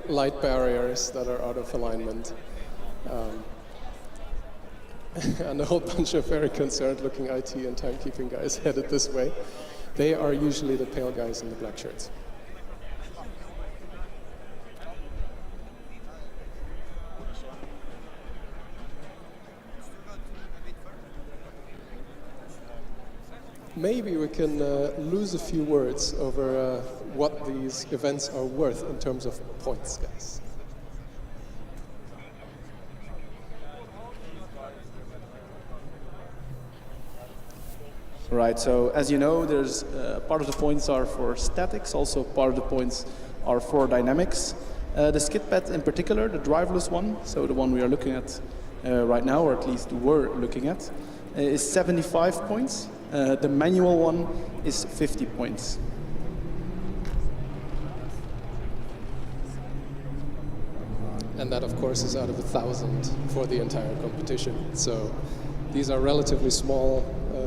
light barriers that are out of alignment. And a whole bunch of very concerned looking IT and timekeeping guys headed this way. They are usually the pale guys in the black shirts. Maybe we can lose a few words over what these events are worth in terms of points, guys. Right, so as you know, there's part of the points are for statics, also part of the points are for dynamics. The skid pad in particular, the driverless one, so the one we are looking at right now, or at least were looking at, is 75 points. The manual one is 50 points. And that, of course, is out of 1,000 for the entire competition. So these are relatively small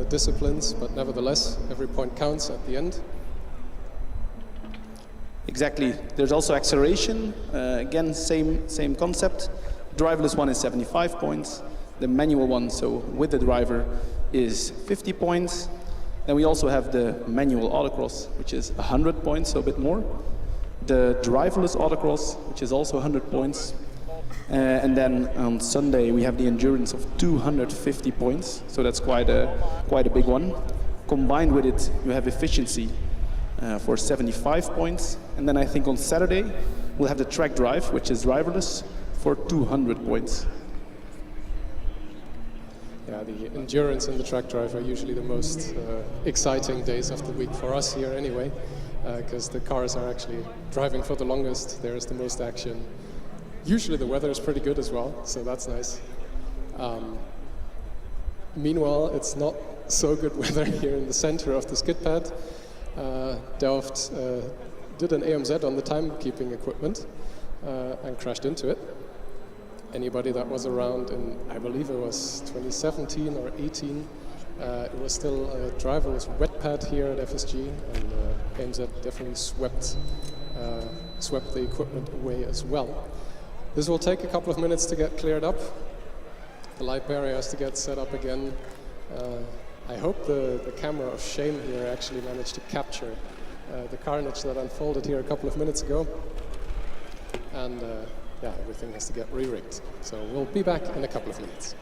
disciplines, but nevertheless, every point counts at the end. Exactly. There's also acceleration. Again, same concept. Driverless one is 75 points. The manual one, so with the driver, is 50 points. Then we also have the manual autocross, which is 100 points, so a bit more. The driverless autocross, which is also 100 points. And then on Sunday we have the endurance of 250 points, so that's quite a big one. Combined with it, you have efficiency for 75 points. And then I think on Saturday we'll have the track drive, which is driverless, for 200 points. Yeah, the endurance and the track drive are usually the most exciting days of the week for us here anyway, because the cars are actually driving for the longest. There is the most action. Usually the weather is pretty good as well, so that's nice. Meanwhile, it's not so good weather here in the center of the skid pad. Delft did an AMZ on the timekeeping equipment and crashed into it. Anybody that was around in, I believe it was 2017 or 18, it was still a driverless wet pad here at FSG, and AMZ definitely swept the equipment away as well. This will take a couple of minutes to get cleared up. The light barrier has to get set up again. I hope the camera of shame here actually managed to capture the carnage that unfolded here a couple of minutes ago. And yeah, everything has to get re-rigged. So we'll be back in a couple of minutes.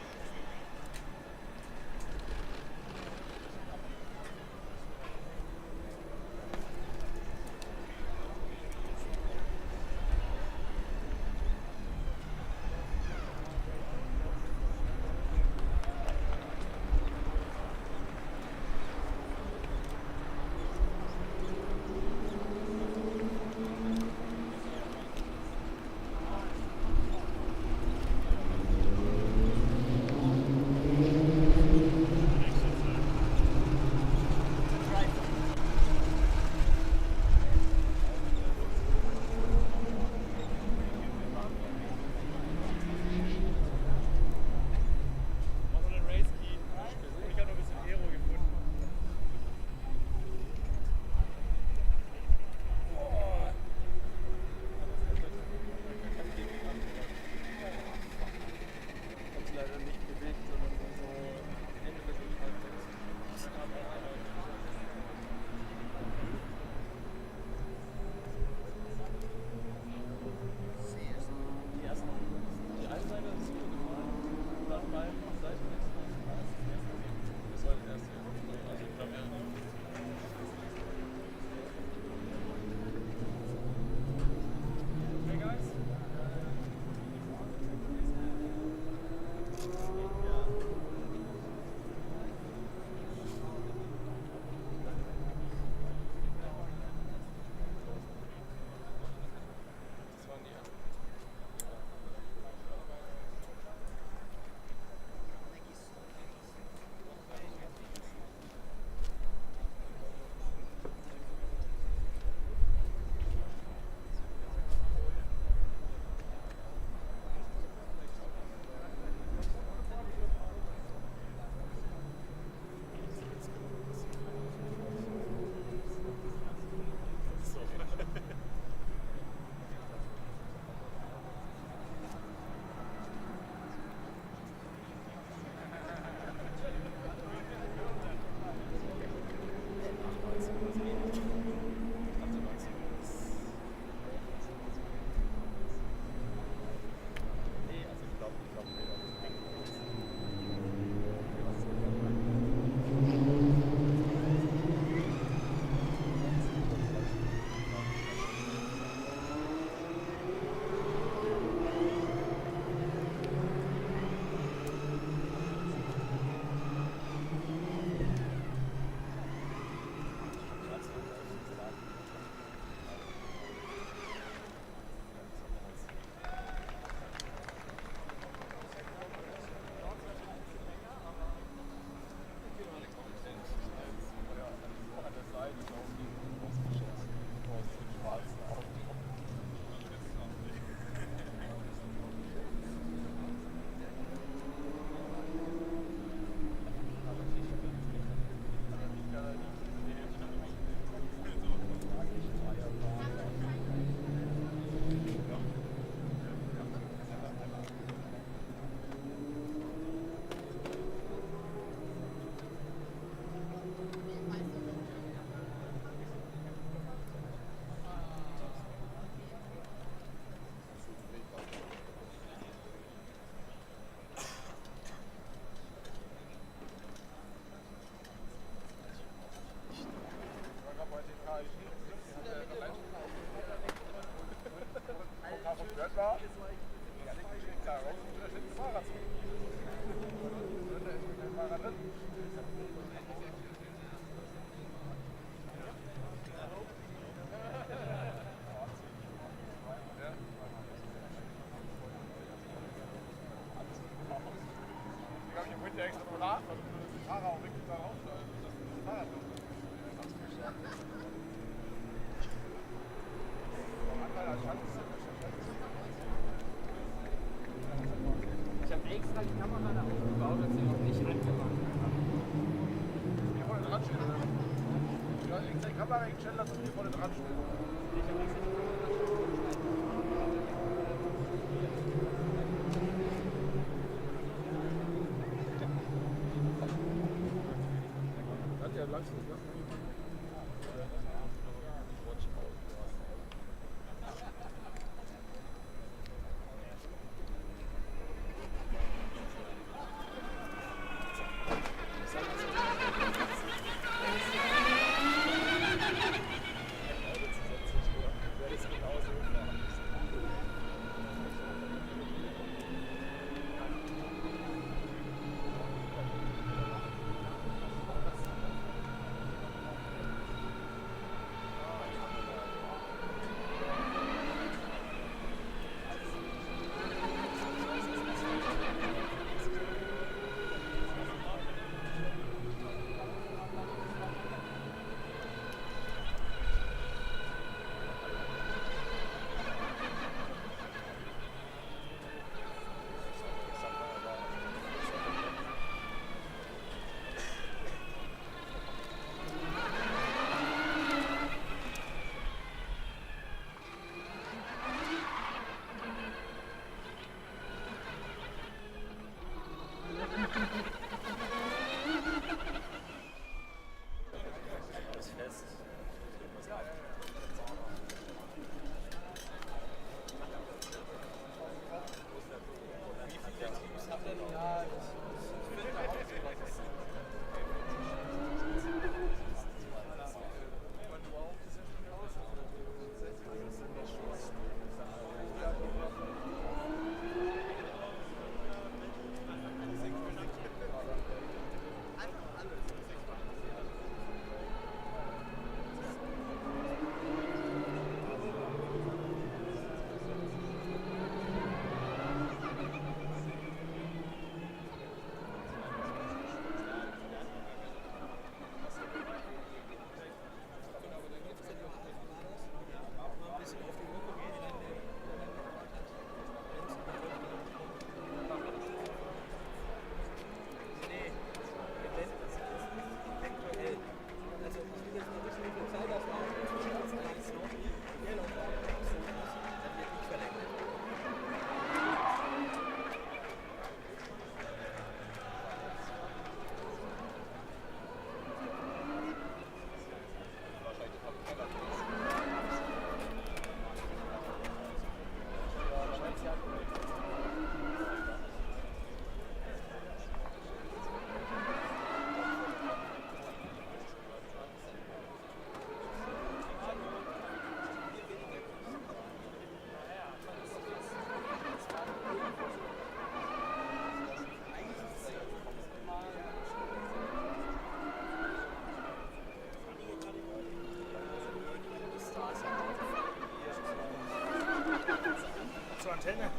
Antenne.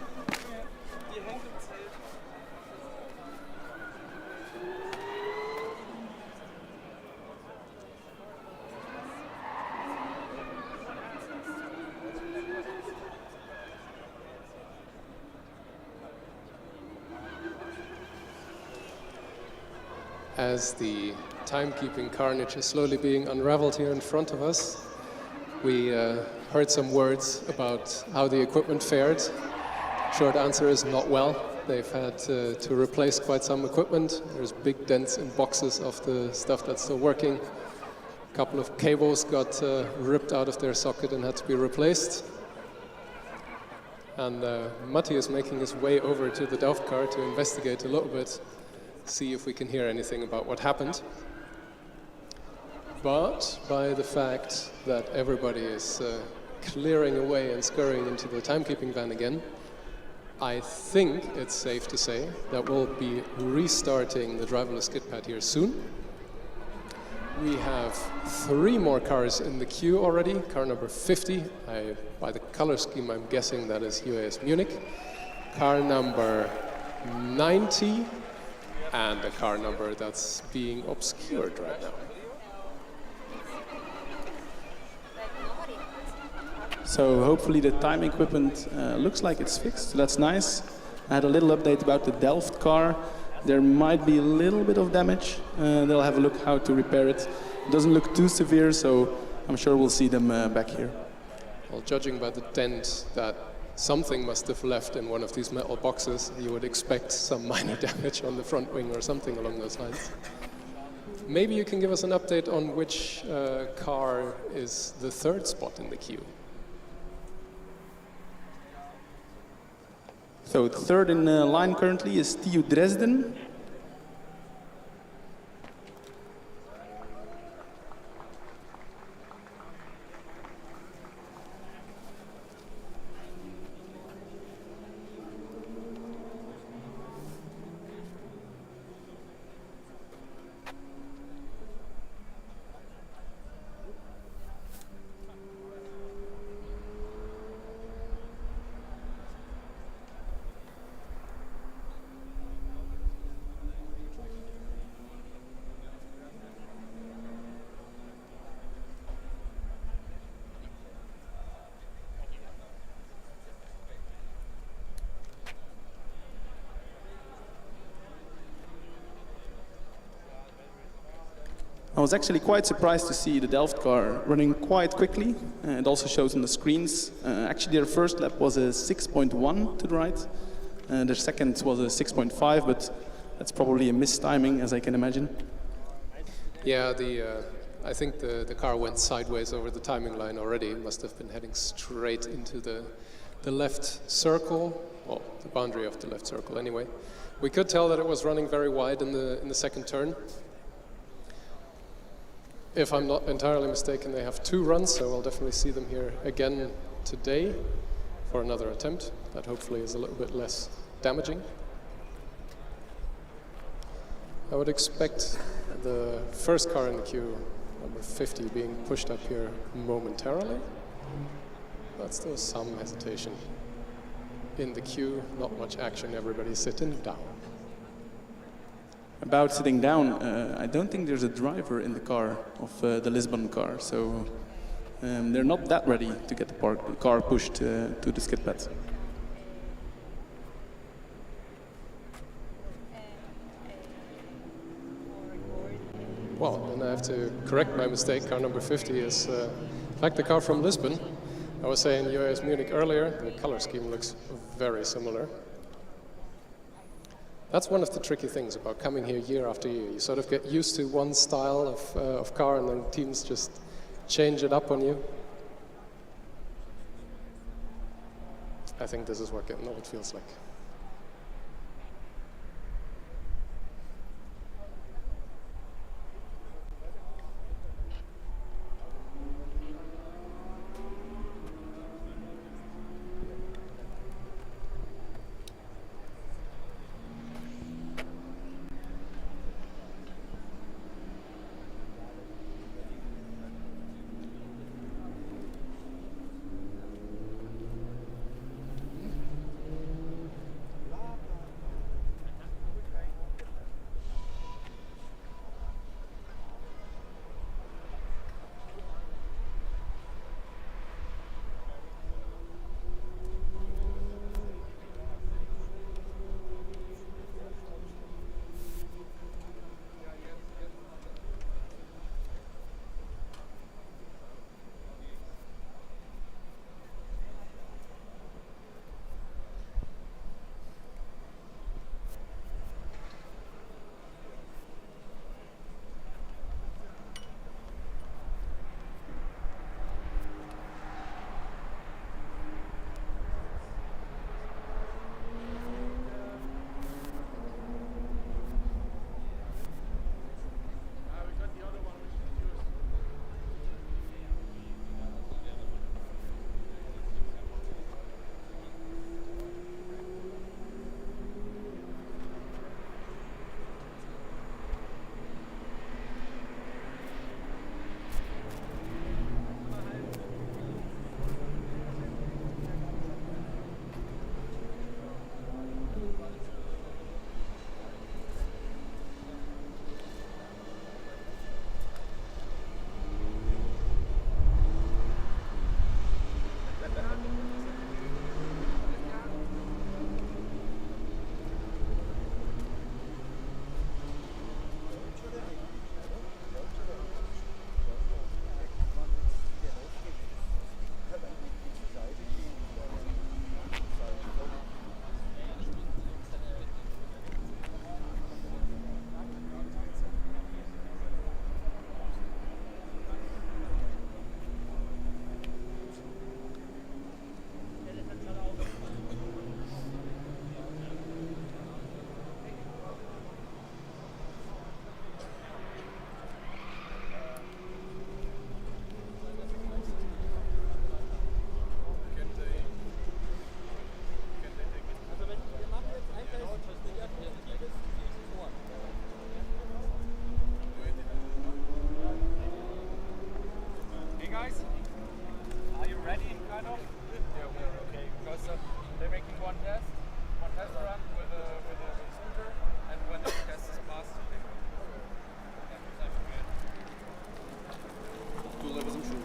Die hängt im Zelt. As the timekeeping carnage is slowly being unraveled here in front of us, we heard some words about how the equipment fared. Short answer is not well. They've had to replace quite some equipment. There's big dents in boxes of the stuff that's still working. A couple of cables got ripped out of their socket and had to be replaced. And Matti is making his way over to the Delft car to investigate a little bit, see if we can hear anything about what happened. But by the fact that everybody is clearing away and scurrying into the timekeeping van again, I think it's safe to say that we'll be restarting the driverless kit pad here soon. We have 3 more cars in the queue already. Car number 50, by the color scheme I'm guessing that is UAS Munich. Car number 90, and a car number that's being obscured right now. So hopefully the time equipment looks like it's fixed, so that's nice. I had a little update about the Delft car. There might be a little bit of damage. They'll have a look how to repair it. doesn't look too severe, so I'm sure we'll see them back here. Well, judging by the dent that something must have left in one of these metal boxes, you would expect some minor damage on the front wing or something along those lines. Maybe you can give us an update on which car is the third spot in the queue. So third in line currently is TU Dresden. I was actually quite surprised to see the Delft car running quite quickly. It also shows on the screens. Actually, their first lap was a 6.1 to the right. Their second was a 6.5, but that's probably a mistiming, as I can imagine. Yeah, I think the car went sideways over the timing line already. It must have been heading straight into the left circle, well, the boundary of the left circle anyway. We could tell that it was running very wide in the second turn. If I'm not entirely mistaken, they have 2 runs, so I'll definitely see them here again today for another attempt. That hopefully is a little bit less damaging. I would expect the first car in the queue, number 50, being pushed up here momentarily. But still some hesitation in the queue, not much action, everybody's sitting down. About sitting down, I don't think there's a driver in the car of the Lisbon car, so they're not that ready to get the car pushed to the skid pad. Well, then I have to correct my mistake. Car number 50 is, in fact, the car from Lisbon. I was saying UAS Munich earlier, the color scheme looks very similar. That's one of the tricky things about coming here year after year. You sort of get used to one style of car, and then teams just change it up on you. I think this is what getting old feels like. ready, kind of? Yeah, we're okay. Because they're making one test run with a soldier, and when the test is passed, they go. Doelen was hem schuld.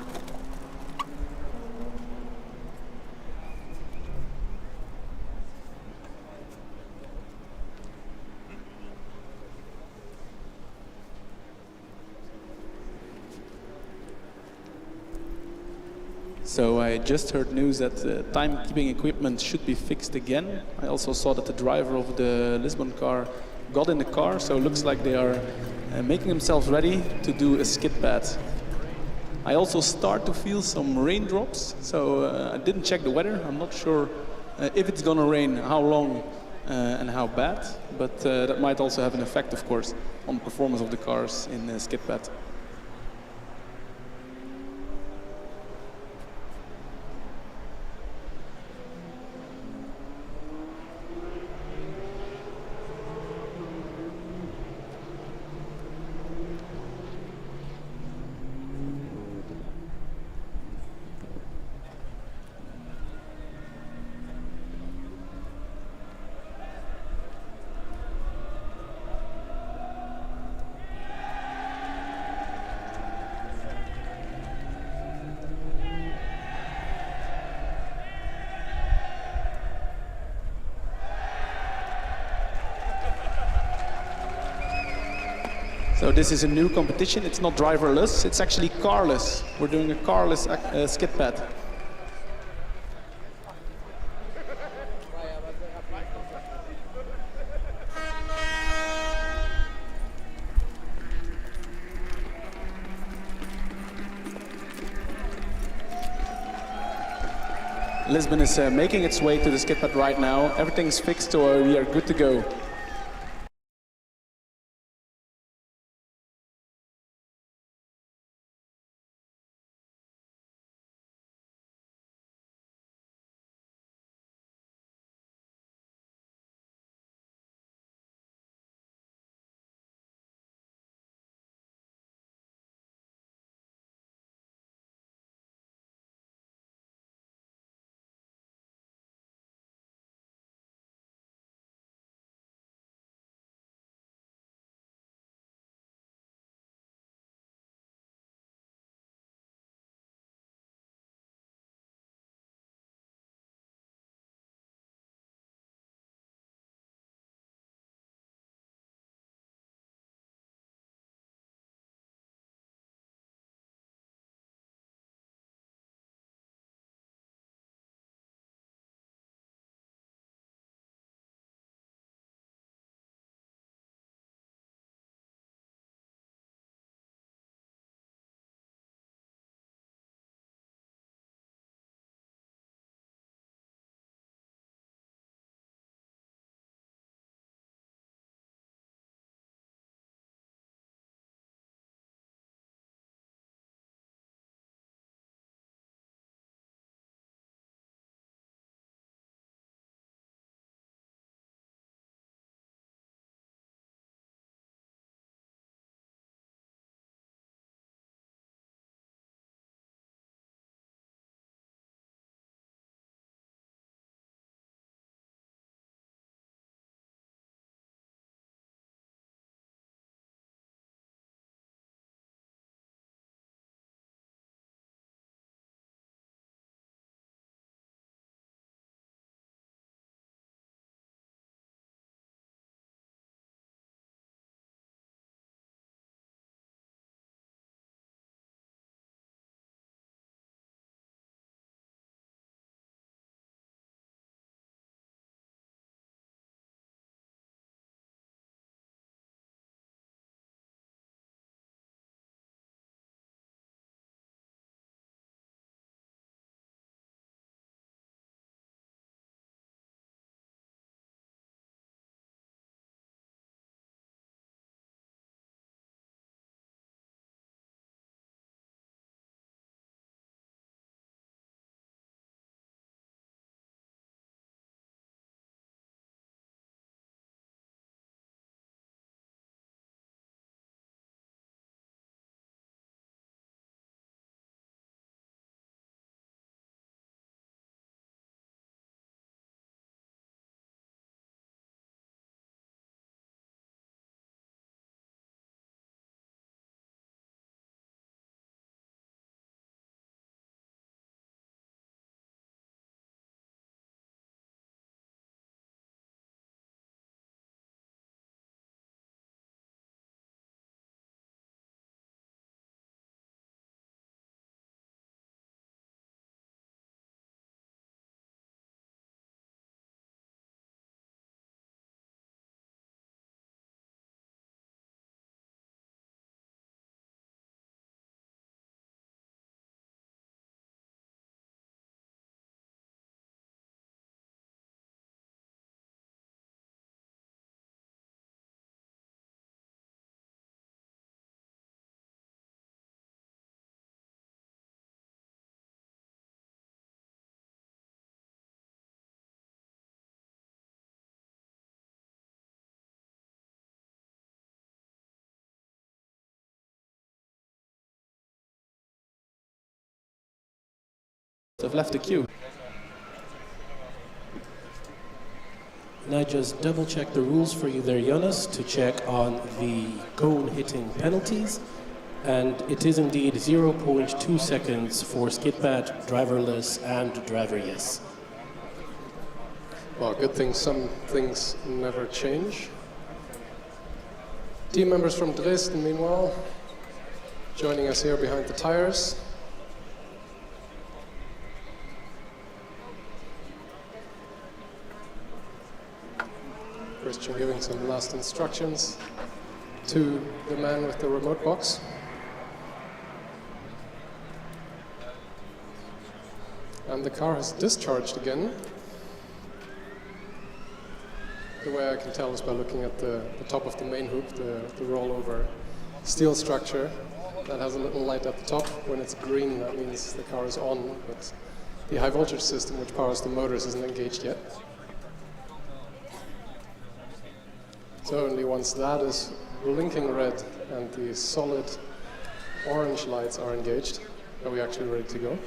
So I just heard news that the timekeeping equipment should be fixed again. I also saw that the driver of the Lisbon car got in the car, so it looks like they are making themselves ready to do a skid pad. I also start to feel some raindrops, so I didn't check the weather. I'm not sure if it's gonna rain, how long and how bad, but that might also have an effect, of course, on the performance of the cars in the skid pad. So this is a new competition. It's not driverless, it's actually carless. We're doing a carless skid pad. Lisbon is making its way to the skid pad right now. Everything's fixed, so we are good to go. have left the queue. And I just double check the rules for you there, Jonas, to check on the cone hitting penalties. And it is indeed 0.2 seconds for skidpad, driverless, and driver yes. Well, good thing some things never change. Team members from Dresden, meanwhile, joining us here behind the tires. Christian giving some last instructions to the man with the remote box. And the car has discharged again. The way I can tell is by looking at the top of the main hoop, the rollover steel structure that has a little light at the top. When it's green, that means the car is on, but the high voltage system which powers the motors isn't engaged yet. So only once that is blinking red and the solid orange lights are engaged, are we actually ready to go.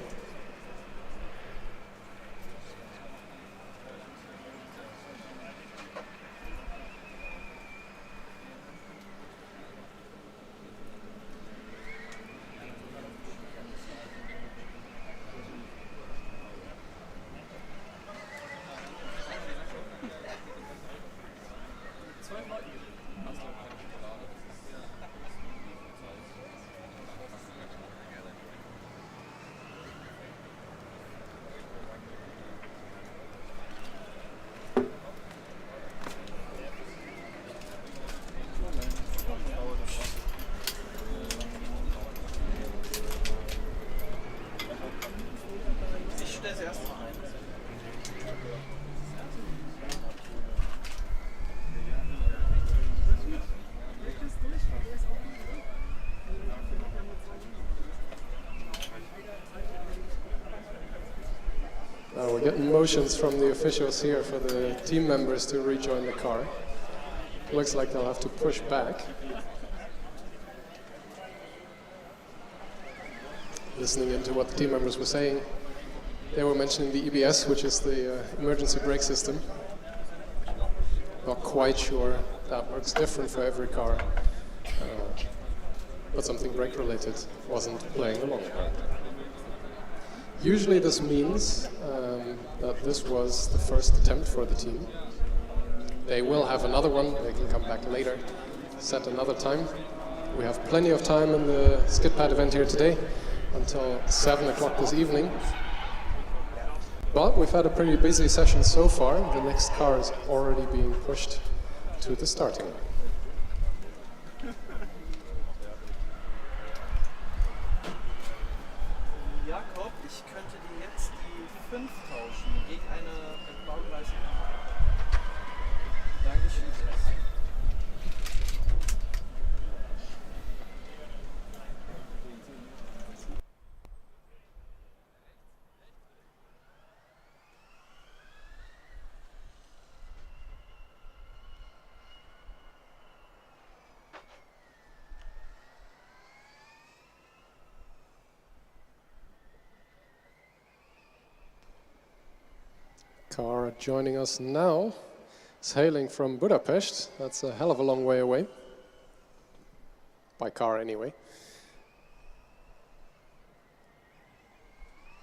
We're getting motions from the officials here for the team members to rejoin the car. Looks like they'll have to push back. Listening into what the team members were saying, they were mentioning the EBS, which is the emergency brake system. Not quite sure that works different for every car, but something brake related wasn't playing along. Usually this means that this was the first attempt for the team. They will have another one, they can come back later, set another time. We have plenty of time in the skid pad event here today until 7 o'clock this evening. But we've had a pretty busy session so far. The next car is already being pushed to the starting line. Jakob, ich könnte dir jetzt die 5 tauschen gegen eine baugleiche. Dankeschön. Car joining us now is hailing from Budapest. That's a hell of a long way away. By car, anyway.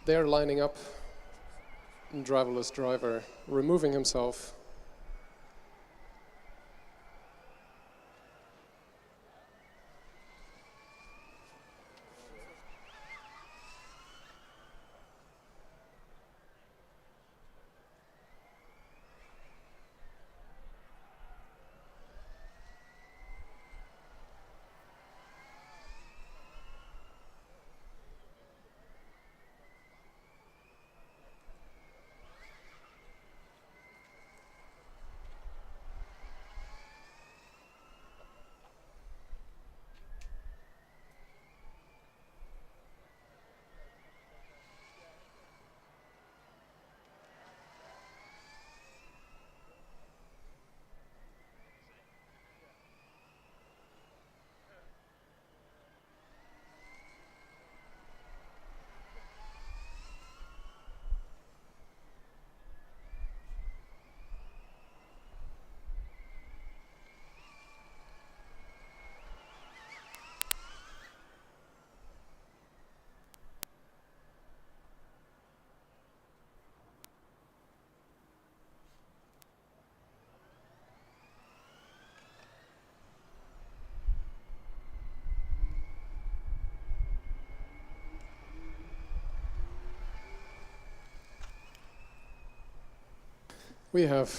They're lining up, driverless driver removing himself. We have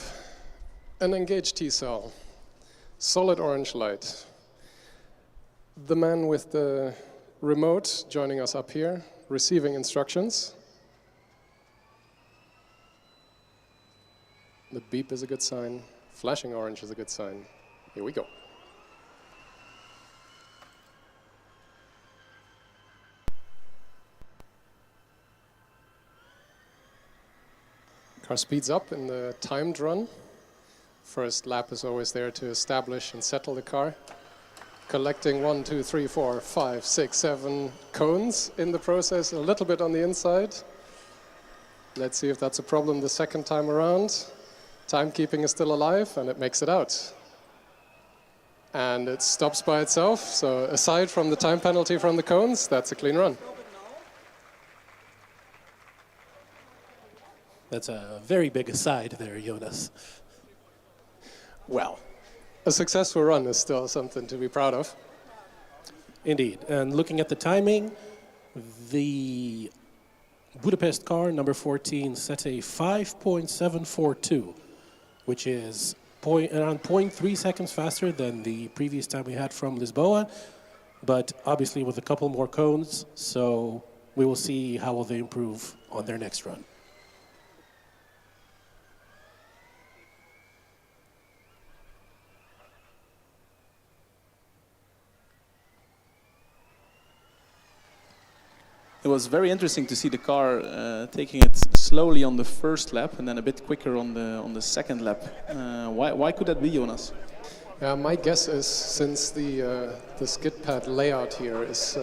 an engaged T-cell, solid orange light. The man with the remote joining us up here, receiving instructions. The beep is a good sign. Flashing orange is a good sign. Here we go. Car speeds up in the timed run. First lap is always there to establish and settle the car. Collecting 1, 2, 3, 4, 5, 6, 7 cones in the process, a little bit on the inside. Let's see if that's a problem the second time around. Timekeeping is still alive, and it makes it out. And it stops by itself, so aside from the time penalty from the cones, that's a clean run. That's a very big aside there, Jonas. Well, a successful run is still something to be proud of. Indeed. And looking at the timing, the Budapest car, number 14, set a 5.742, which is around 0.3 seconds faster than the previous time we had from Lisboa, but obviously with a couple more cones, so we will see how will they improve on their next run. It was very interesting to see the car taking it slowly on the first lap and then a bit quicker on the second lap. Why could that be, Jonas? My guess is since the skid pad layout here is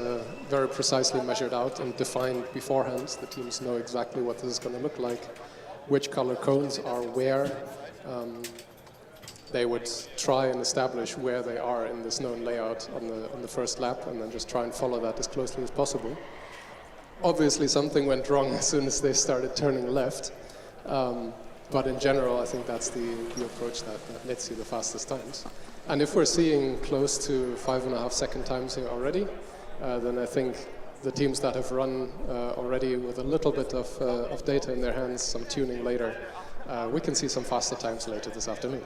very precisely measured out and defined beforehand, the teams know exactly what this is going to look like, which color cones are where. They would try and establish where they are in this known layout on the first lap and then just try and follow that as closely as possible. Obviously, something went wrong as soon as they started turning left. But in general, I think that's the approach that lets you the fastest times. And if we're seeing close to 5.5 second times here already, then I think the teams that have run already with a little bit of data in their hands, some tuning later, we can see some faster times later this afternoon.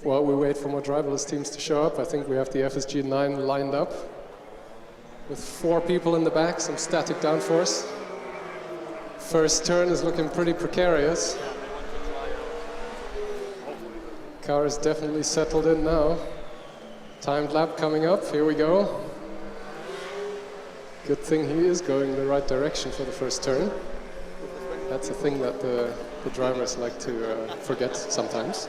while we wait for more driverless teams to show up, I think we have the FSG9 lined up with 4 people in the back, some static downforce. First turn is looking pretty precarious. Car is definitely settled in now. Timed lap coming up, here we go. Good thing he is going in the right direction for the first turn. That's a thing that the drivers like to forget sometimes.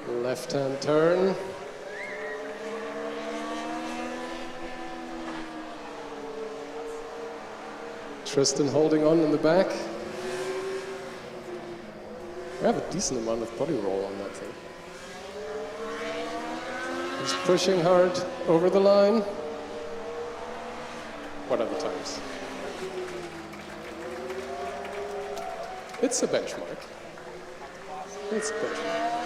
Left-hand turn. Tristan holding on in the back. We have a decent amount of body roll on that thing. He's pushing hard over the line. What other times? It's a benchmark. It's a benchmark.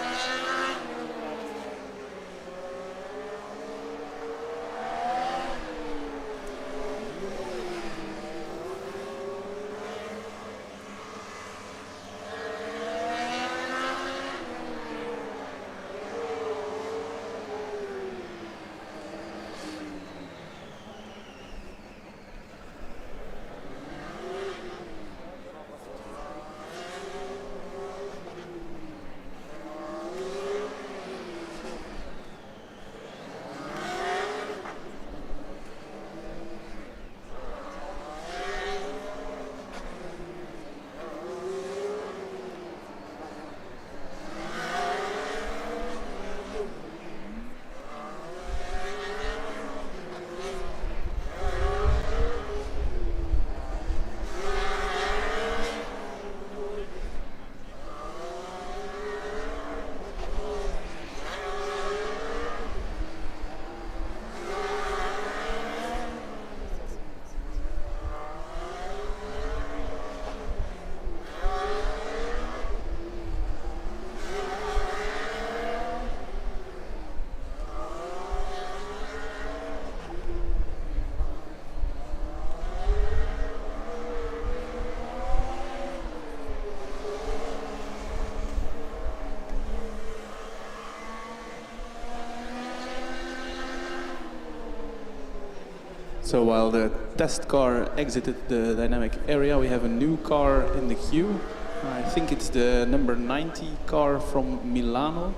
So while the test car exited the dynamic area, we have a new car in the queue. I think it's the number 90 car from Milano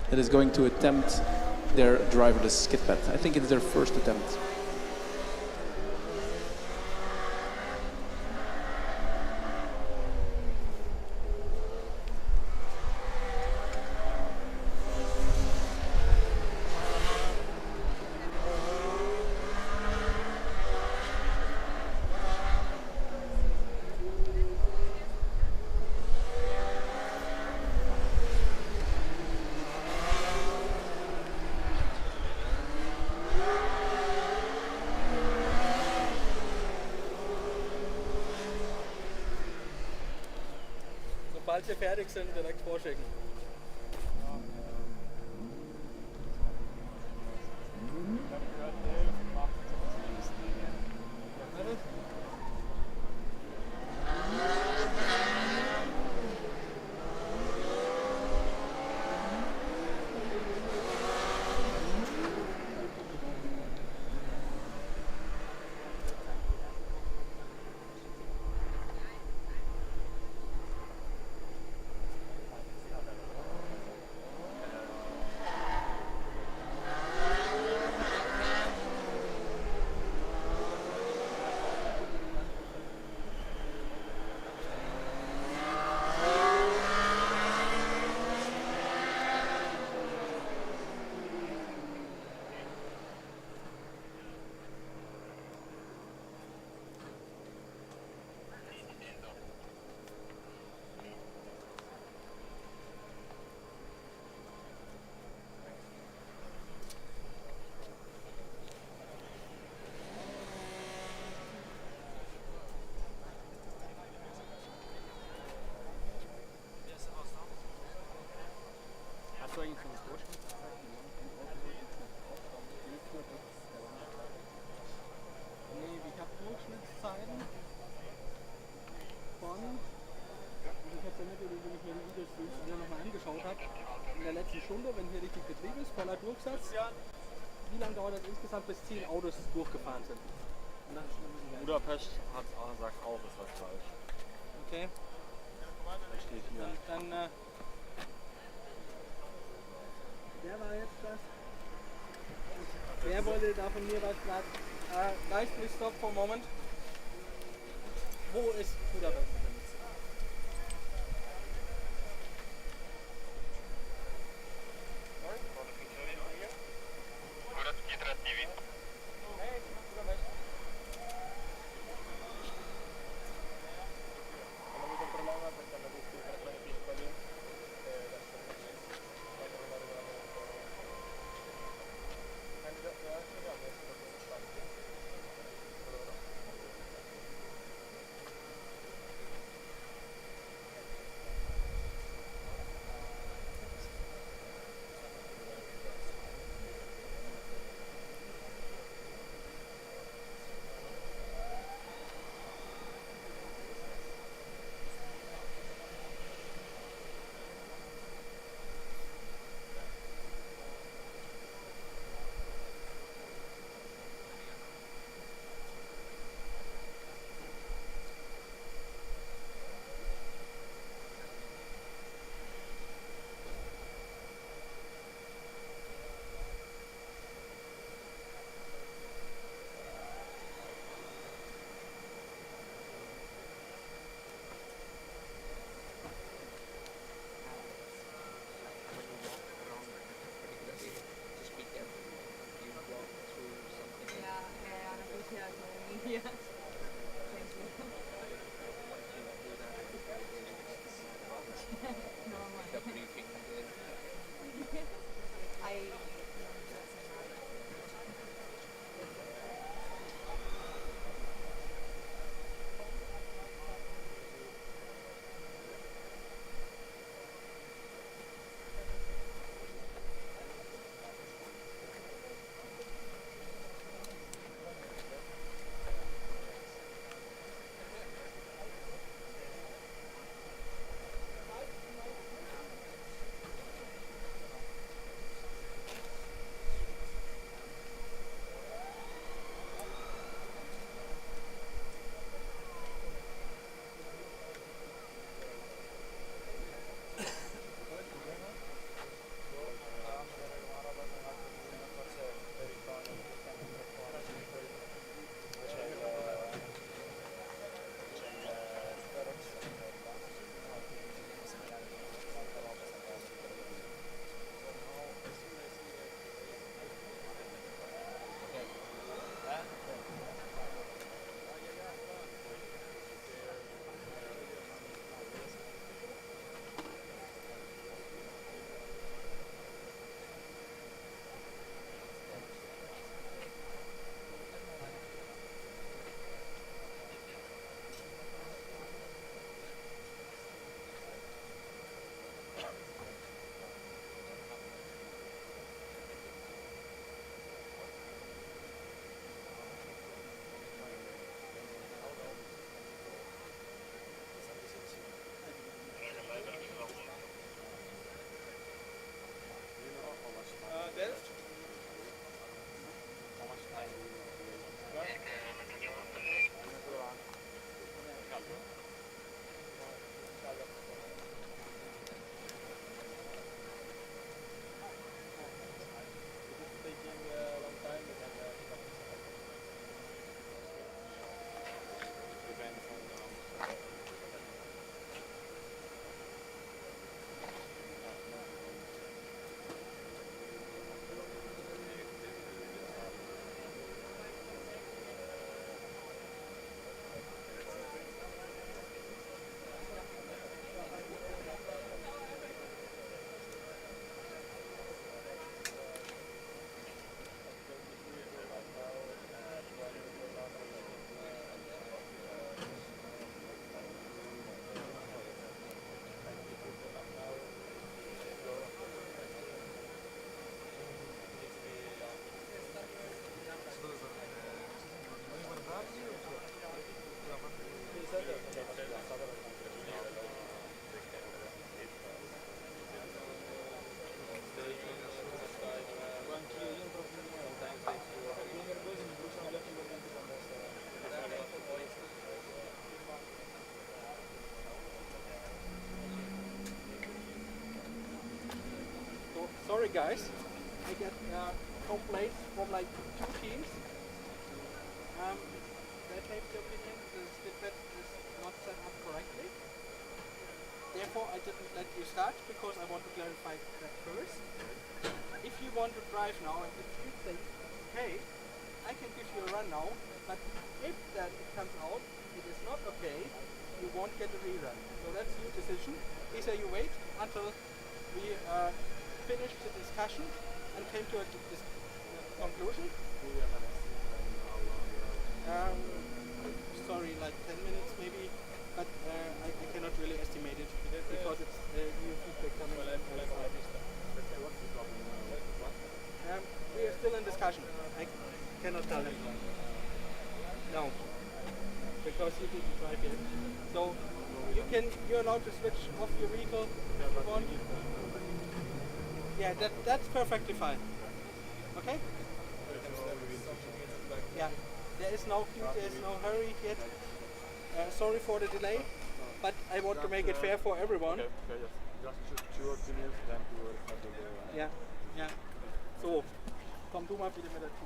that is going to attempt their driverless skid pad. I think it's their first attempt. Sobald Sie fertig sind, direkt vorschicken. maximaler Durchsatz. Wie lange dauert das insgesamt, bis 10 Autos durchgefahren sind? Budapest sagt auch, ist was falsch. Okay. Das steht hier. Dann wer war jetzt das? Wer wollte da von mir was sagen? Guys, please stop for a moment. Wo ist Budapest? guys, I get complaints from like 2 teams. That makes the opinion the skid is not set up correctly. Therefore, I didn't let you start because I want to clarify that first. If you want to drive now and if you think, hey, I can give you a run now, but if that it comes out, it is not okay, you won't get a rerun. So that's your decision. Either you wait until we finish the discussion and came to a conclusion. Sorry, like 10 minutes maybe, but I cannot really estimate it because it's new feedback coming. We are still in discussion. I cannot tell him. No, because you didn't drive yet. So you're allowed to switch off your vehicle if you want. Yeah, that's perfectly fine. Okay? Yeah, there is no hurry yet. Sorry for the delay, but I want to make it fair for everyone. Just 2 or 3 minutes, then we will have the Ja, ja. So, komm du mal bitte mit dazu.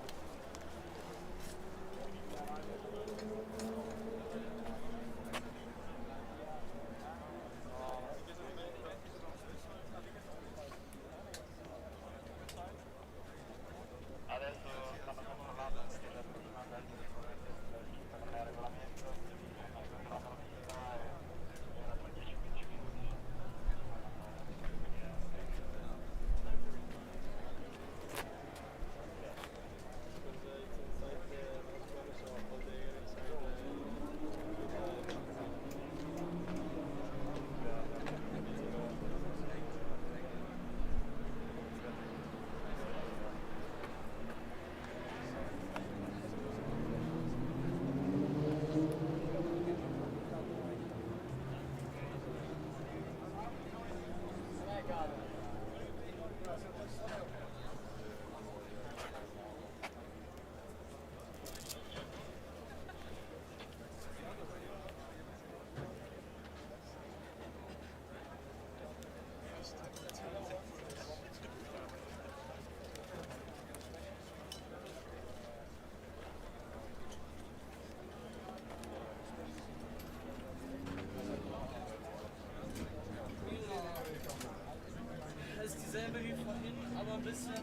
Dasselbe wie vorhin, aber ein bisschen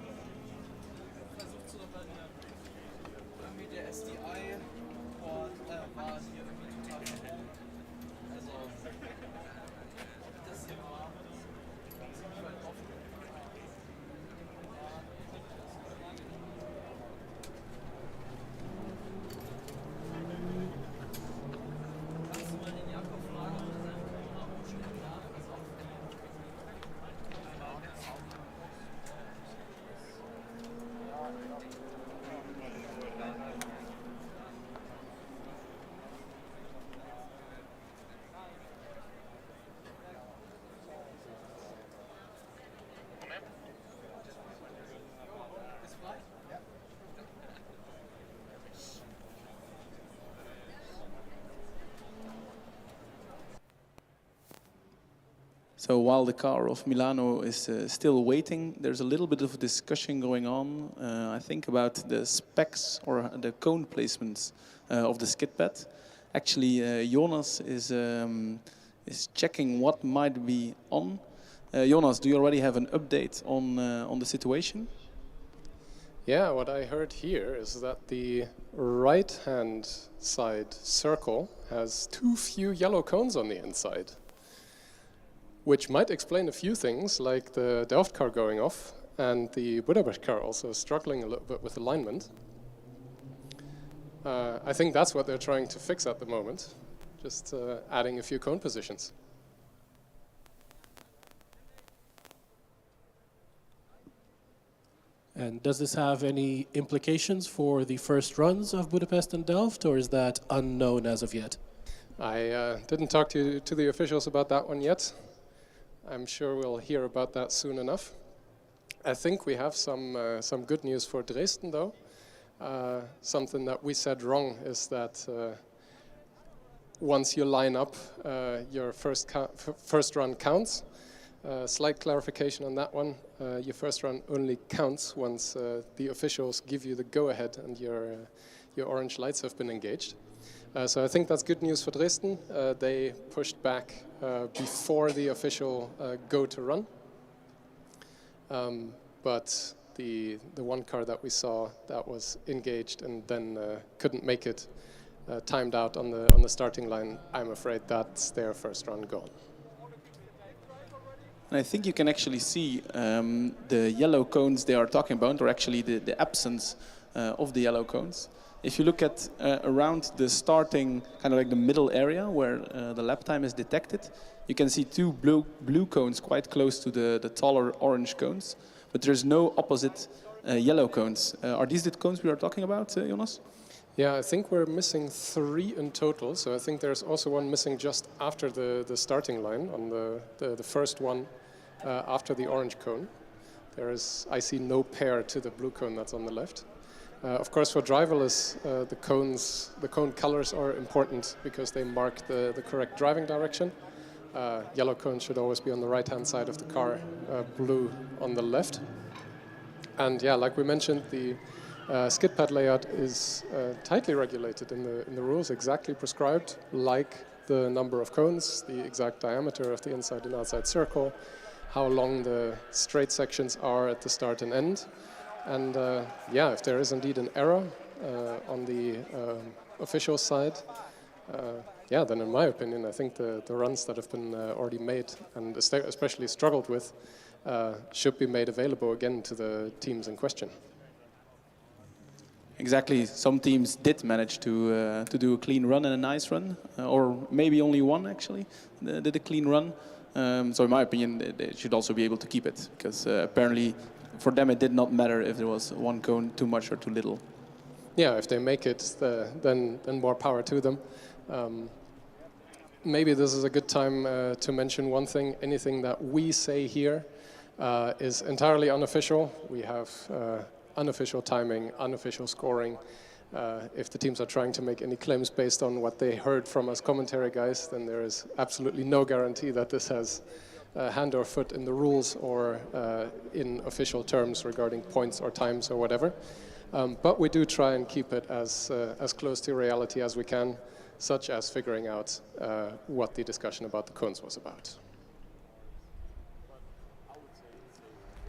versucht zu reparieren. Irgendwie der SDI-Port war hier irgendwie total verbogen. Also das hier war ziemlich weit offen. Kannst du mal den Jakob fragen, ob er seinen Kamera umstellen darf? Also auch für die So while the car of Milano is still waiting, there's a little bit of a discussion going on, I think, about the specs or the cone placements of the skid pad. Actually, Jonas is checking what might be on. Jonas, do you already have an update on the situation? Yeah, what I heard here is that the right-hand side circle has too few yellow cones on the inside, which might explain a few things, like the Delft car going off and the Budapest car also struggling a little bit with alignment. I think that's what they're trying to fix at the moment, just adding a few cone positions. And does this have any implications for the first runs of Budapest and Delft, or is that unknown as of yet? I didn't talk to the officials about that one yet. I'm sure we'll hear about that soon enough. I think we have some good news for Dresden, though. Something that we said wrong is that once you line up, your first run counts. Slight clarification on that one. Your first run only counts once the officials give you the go-ahead and your orange lights have been engaged. So I think that's good news for Dresden. They pushed back before the official go to run. But the one car that we saw that was engaged and then couldn't make it, timed out on the starting line, I'm afraid that's their first run gone. And I think you can actually see the yellow cones they are talking about, or actually the absence of the yellow cones. If you look at around the starting, kind of like the middle area where the lap time is detected, you can see two blue cones quite close to the taller orange cones, but there's no opposite yellow cones. Are these the cones we are talking about, Jonas? Yeah, I think we're missing 3 in total, so I think there's also one missing just after the starting line, on the first one after the orange cone. I see no pair to the blue cone that's on the left. Of course, for driverless, the cone colors are important because they mark the correct driving direction. Yellow cone should always be on the right-hand side of the car, blue on the left. And yeah, like we mentioned, the skid pad layout is tightly regulated in the rules, exactly prescribed, like the number of cones, the exact diameter of the inside and outside circle, how long the straight sections are at the start and end. And yeah, if there is indeed an error on the official side, yeah, then in my opinion, I think the runs that have been already made and especially struggled with should be made available again to the teams in question. Exactly. Some teams did manage to do a clean run and a nice run, or maybe only one actually did a clean run. So in my opinion, they should also be able to keep it, because apparently for them it did not matter if there was one cone too much or too little. Yeah, if they make it, then more power to them. Maybe this is a good time to mention one thing. Anything that we say here is entirely unofficial. We have unofficial timing, unofficial scoring. If the teams are trying to make any claims based on what they heard from us commentary guys, then there is absolutely no guarantee that this has hand or foot in the rules or in official terms regarding points or times or whatever. But we do try and keep it as close to reality as we can, such as figuring out what the discussion about the cones was about.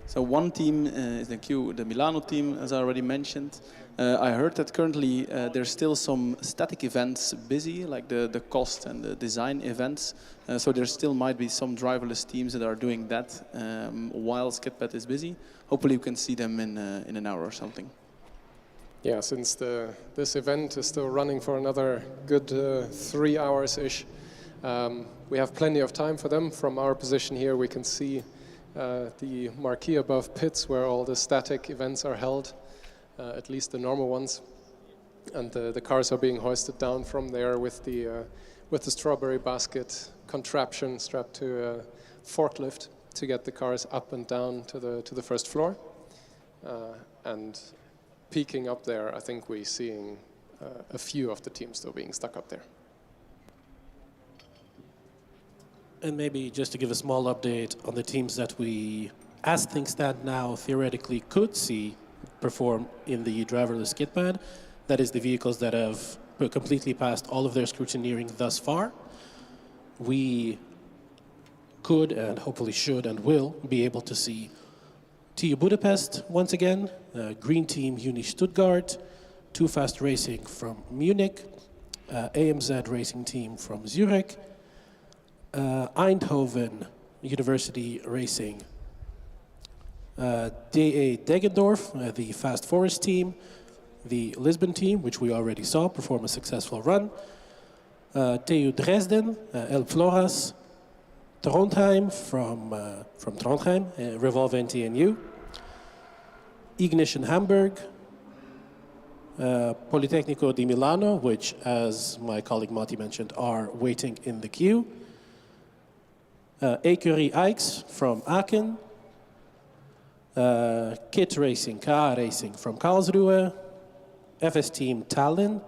So one team is the Milano team, as I already mentioned. I heard that currently there's still some static events busy, like the cost and the design events. So there still might be some driverless teams that are doing that while SkidPad is busy. Hopefully we can see them in an hour or something. Yeah, since this event is still running for another good 3 hours-ish, we have plenty of time for them. From our position here, we can see the marquee above pits where all the static events are held, at least the normal ones. And the cars are being hoisted down from there with the strawberry basket contraption strapped to a forklift to get the cars up and down to the first floor. And peeking up there, I think we're seeing a few of the teams still being stuck up there. And maybe just to give a small update on the teams that we, as things stand now, theoretically could see perform in the driverless SkidPad. That is the vehicles that have completely passed all of their scrutineering thus far. We could and hopefully should and will be able to see TU Budapest once again, Green Team Uni Stuttgart, Too Fast Racing from Munich, AMZ Racing Team from Zürich, Eindhoven University Racing, Deggendorf, the Fast Forest team, the Lisbon team, which we already saw perform a successful run, TU Dresden, El Floras, Trondheim from Trondheim, Revolve NTNU, Ignition Hamburg, Politecnico di Milano, which, as my colleague Matti mentioned, are waiting in the queue, Écurie Aix from Aachen, KIT Racing, KA Racing from Karlsruhe, FS Team Tallinn,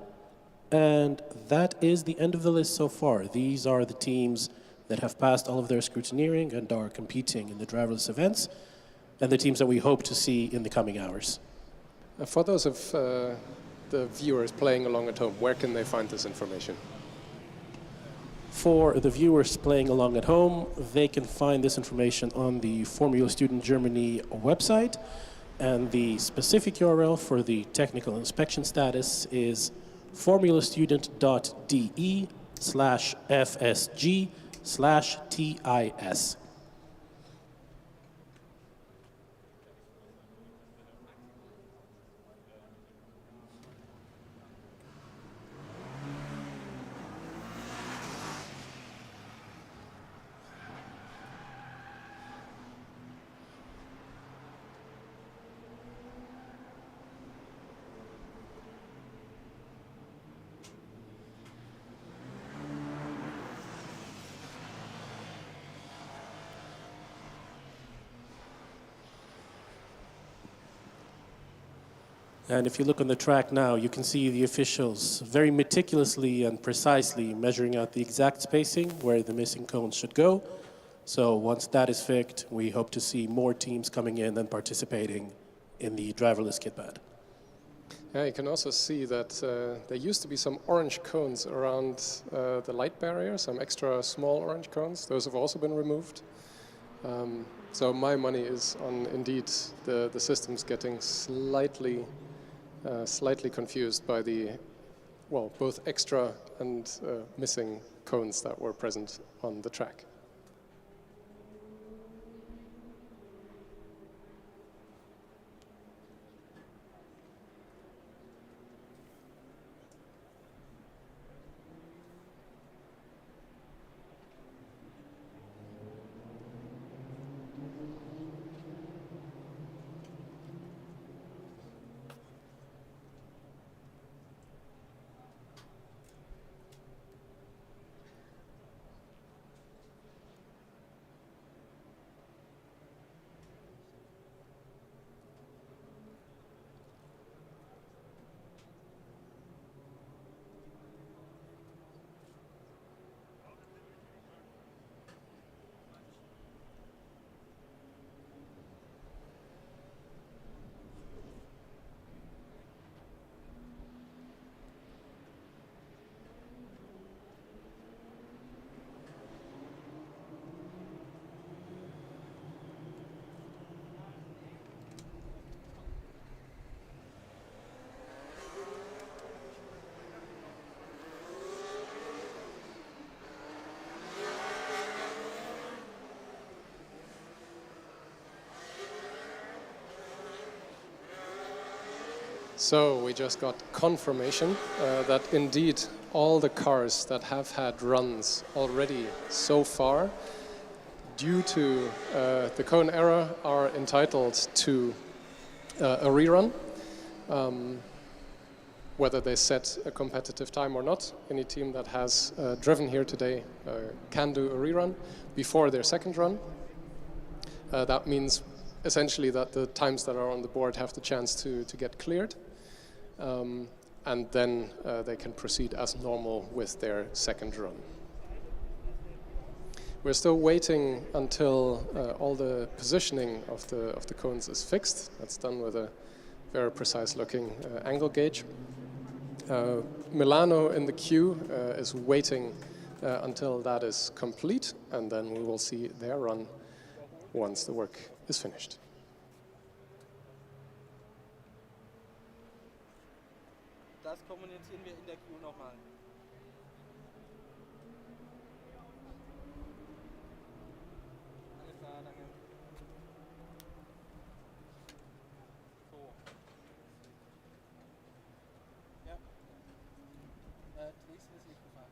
and that is the end of the list so far. These are the teams that have passed all of their scrutineering and are competing in the driverless events, and the teams that we hope to see in the coming hours. For those of the viewers playing along at home, where can they find this information? For the viewers playing along at home, they can find this information on the Formula Student Germany website, and the specific URL for the technical inspection status is formulastudent.de/FSG/TIS. And if you look on the track now, you can see the officials very meticulously and precisely measuring out the exact spacing where the missing cones should go. So once that is fixed, we hope to see more teams coming in and participating in the driverless kit pad. Yeah, you can also see that there used to be some orange cones around the light barrier, some extra small orange cones. Those have also been removed. So my money is on, indeed, the systems getting slightly confused by the, well, both extra and missing cones that were present on the track. So we just got confirmation that indeed all the cars that have had runs already so far, due to the cone error, are entitled to a rerun. Whether they set a competitive time or not, any team that has driven here today can do a rerun before their second run. That means essentially that the times that are on the board have the chance to get cleared. And then they can proceed as normal with their second run. We're still waiting until all the positioning of the cones is fixed. That's done with a very precise looking angle gauge. Milano in the queue is waiting until that is complete, and then we will see their run once the work is finished. Das kommunizieren wir in der Queue nochmal. Alles klar, danke. So. Ja. Dresden ist nicht gefahren.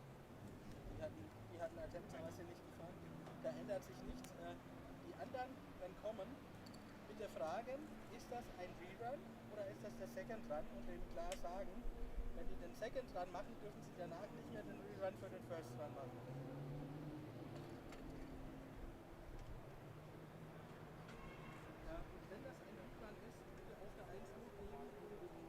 Die hatten Attempts, aber sind nicht gefahren. Da ändert sich nichts. Die anderen werden kommen. Bitte fragen, ist das ein Rerun oder ist das der Second Run, und denen klar sagen, wenn die den Second Run machen, dürfen sie danach nicht mehr den Rerun für den First Run machen. Ja, und wenn das ein Rerun ist, bitte auf der 1 hochheben und bewegen.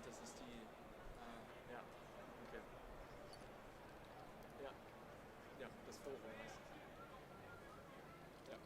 das ist die, ja, okay. Ja, ja, das Forum heißt es. Ja.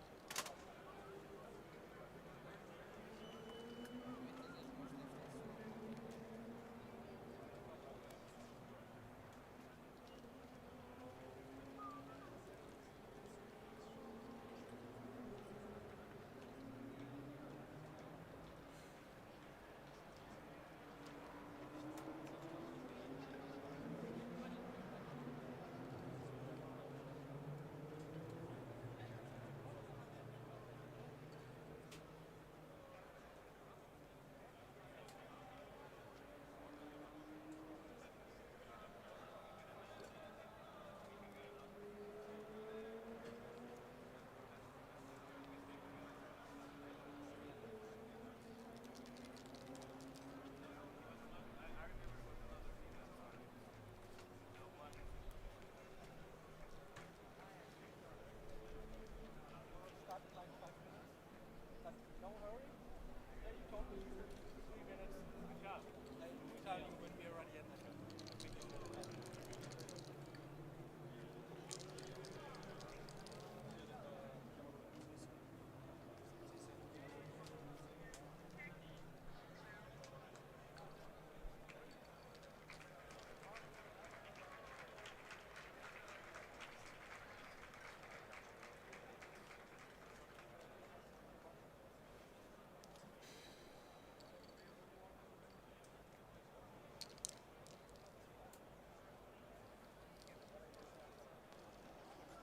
Start in like 5 minutes. But no hurry. Then you talk with 3 minutes. I will tell you when we are ready at the beginning.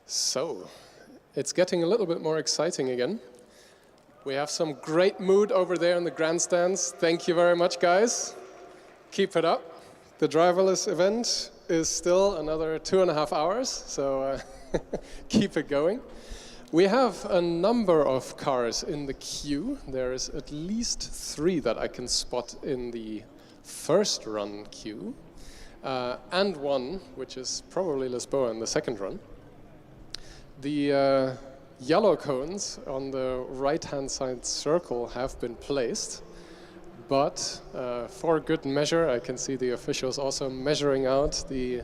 So, it's getting a little bit more exciting again. We have some great mood over there in the grandstands. Thank you very much, guys. Keep it up. The driverless event is still another 2.5 hours, so keep it going. We have a number of cars in the queue. There is at least 3 that I can spot in the first run queue, and 1, which is probably Lisboa in the second run. The yellow cones on the right-hand side circle have been placed, but for good measure, I can see the officials also measuring out the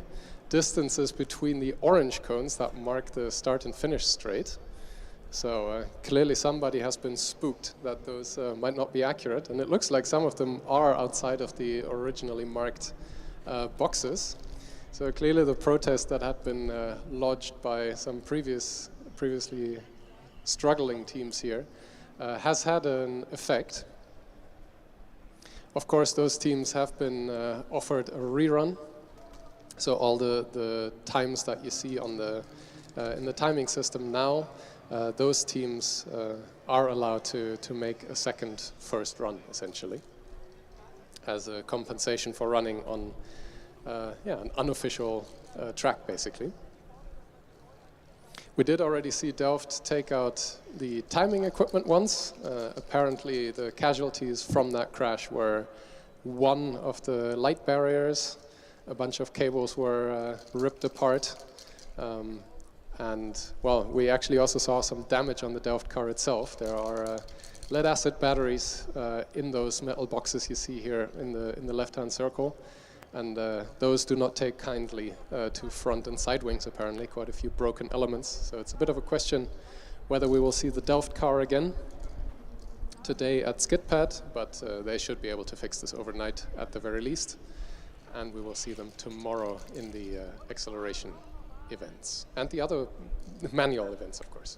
distances between the orange cones that mark the start and finish straight. So clearly somebody has been spooked that those might not be accurate, and it looks like some of them are outside of the originally marked boxes. So clearly the protest that had been lodged by some previously struggling teams here has had an effect. Of course, those teams have been offered a rerun. So all the times that you see on the in the timing system now, those teams are allowed to make a second first run, essentially, as a compensation for running on an unofficial track, basically. We did already see Delft take out the timing equipment once. Apparently the casualties from that crash were one of the light barriers. A bunch of cables were ripped apart. And, well, we actually also saw some damage on the Delft car itself. There are lead acid batteries in those metal boxes you see here in the left-hand circle. And those do not take kindly to front and side wings, apparently. Quite a few broken elements. So it's a bit of a question whether we will see the Delft car again today at Skidpad, but they should be able to fix this overnight at the very least. And we will see them tomorrow in the acceleration events. And the other manual events, of course.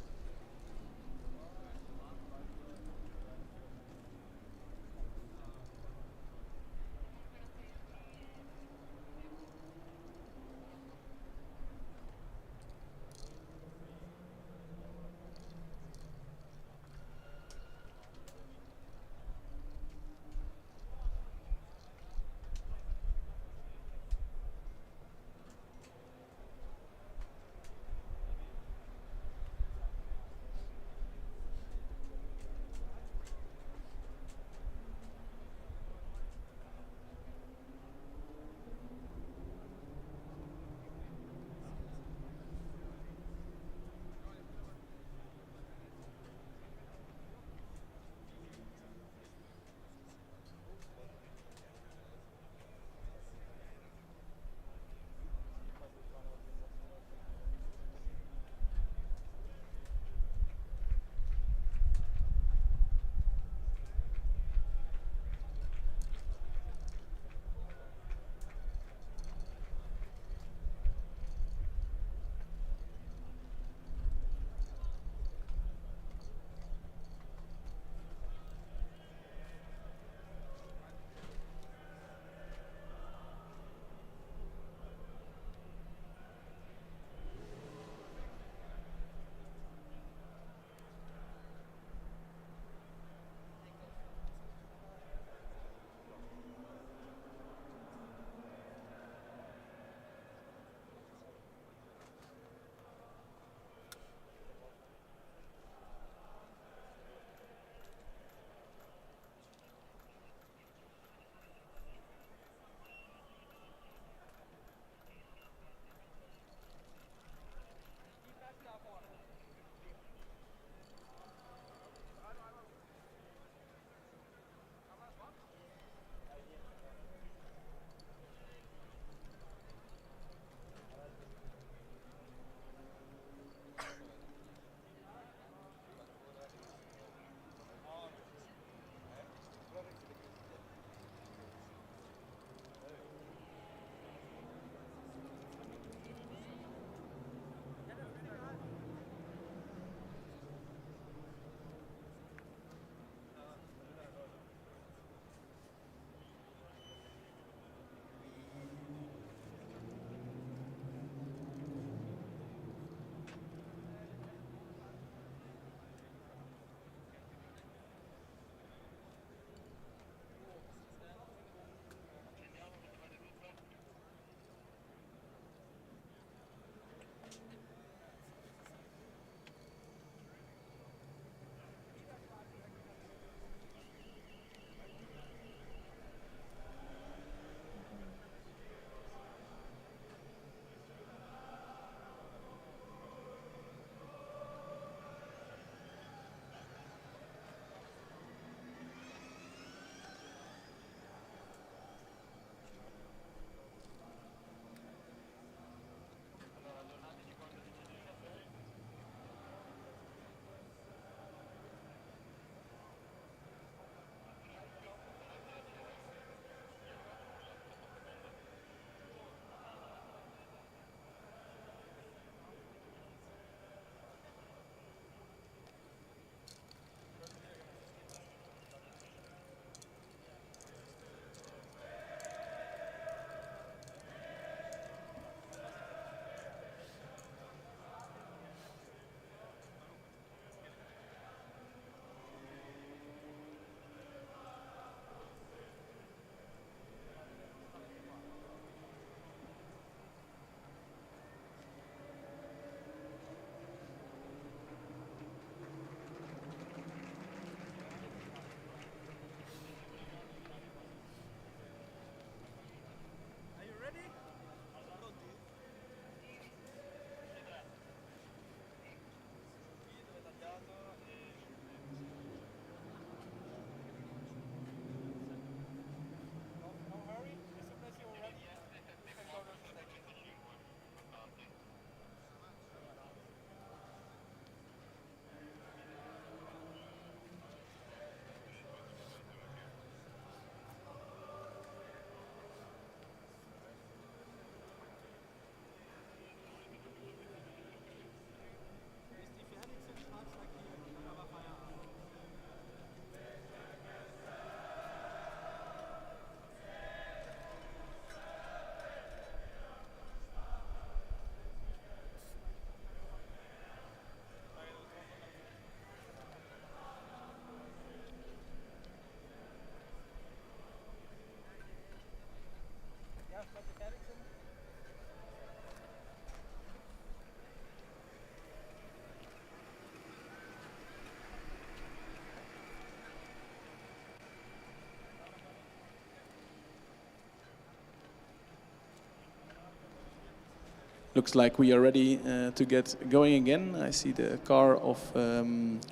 looks like we are ready to get going again. I see the car of,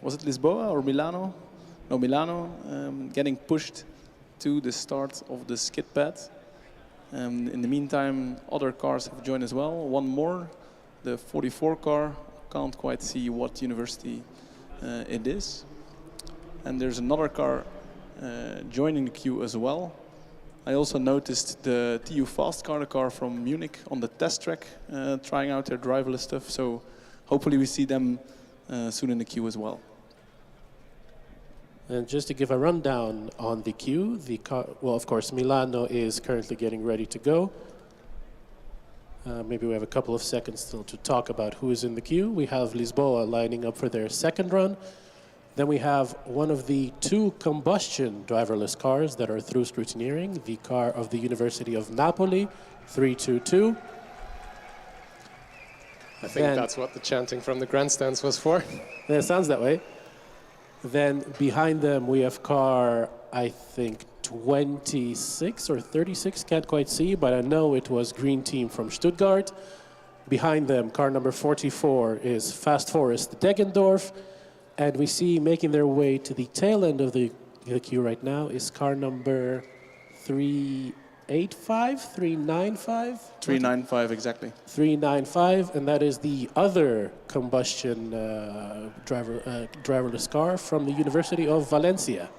was it Lisboa or Milano? No, Milano, getting pushed to the start of the skid pad. In the meantime, other cars have joined as well. One more, the 44 car. Can't quite see what university it is. And there's another car joining the queue as well. I also noticed the TU fast car, the car from Munich, on the test track, trying out their driverless stuff. So hopefully we see them soon in the queue as well. And just to give a rundown on the queue, well, of course, Milano is currently getting ready to go. Maybe we have a couple of seconds still to talk about who is in the queue. We have Lisboa lining up for their second run. Then we have one of the 2 combustion driverless cars that are through scrutineering, the car of the University of Napoli, 322. I think that's what the chanting from the grandstands was for. It sounds that way. Then behind them we have car, I think, 26 or 36, can't quite see, but I know it was Green Team from Stuttgart. Behind them, car number 44 is Fast Forest Deggendorf. And we see making their way to the tail end of the queue right now is car number 385, 395? 395, exactly. 395, and that is the other combustion driverless car from the University of Valencia.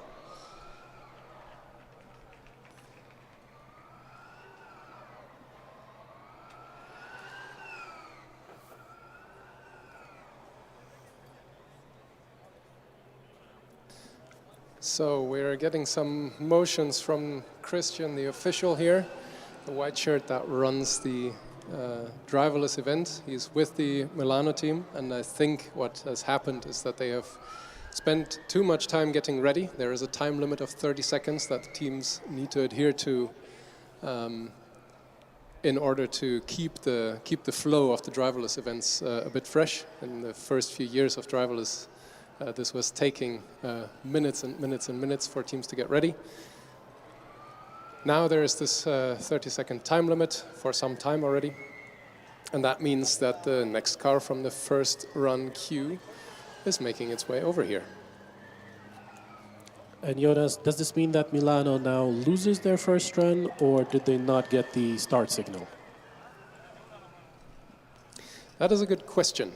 So we're getting some motions from Christian, the official here, the white shirt that runs the driverless event. He's with the Milano team, and I think what has happened is that they have spent too much time getting ready. There is a time limit of 30 seconds that the teams need to adhere to in order to keep the flow of the driverless events a bit fresh. In the first few years of driverless, this was taking minutes and minutes and minutes for teams to get ready. Now there is this 30-second time limit for some time already. And that means that the next car from the first run queue is making its way over here. And Jonas, does this mean that Milano now loses their first run, or did they not get the start signal? That is a good question.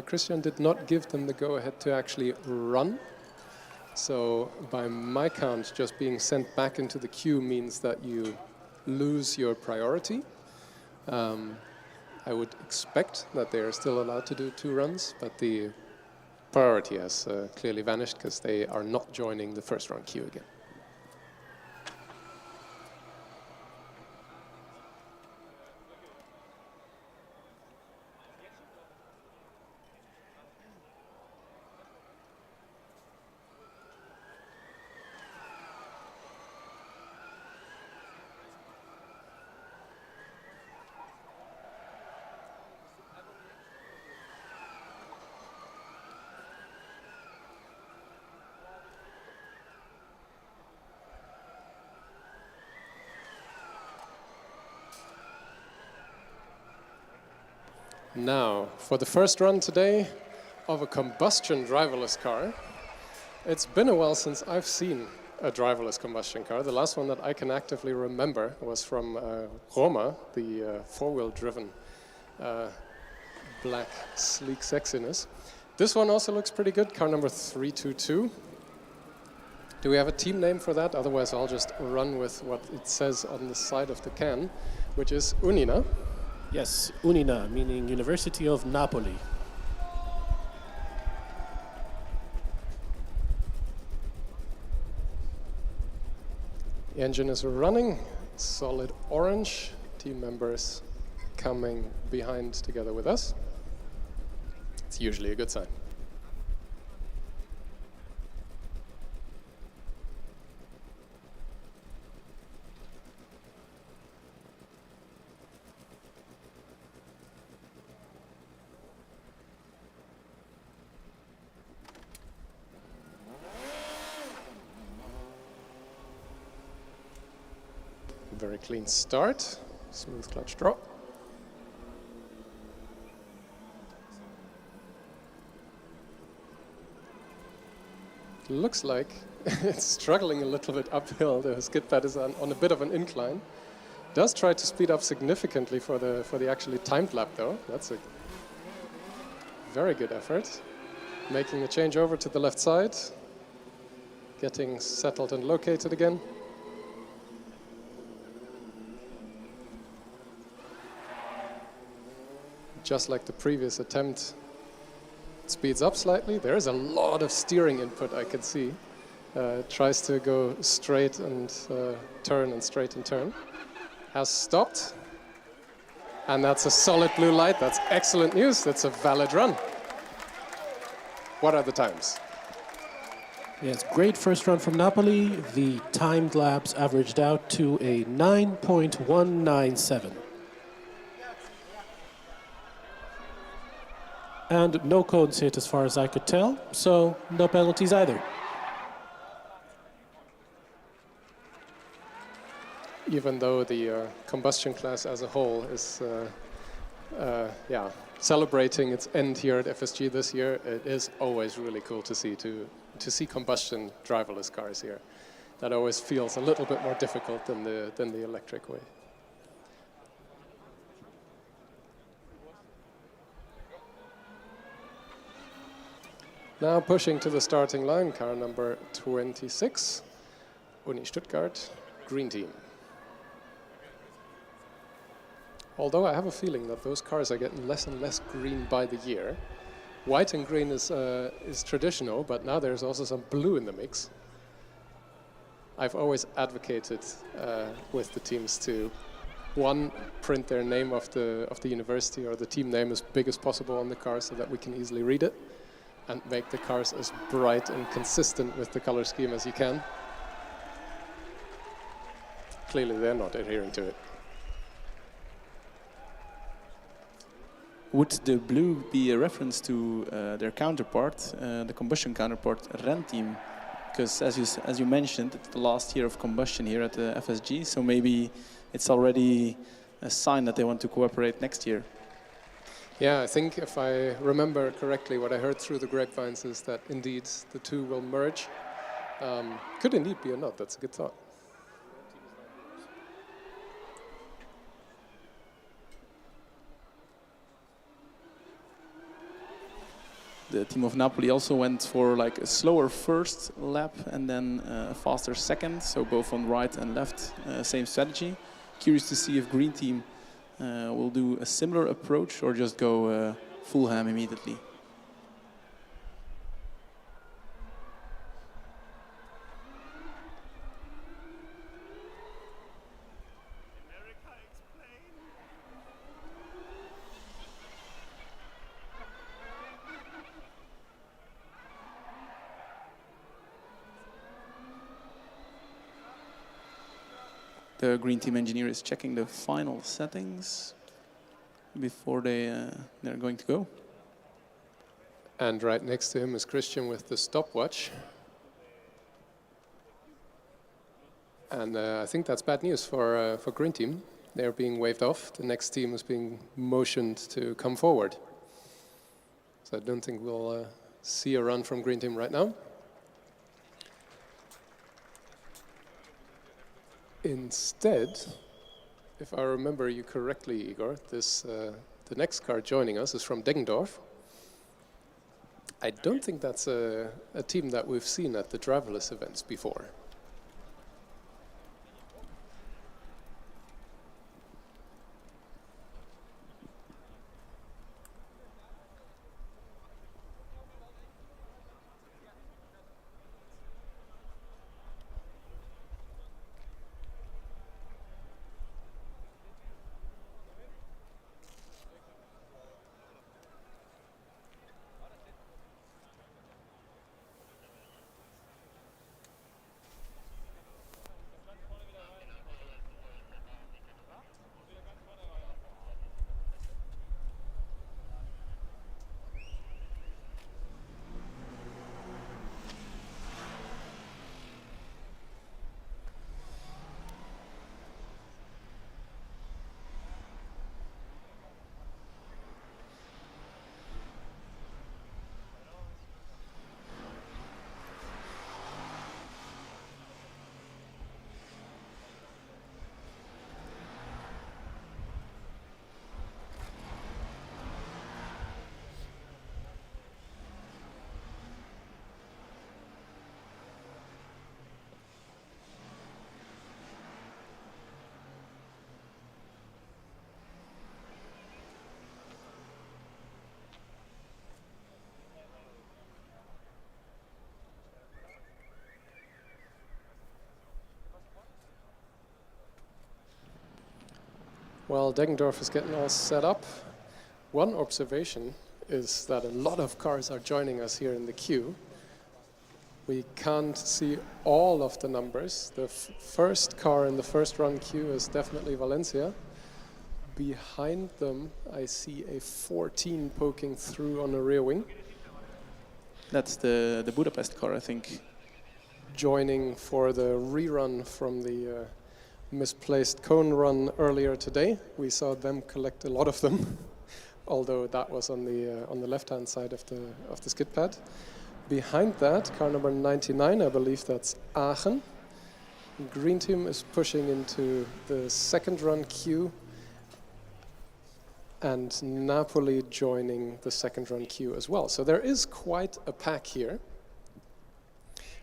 Christian did not give them the go-ahead to actually run. So by my count, just being sent back into the queue means that you lose your priority. I would expect that they are still allowed to do 2 runs, but the priority has clearly vanished because they are not joining the first run queue again. Now, for the first run today of a combustion driverless car. It's been a while since I've seen a driverless combustion car. The last one that I can actively remember was from Roma, the four-wheel driven black, sleek sexiness. This one also looks pretty good, car number 322. Do we have a team name for that? Otherwise, I'll just run with what it says on the side of the can, which is UNINA. Yes, UNINA, meaning University of Napoli. The engine is running, solid orange. Team members coming behind together with us. It's usually a good sign. Very clean start, smooth clutch drop. looks like it's struggling a little bit uphill. The skid pad is on a bit of an incline. Does try to speed up significantly for the actually timed lap though. That's a very good effort. Making a change over to the left side. Getting settled and located again. Just like the previous attempt, it speeds up slightly. There is a lot of steering input I can see. Tries to go straight and turn and straight and turn. Has stopped. And that's a solid blue light. That's excellent news. That's a valid run. What are the times? Yes, great first run from Napoli. The timed laps averaged out to a 9.197. And no cones hit as far as I could tell, so no penalties either. Even though the combustion class as a whole is celebrating its end here at FSG this year, it is always really cool to see combustion driverless cars here. That always feels a little bit more difficult than the electric way. Now pushing to the starting line, car number 26, Uni Stuttgart, green team. Although I have a feeling that those cars are getting less and less green by the year. White and green is traditional, but now there's also some blue in the mix. I've always advocated with the teams to, one, print their name of the university or the team name as big as possible on the car so that we can easily read it, and make the cars as bright and consistent with the color scheme as you can. Clearly they're not adhering to it. Would the blue be a reference to their counterpart, the combustion counterpart, Ren team? Because as you mentioned, it's the last year of combustion here at the FSG, so maybe it's already a sign that they want to cooperate next year. Yeah, I think if I remember correctly, what I heard through the grapevines is that indeed the two will merge. Could indeed be a nod, that's a good thought. The team of Napoli also went for like a slower first lap and then a faster second, so both on right and left, same strategy. Curious to see if green team will do a similar approach or just go full ham immediately. The green team engineer is checking the final settings before they're going to go. And right next to him is Christian with the stopwatch. And I think that's bad news for green team. They're being waved off. The next team is being motioned to come forward. So I don't think we'll see a run from green team right now. Instead, if I remember you correctly, Igor, the next car joining us is from Deggendorf. I don't think that's a team that we've seen at the driverless events before. While Deggendorf is getting all set up, one observation is that a lot of cars are joining us here in the queue. We can't see all of the numbers. The first car in the first run queue is definitely Valéncia. Behind them, I see a 14 poking through on the rear wing. That's the Budapest car, I think. Joining for the rerun from the misplaced cone run earlier today. We saw them collect a lot of them, although that was on the left-hand side of the skid pad. Behind that, car number 99, I believe that's Aachen. Green team is pushing into the second run queue, and Napoli joining the second run queue as well. So there is quite a pack here,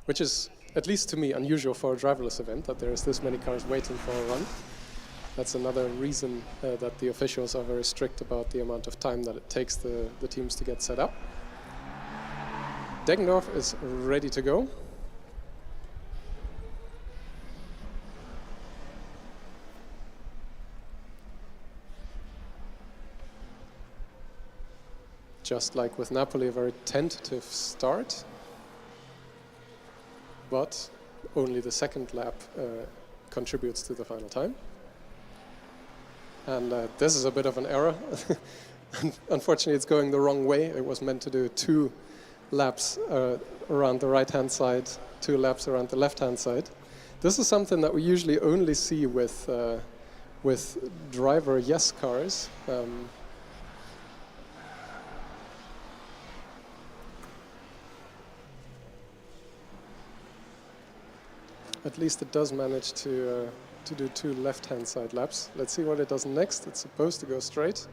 which is, at least to me, unusual for a driverless event, that there is this many cars waiting for a run. That's another reason that the officials are very strict about the amount of time that it takes the teams to get set up. Deggendorf is ready to go. Just like with Napoli, a very tentative start. But only the second lap contributes to the final time. And this is a bit of an error. Unfortunately, it's going the wrong way. It was meant to do 2 laps around the right-hand side, 2 laps around the left-hand side. This is something that we usually only see with driver yes cars. At least it does manage to do 2 left-hand side laps. Let's see what it does next. It's supposed to go straight.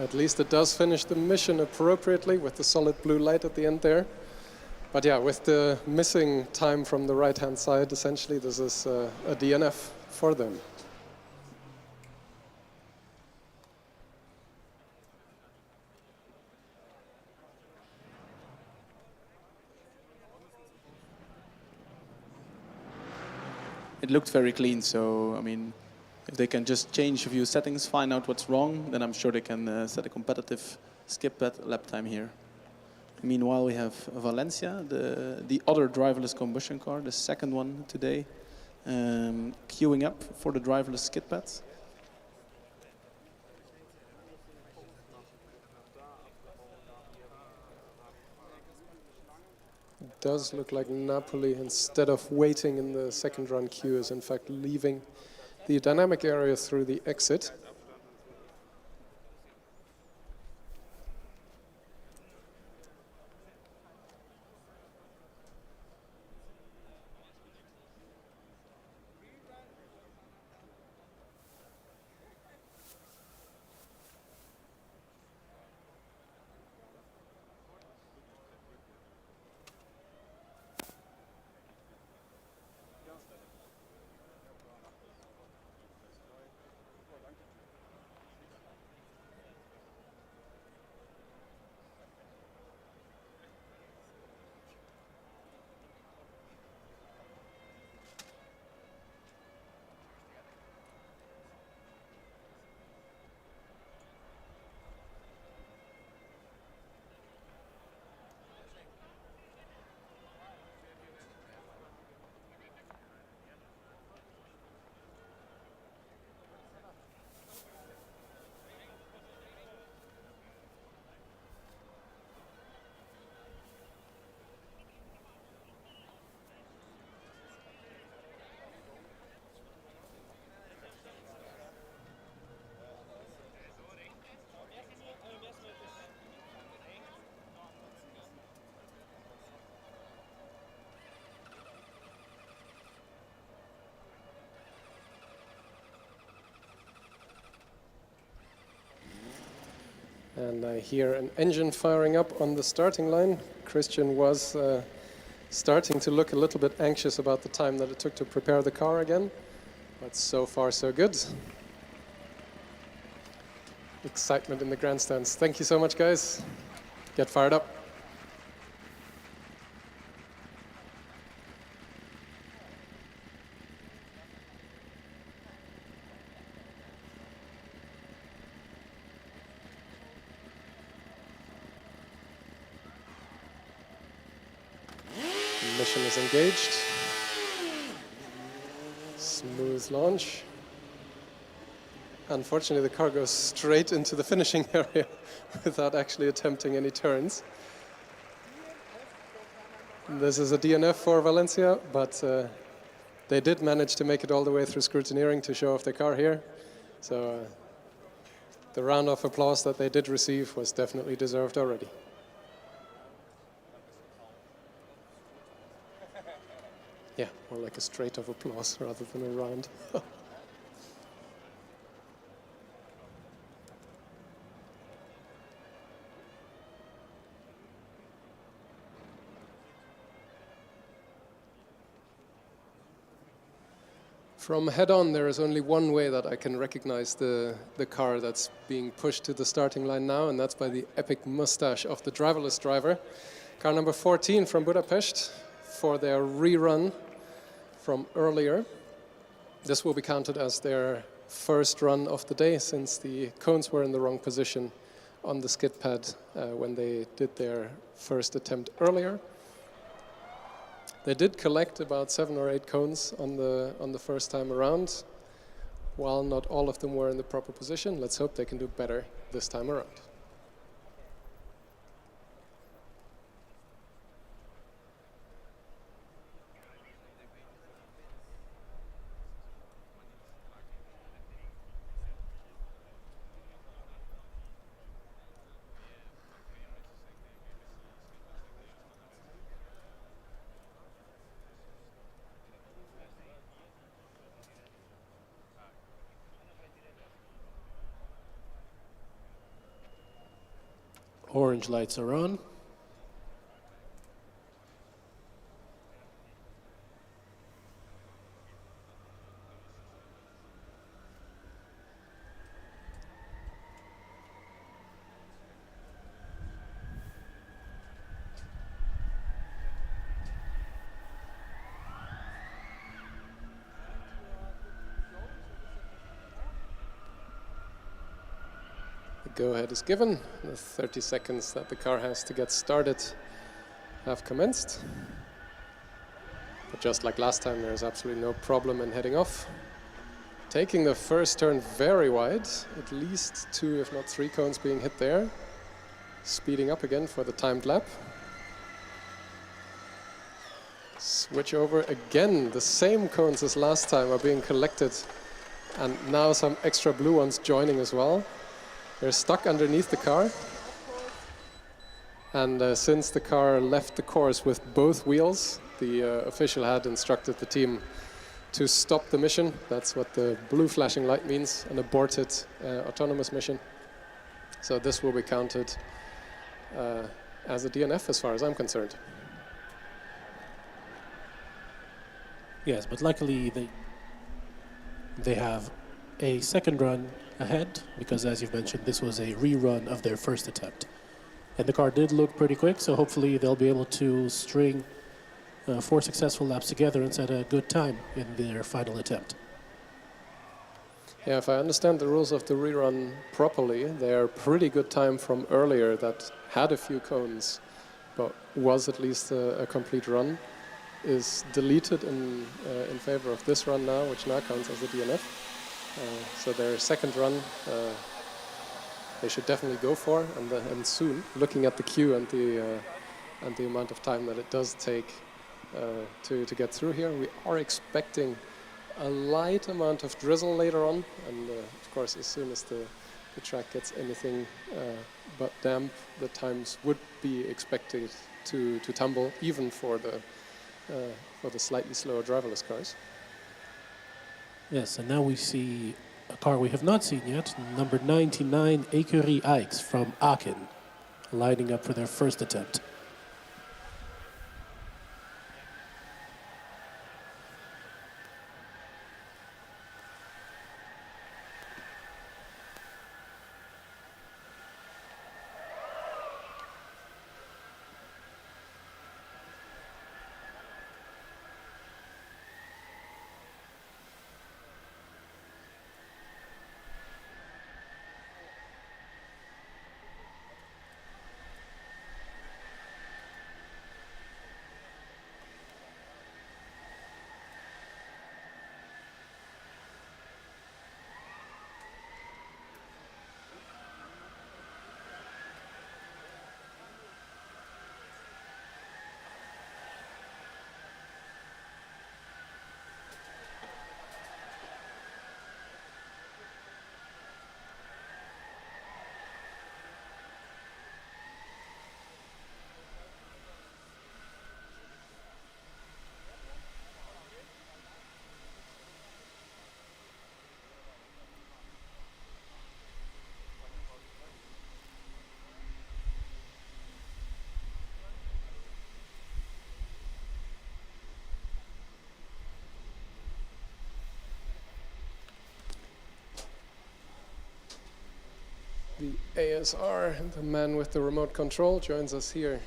At least it does finish the mission appropriately with the solid blue light at the end there. But yeah, with the missing time from the right-hand side, essentially this is a DNF for them. It looked very clean, so I mean, if they can just change a few settings, find out what's wrong, then I'm sure they can set a competitive skip pad lap time here. Meanwhile, we have Valéncia, the other driverless combustion car, the second one today, queuing up for the driverless skid pad. It does look like Napoli, instead of waiting in the second run queue, is in fact leaving the dynamic area through the exit. And I hear an engine firing up on the starting line. Christian was starting to look a little bit anxious about the time that it took to prepare the car again. But so far, so good. Excitement in the grandstands. Thank you so much, guys. Get fired up. mission is engaged. Smooth launch. Unfortunately, the car goes straight into the finishing area without actually attempting any turns. This is a DNF for Valéncia, but they did manage to make it all the way through scrutineering to show off their car here. So the round of applause that they did receive was definitely deserved already. Yeah, more like a straight of applause rather than a round. From head on, there is only one way that I can recognize the car that's being pushed to the starting line now, and that's by the epic mustache of the driverless driver. Car number 14 from Budapest for their rerun from earlier. This will be counted as their first run of the day, since the cones were in the wrong position on the skid pad when they did their first attempt earlier. They did collect about 7 or 8 cones on the first time around. While not all of them were in the proper position, let's hope they can do better this time around. Orange lights are on. The go-ahead is given. The 30 seconds that the car has to get started have commenced. But just like last time, there's absolutely no problem in heading off. Taking the first turn very wide, at least 2 if not 3 cones being hit there. Speeding up again for the timed lap. Switch over again, the same cones as last time are being collected, and now some extra blue ones joining as well. They're stuck underneath the car, and since the car left the course with both wheels, the official had instructed the team to stop the mission. That's what the blue flashing light means, an aborted autonomous mission. So this will be counted as a DNF as far as I'm concerned. Yes, but luckily they have a second run ahead, because as you've mentioned, this was a rerun of their first attempt. And the car did look pretty quick, so hopefully they'll be able to string 4 successful laps together and set a good time in their final attempt. Yeah, if I understand the rules of the rerun properly, they're pretty good time from earlier that had a few cones, but was at least a complete run, is deleted in favor of this run now, which now counts as a DNF. So their second run, they should definitely go for, and soon. Looking at the queue and the amount of time that it does take to get through here, we are expecting a light amount of drizzle later on, and of course, as soon as the track gets anything but damp, the times would be expected to tumble, even for the slightly slower driverless cars. Yes, and now we see a car we have not seen yet, number 99, Écurie Aix from Aachen, lining up for their first attempt. The ASR, the man with the remote control, joins us here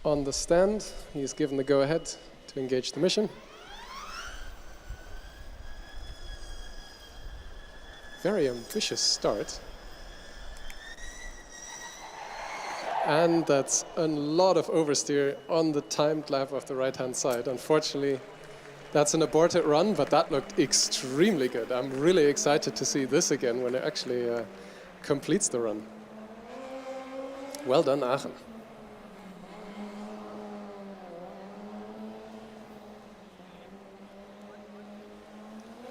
on the stand. He's given the go-ahead to engage the mission. Very ambitious start. And that's a lot of oversteer on the timed lap of the right-hand side. Unfortunately, that's an aborted run, but that looked extremely good. I'm really excited to see this again when it actually completes the run. Well done, Aachen.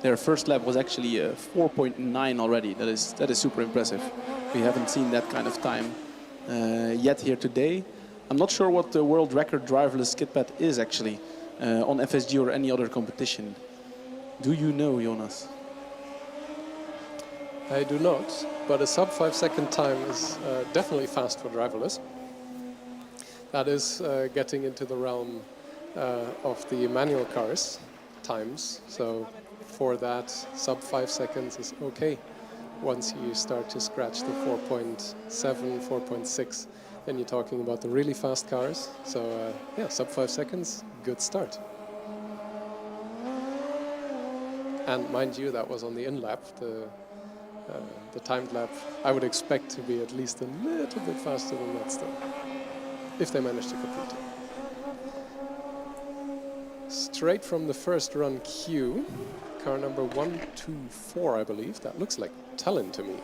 Their first lap was actually 4.9 already. That is super impressive. We haven't seen that kind of time yet here today. I'm not sure what the world record driverless skid pad is actually on FSG or any other competition. Do you know, Jonas? I do not, but a sub 5 second time is definitely fast for driverless. That is getting into the realm of the manual cars times. So for that, sub 5 seconds is okay. Once you start to scratch the 4.7, 4.6, then you're talking about the really fast cars. So yeah, sub 5 seconds, good start. And mind you, that was on the in-lap. The timed lap, I would expect to be at least a little bit faster than that still, if they manage to complete it. Straight from the first run queue, car number 124, I believe. That looks like Tallinn to me.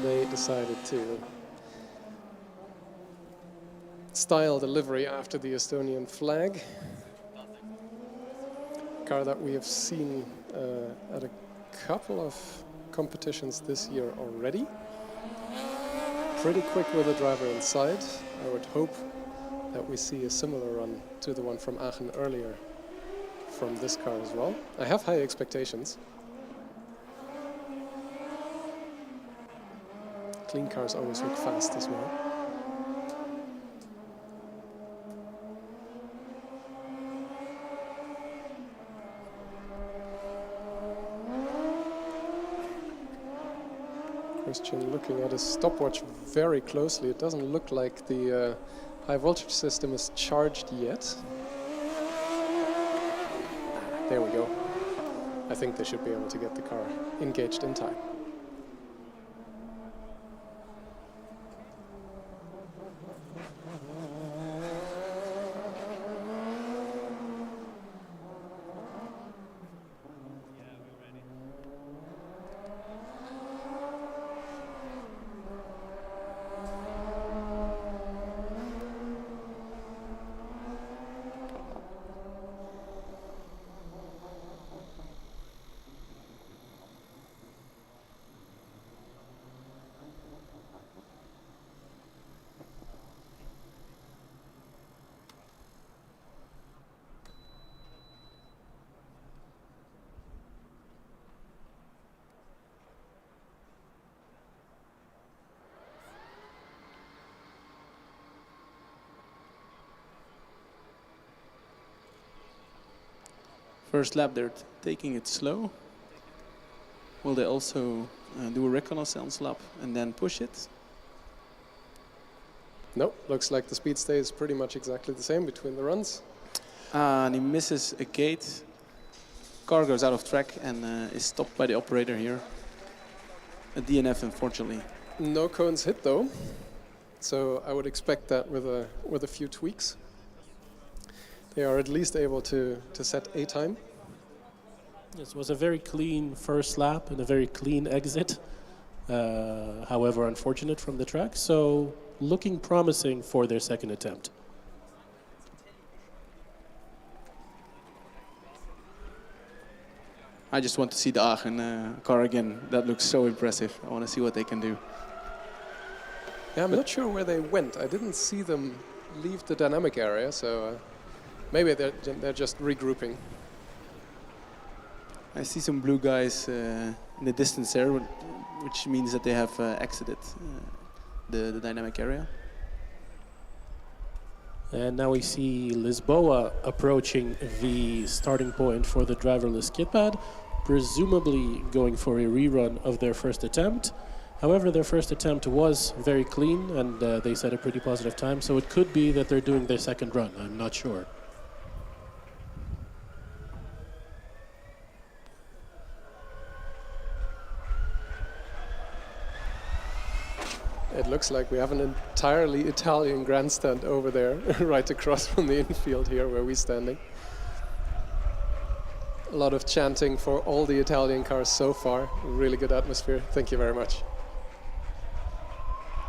They decided to style the livery after the Estonian flag. Car that we have seen at a couple of competitions this year already. Pretty quick with the driver inside. I would hope that we see a similar run to the one from Aachen earlier from this car as well. I have high expectations. Clean cars always look fast as well. Christian looking at his stopwatch very closely. It doesn't look like the high voltage system is charged yet. There we go. I think they should be able to get the car engaged in time. First lap, they're taking it slow. Will they also do a reconnaissance lap and then push it? No, looks like the speed stays pretty much exactly the same between the runs. And he misses a gate. Car goes out of track and is stopped by the operator here. A DNF, unfortunately. No cones hit though, so I would expect that with a few tweaks. They are at least able to set a time. This was a very clean first lap and a very clean exit. However, unfortunate from the track. So looking promising for their second attempt. I just want to see the Aachen car again. That looks so impressive. I want to see what they can do. Yeah, I'm not sure where they went. I didn't see them leave the dynamic area, so maybe they're just regrouping. I see some blue guys in the distance there, which means that they have exited the dynamic area. And now we see Lisboa approaching the starting point for the driverless kit pad, presumably going for a rerun of their first attempt. However, their first attempt was very clean, and they set a pretty positive time, so it could be that they're doing their second run. I'm not sure. It looks like we have an entirely Italian grandstand over there, right across from the infield here where we're standing. A lot of chanting for all the Italian cars so far. Really good atmosphere. Thank you very much.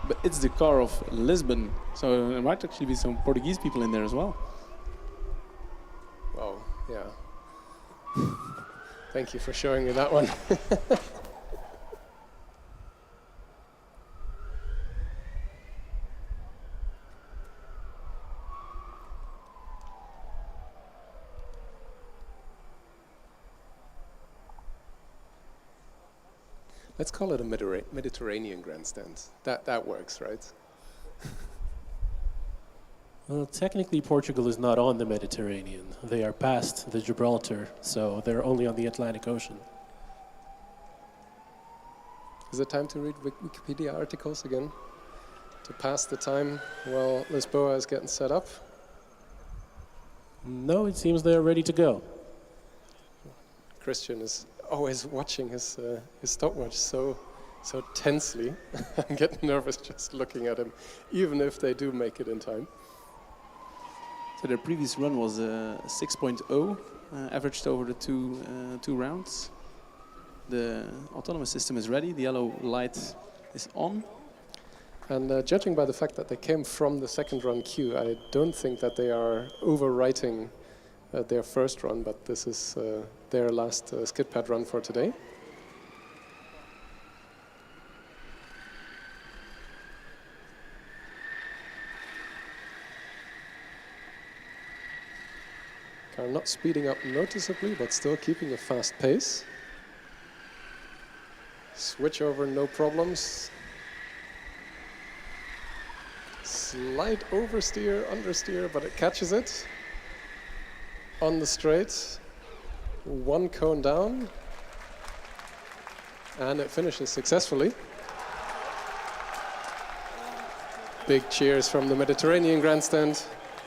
But it's the car of Lisbon, so there might actually be some Portuguese people in there as well. Oh, yeah. Thank you for showing me that one. Let's call it a Mediterranean grandstand. That works, right? Well, technically Portugal is not on the Mediterranean. They are past the Gibraltar, so they're only on the Atlantic Ocean. Is it time to read Wikipedia articles again? To pass the time while Lisboa is getting set up? No, it seems they're ready to go. Christian is always watching his stopwatch so tensely. I'm getting nervous just looking at him, even if they do make it in time. So their previous run was 6.0, averaged over the two rounds. The autonomous system is ready. The yellow light is on. And judging by the fact that they came from the second run queue, I don't think that they are overwriting their first run, but this is their last skid pad run for today. Car not speeding up noticeably, but still keeping a fast pace. Switch over, no problems. Slight oversteer, understeer, but it catches it. On the straight, one cone down, and it finishes successfully. Big cheers from the Mediterranean grandstand.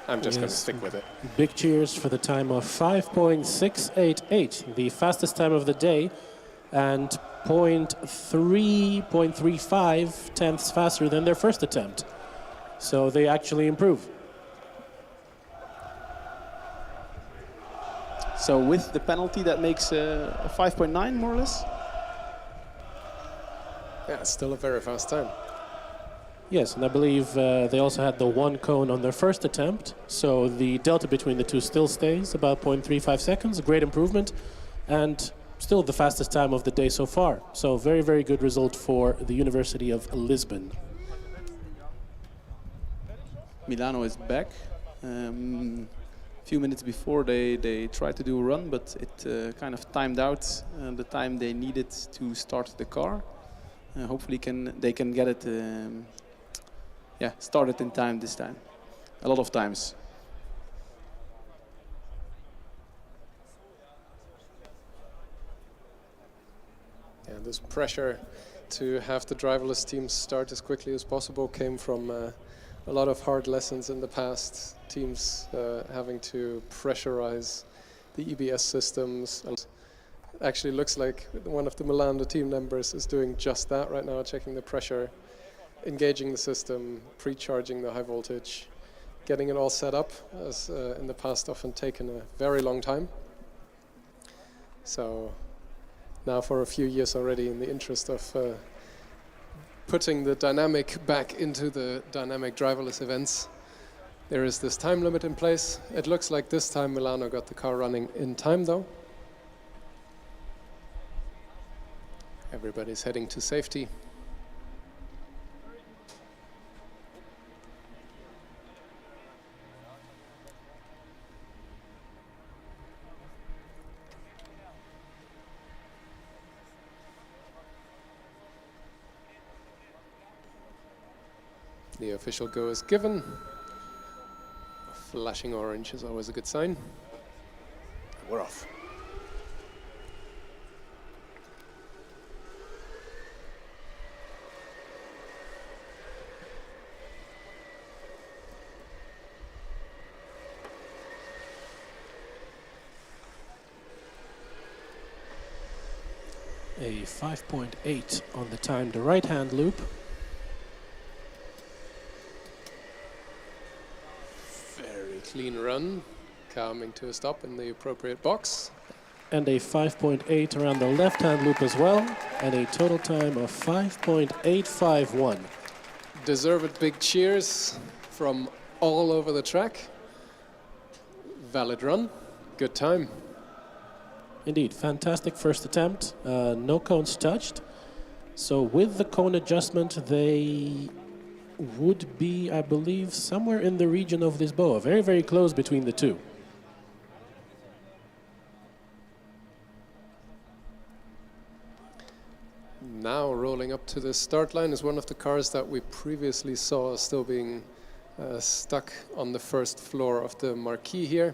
I'm just going to stick with it. Big cheers for the time of 5.688, the fastest time of the day, and 0.35 tenths faster than their first attempt. So they actually improve. So with the penalty, that makes a 5.9 more or less? Yeah, it's still a very fast time. Yes, and I believe they also had the one cone on their first attempt, so the delta between the two still stays about 0.35 seconds, a great improvement, and still the fastest time of the day so far. So very, very good result for the University of Lisbon. Milano is back. A few minutes before they tried to do a run, but it kind of timed out the time they needed to start the car. Hopefully they can get it started in time this time. A lot of times. Yeah, this pressure to have the driverless teams start as quickly as possible came from a lot of hard lessons in the past. Teams having to pressurize the EBS systems. And actually looks like one of the Milano team members is doing just that right now, checking the pressure, engaging the system, pre-charging the high voltage, getting it all set up, as in the past often taken a very long time. So now for a few years already, in the interest of putting the dynamic back into the dynamic driverless events, there is this time limit in place. It looks like this time Milano got the car running in time though. Everybody's heading to safety. The official go is given. Flashing orange is always a good sign. We're off. A 5.8 on the timed right-hand loop. Very clean run, coming to a stop in the appropriate box. And a 5.8 around the left-hand loop as well, and a total time of 5.851. Deserved big cheers from all over the track. Valid run, good time. Indeed, fantastic first attempt. No cones touched. So with the cone adjustment, they would be, I believe, somewhere in the region of Lisboa. Very, very close between the two. Now rolling up to the start line is one of the cars that we previously saw still being stuck on the first floor of the marquee here.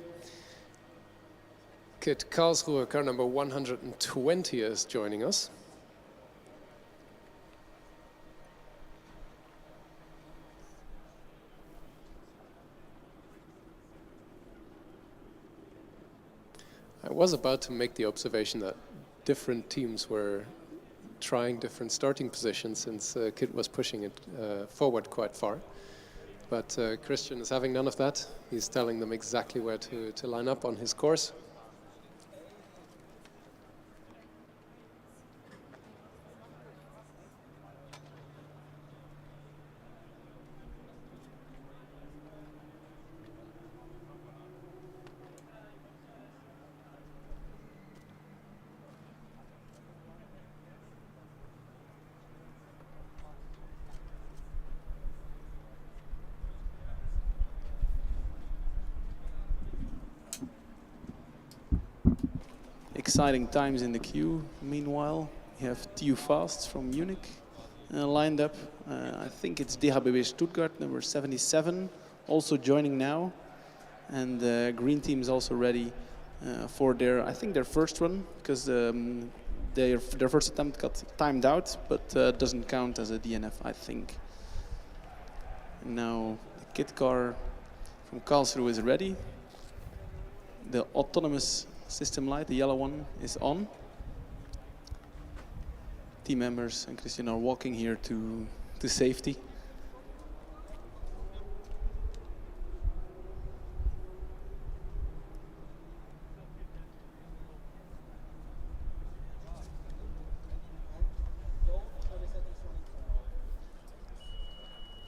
KIT Karlsruhe, car number 120 is joining us. I was about to make the observation that different teams were trying different starting positions since KIT was pushing it forward quite far. But Christian is having none of that. He's telling them exactly where to line up on his course. Exciting times in the queue. Meanwhile, we have TU Fast from Munich lined up. I think it's DHBW Stuttgart, number 77, also joining now. And the green team is also ready for their, I think, their first run, because their first attempt got timed out, but doesn't count as a DNF, I think. And now the KIT car from Karlsruhe is ready. The autonomous system light, the yellow one, is on. Team members and Christian are walking here to safety.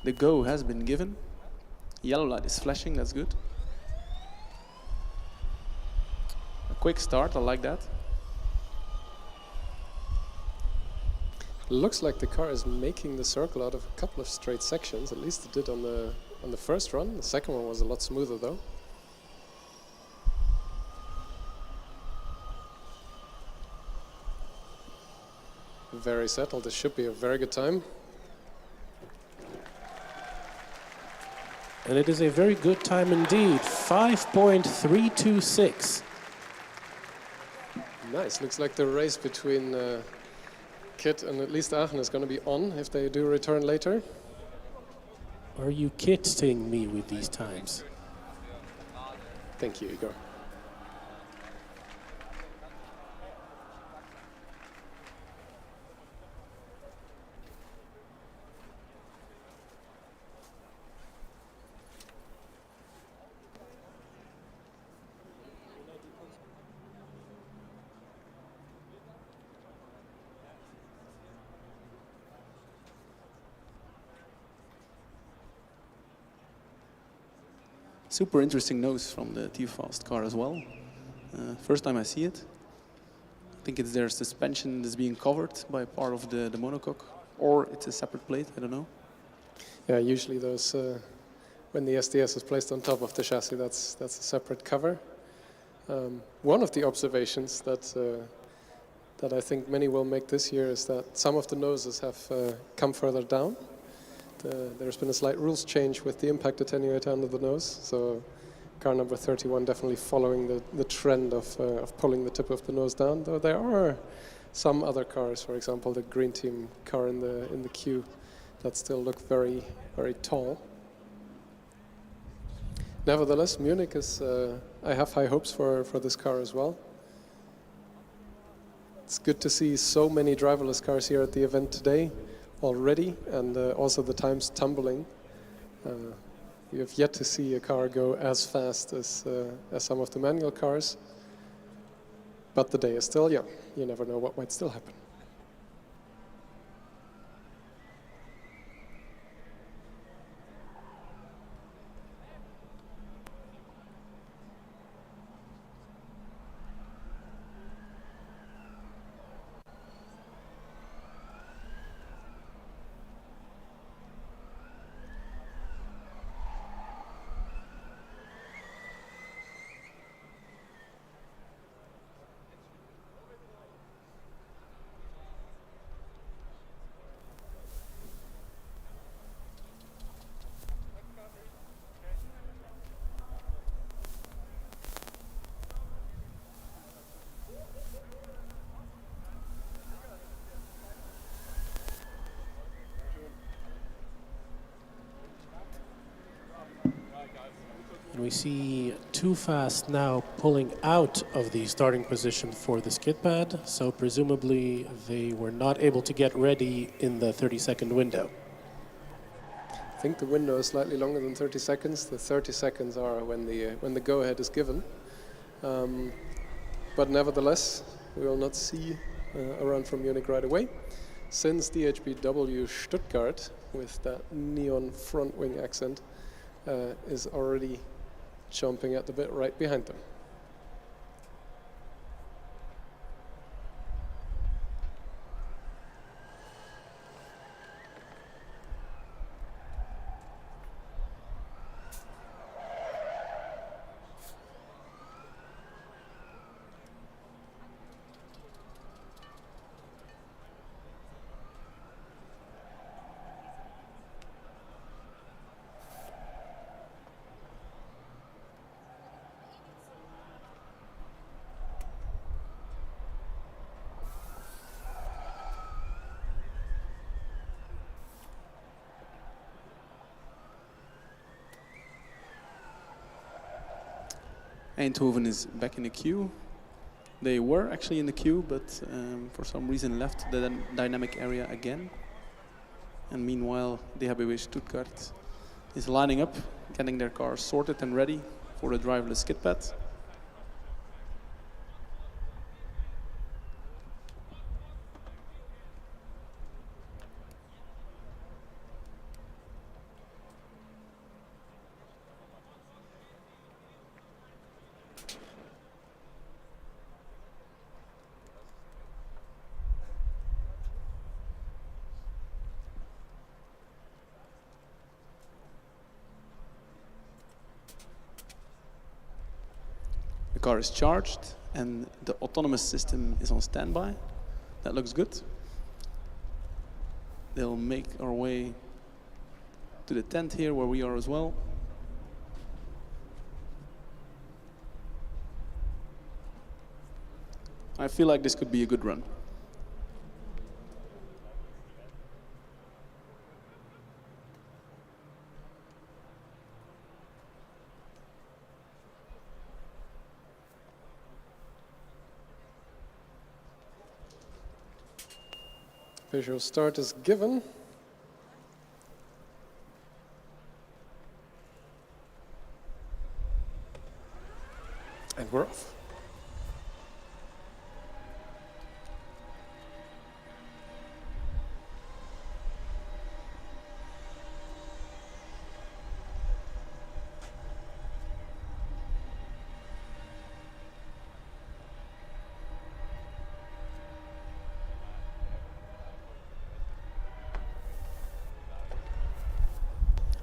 The go has been given. Yellow light is flashing, that's good. A quick start, I like that. Looks like the car is making the circle out of a couple of straight sections. At least it did on the first run. The second one was a lot smoother though. Very settled. This should be a very good time. And it is a very good time indeed, 5.326. Nice. Looks like the race between KIT and at least Aachen is going to be on if they do return later. Are you kidding me with these times? Thank you, Igor. Super interesting nose from the TU Fast car as well. First time I see it. I think it's their suspension that's being covered by part of the monocoque, or it's a separate plate, I don't know. Yeah, usually those, when the SDS is placed on top of the chassis, that's a separate cover. One of the observations that I think many will make this year is that some of the noses have come further down. There's been a slight rules change with the impact attenuator under the nose, so car number 31 definitely following the trend of pulling the tip of the nose down, though there are some other cars, for example the green team car in the queue, that still look very, very tall. Nevertheless, Munich is, I have high hopes for this car as well. It's good to see so many driverless cars here at the event today already, and also the times tumbling. You have yet to see a car go as fast as some of the manual cars, but the day is still young. You never know what might still happen. And we see Too Fast now pulling out of the starting position for the skid pad, so presumably they were not able to get ready in the 30-second window. I think the window is slightly longer than 30 seconds. The 30 seconds are when the go-ahead is given. But nevertheless, we will not see a run from Munich right away, since DHBW Stuttgart, with that neon front wing accent, is already jumping at the bit right behind them. Eindhoven is back in the queue. They were actually in the queue, but for some reason left the dynamic area again. And meanwhile, DHBW Stuttgart is lining up, getting their cars sorted and ready for the driverless skid pad. The car is charged and the autonomous system is on standby. That looks good. They'll make our way to the tent here where we are as well. I feel like this could be a good run. Visual start is given. And we're off.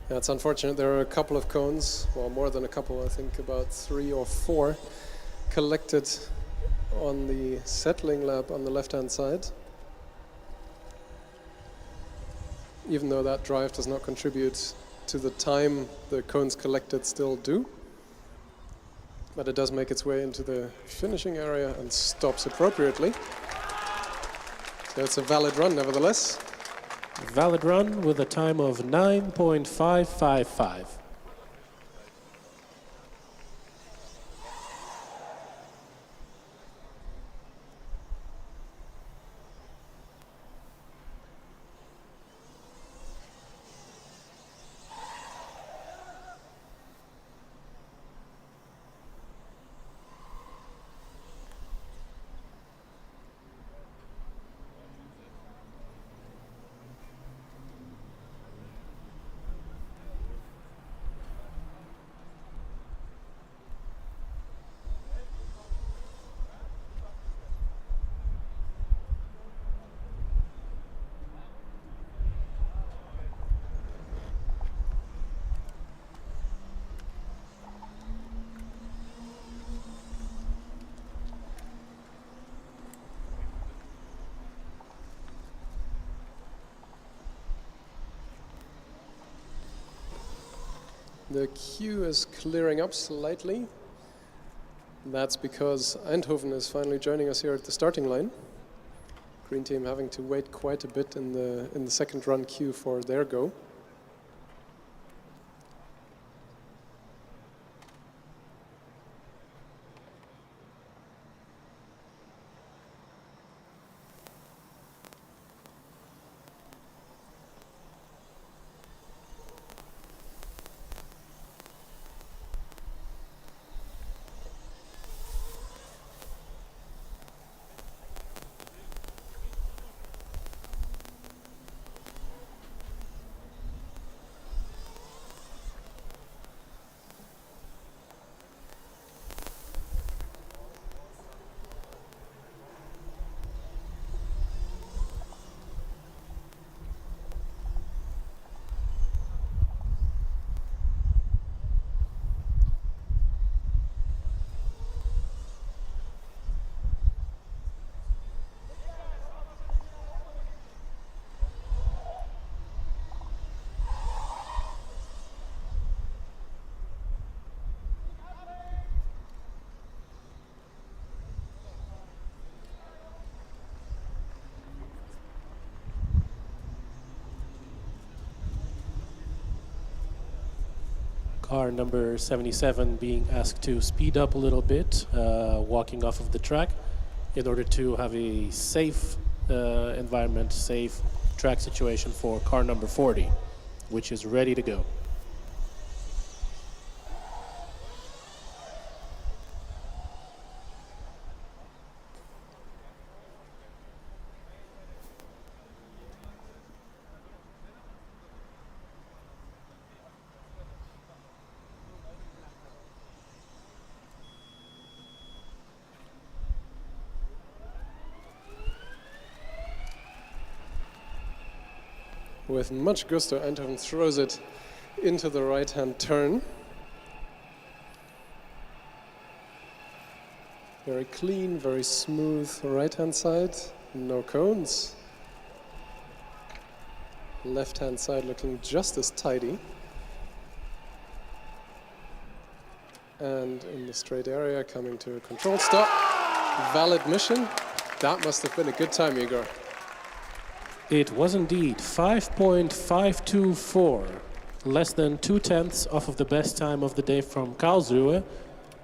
Yeah, it's unfortunate. There are a couple of cones, well, more than a couple, I think about 3 or 4, collected on the settling lap on the left-hand side. even though that drive does not contribute to the time the cones collected still do. But it does make its way into the finishing area and stops appropriately. So it's a valid run nevertheless. Valid run with a time of 9.555. The queue is clearing up slightly. That's because Eindhoven is finally joining us here at the starting line. Green team having to wait quite a bit in the second run queue for their go. Car number 77 being asked to speed up a little bit, walking off of the track in order to have a safe environment, safe track situation for car number 40, which is ready to go. With much gusto, Eindhoven throws it into the right-hand turn. Very clean, very smooth right-hand side, no cones. Left-hand side looking just as tidy. And in the straight area, coming to a control stop. Valid mission. That must have been a good time, Igor. It was indeed 5.524, less than 2/10 off of the best time of the day from Karlsruhe.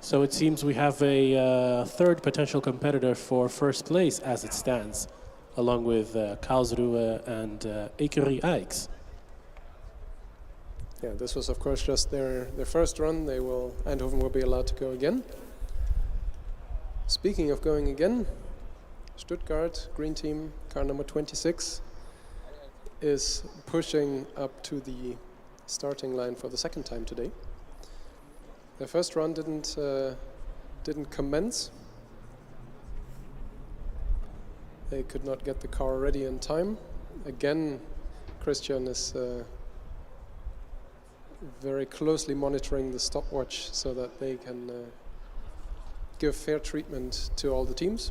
So it seems we have a third potential competitor for first place as it stands, along with Karlsruhe and Écurie Aix. Yeah, this was of course just their first run. Eindhoven will be allowed to go again. Speaking of going again, Stuttgart, green team, car number 26, is pushing up to the starting line for the second time today. Their first run didn't commence. They could not get the car ready in time. Again, Christian is very closely monitoring the stopwatch so that they can give fair treatment to all the teams.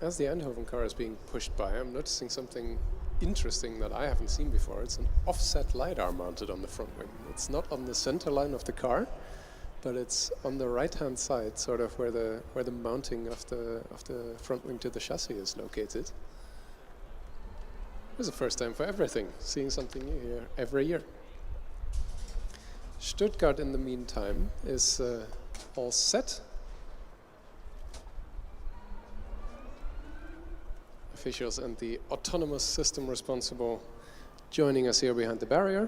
as the Eindhoven car is being pushed by, I'm noticing something interesting that I haven't seen before. It's an offset LiDAR mounted on the front wing. It's not on the center line of the car, but it's on the right-hand side, sort of where the mounting of the front wing to the chassis is located. It's the first time for everything, seeing something new here every year. Stuttgart, in the meantime, is all set. Officials and the autonomous system responsible joining us here behind the barrier,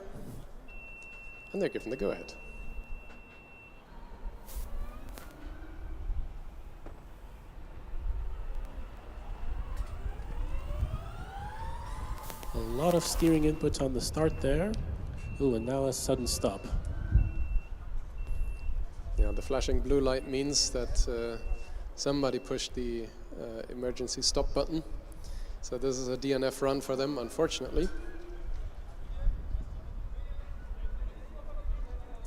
and they're given the go-ahead. A lot of steering inputs on the start there. Ooh, and now a sudden stop. Yeah, the flashing blue light means that somebody pushed the emergency stop button. So this is a DNF run for them, unfortunately.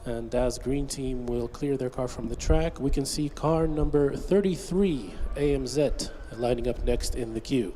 And as green team will clear their car from the track, we can see car number 33, AMZ, lining up next in the queue.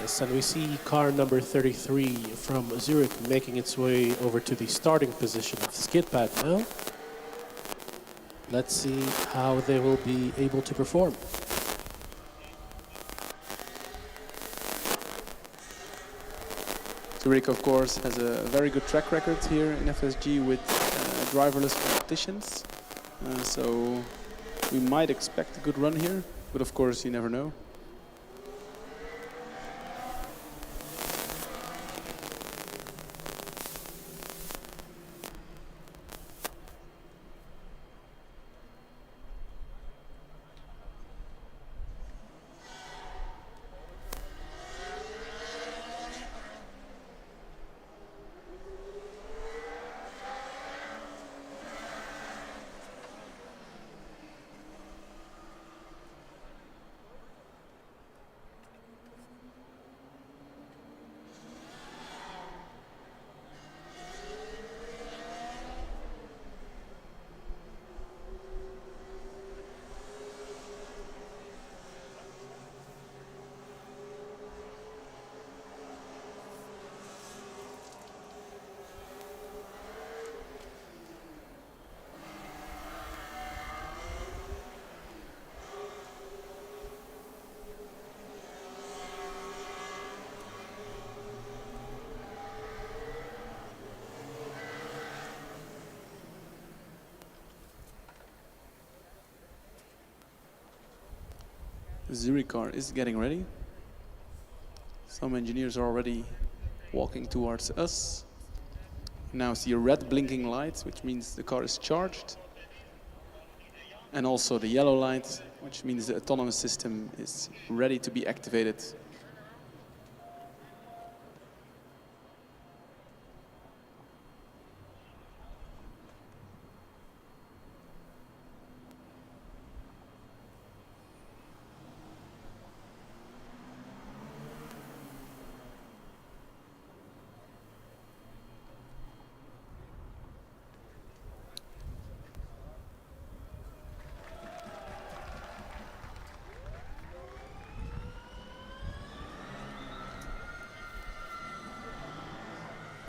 Yes, and we see car number 33 from Zurich making its way over to the starting position of the skid pad now. Let's see how they will be able to perform. Zurich, of course, has a very good track record here in FSG with driverless competitions. So we might expect a good run here, but of course you never know. The Zurich car is getting ready. Some engineers are already walking towards us. Now see a red blinking light, which means the car is charged. And also the yellow light, which means the autonomous system is ready to be activated.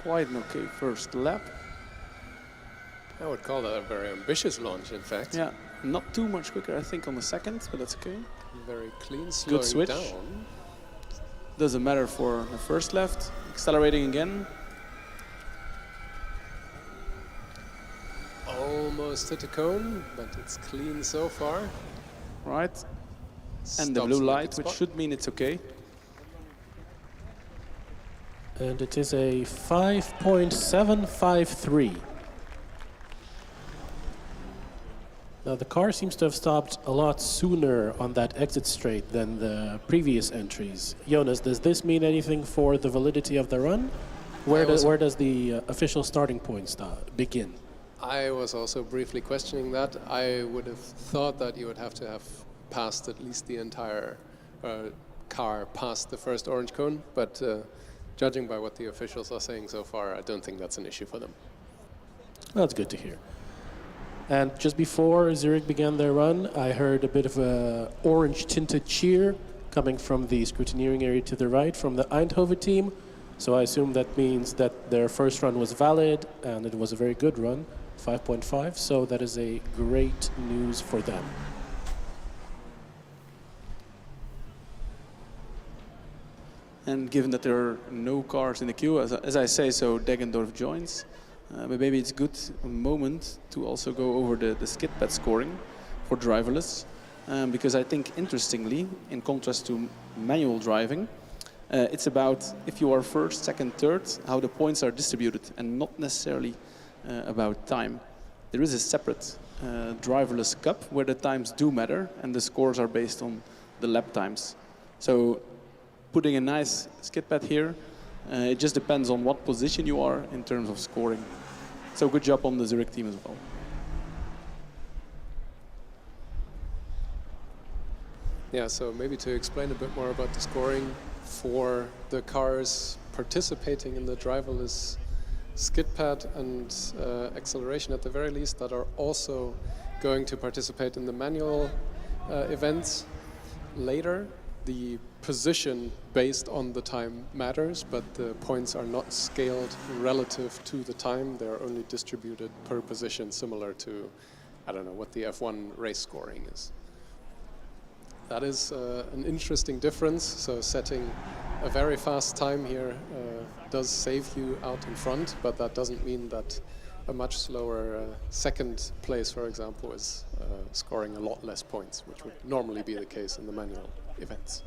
Quite an okay first lap. I would call that a very ambitious launch, in fact. Yeah, not too much quicker, I think, on the second, but that's okay. Very clean, slowing Good switch. down. Doesn't matter for the first left. Accelerating again. Almost hit a cone, but it's clean so far. Right. And the Stops blue in a light, good which spot. should mean it's okay. And it is a 5.753. Now the car seems to have stopped a lot sooner on that exit straight than the previous entries. Jonas, does this mean anything for the validity of the run? Where does the official starting point begin? I was also briefly questioning that. I would have thought that you would have to have passed at least the entire car past the first orange cone, but judging by what the officials are saying so far, I don't think that's an issue for them. That's good to hear. And just before Zurich began their run, I heard a bit of a orange-tinted cheer coming from the scrutineering area to the right from the Eindhoven team. So I assume that means that their first run was valid and it was a very good run, 5.5. So that is a great news for them. And given that there are no cars in the queue, as I say, so Deggendorf joins. But maybe it's a good moment to also go over the skid pad scoring for driverless. Because I think, interestingly, in contrast to manual driving, it's about if you are first, second, third, how the points are distributed, and not necessarily about time. There is a separate driverless cup where the times do matter, and the scores are based on the lap times. So putting a nice skid pad here, it just depends on what position you are in terms of scoring. So good job on the Zurich team as well. Yeah, so maybe to explain a bit more about the scoring for the cars participating in the driverless skid pad and acceleration at the very least, that are also going to participate in the manual events later. The position based on the time matters, but the points are not scaled relative to the time. They're only distributed per position, similar to I don't know what the F1 race scoring is. That is an interesting difference. So setting a very fast time here does save you out in front, but that doesn't mean that a much slower second place, for example, is scoring a lot less points, which would normally be the case in the manual events.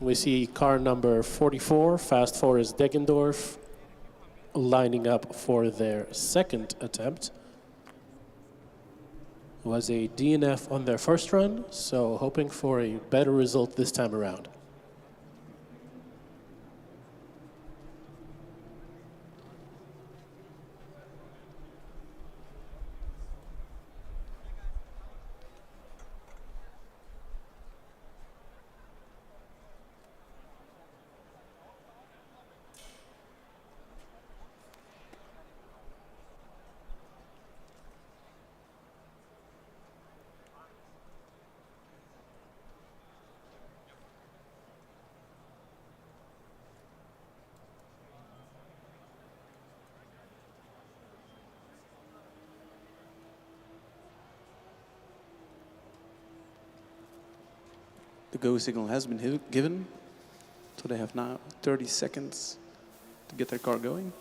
We see car number 44, fast 4 is Deggendorf, lining up for their second attempt. It was a DNF on their first run, so hoping for a better result this time around. The go signal has been given, so they have now 30 seconds to get their car going.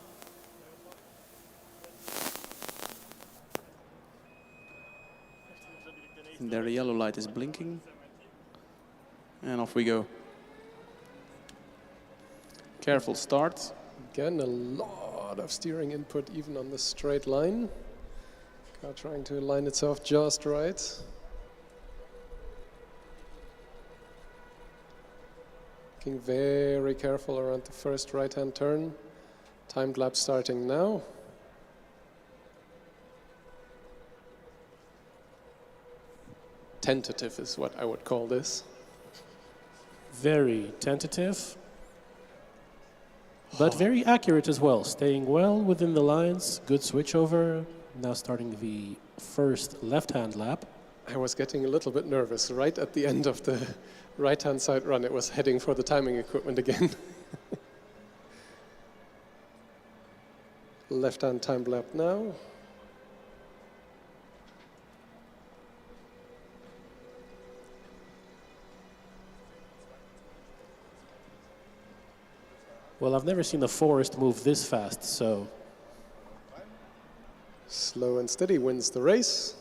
And there the yellow light is blinking. And off we go. Careful start. Again, a lot of steering input even on this straight line. Car trying to align itself just right. Being very careful around the first right-hand turn. Timed lap starting now. Tentative is what I would call this. Very tentative, but very accurate as well. Staying well within the lines, good switchover. Now starting the first left-hand lap. I was getting a little bit nervous. Right at the end of the right-hand side run, it was heading for the timing equipment again. Left-hand time lap now. Well, I've never seen a forest move this fast, so. Slow and steady wins the race.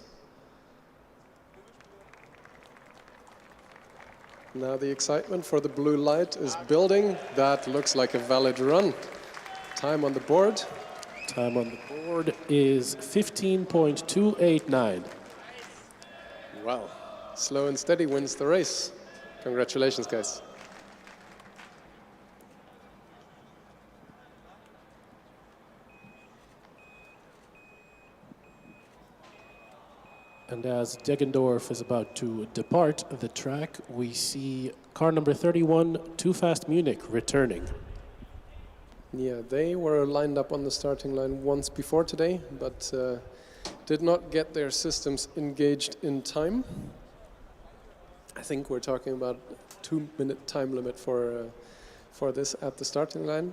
Now the excitement for the blue light is building. That looks like a valid run. Time on the board. Time on the board is 15.289. Wow. Slow and steady wins the race. Congratulations, guys. And as Deggendorf is about to depart the track, we see car number 31, Too Fast Munich, returning. Yeah, they were lined up on the starting line once before today, but did not get their systems engaged in time. I think we're talking about 2-minute time limit for this at the starting line.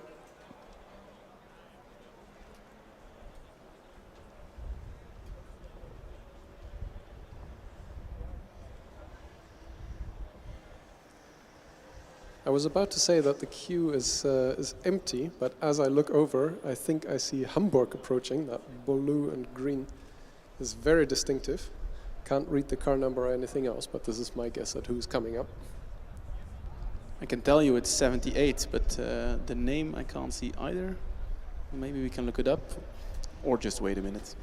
I was about to say that the queue is empty, but as I look over, I think I see Hamburg approaching. That blue and green is very distinctive. Can't read the car number or anything else, but this is my guess at who's coming up. I can tell you it's 78, but the name I can't see either. Maybe we can look it up, or just wait a minute.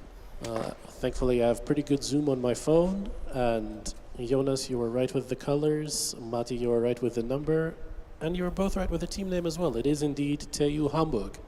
Thankfully, I have pretty good zoom on my phone, and Jonas, you were right with the colors. Matti, you were right with the number. And you were both right with the team name as well. It is indeed TU Hamburg.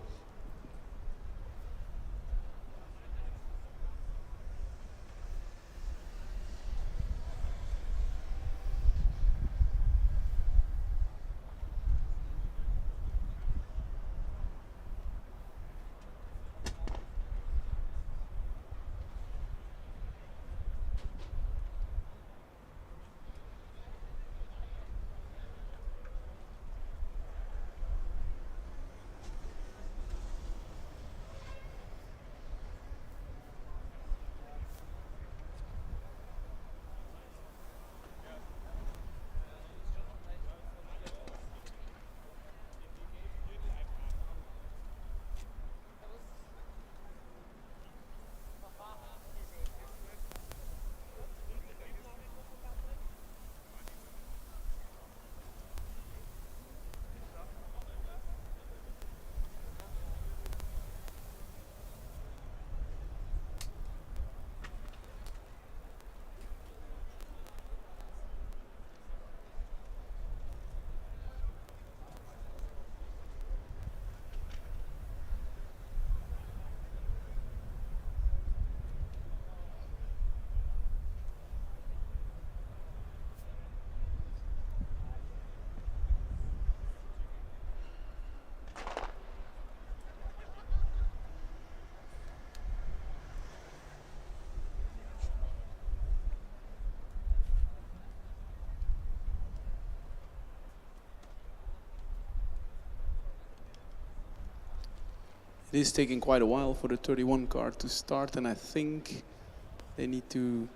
It is taking quite a while for the 31 car to start, and I think they need to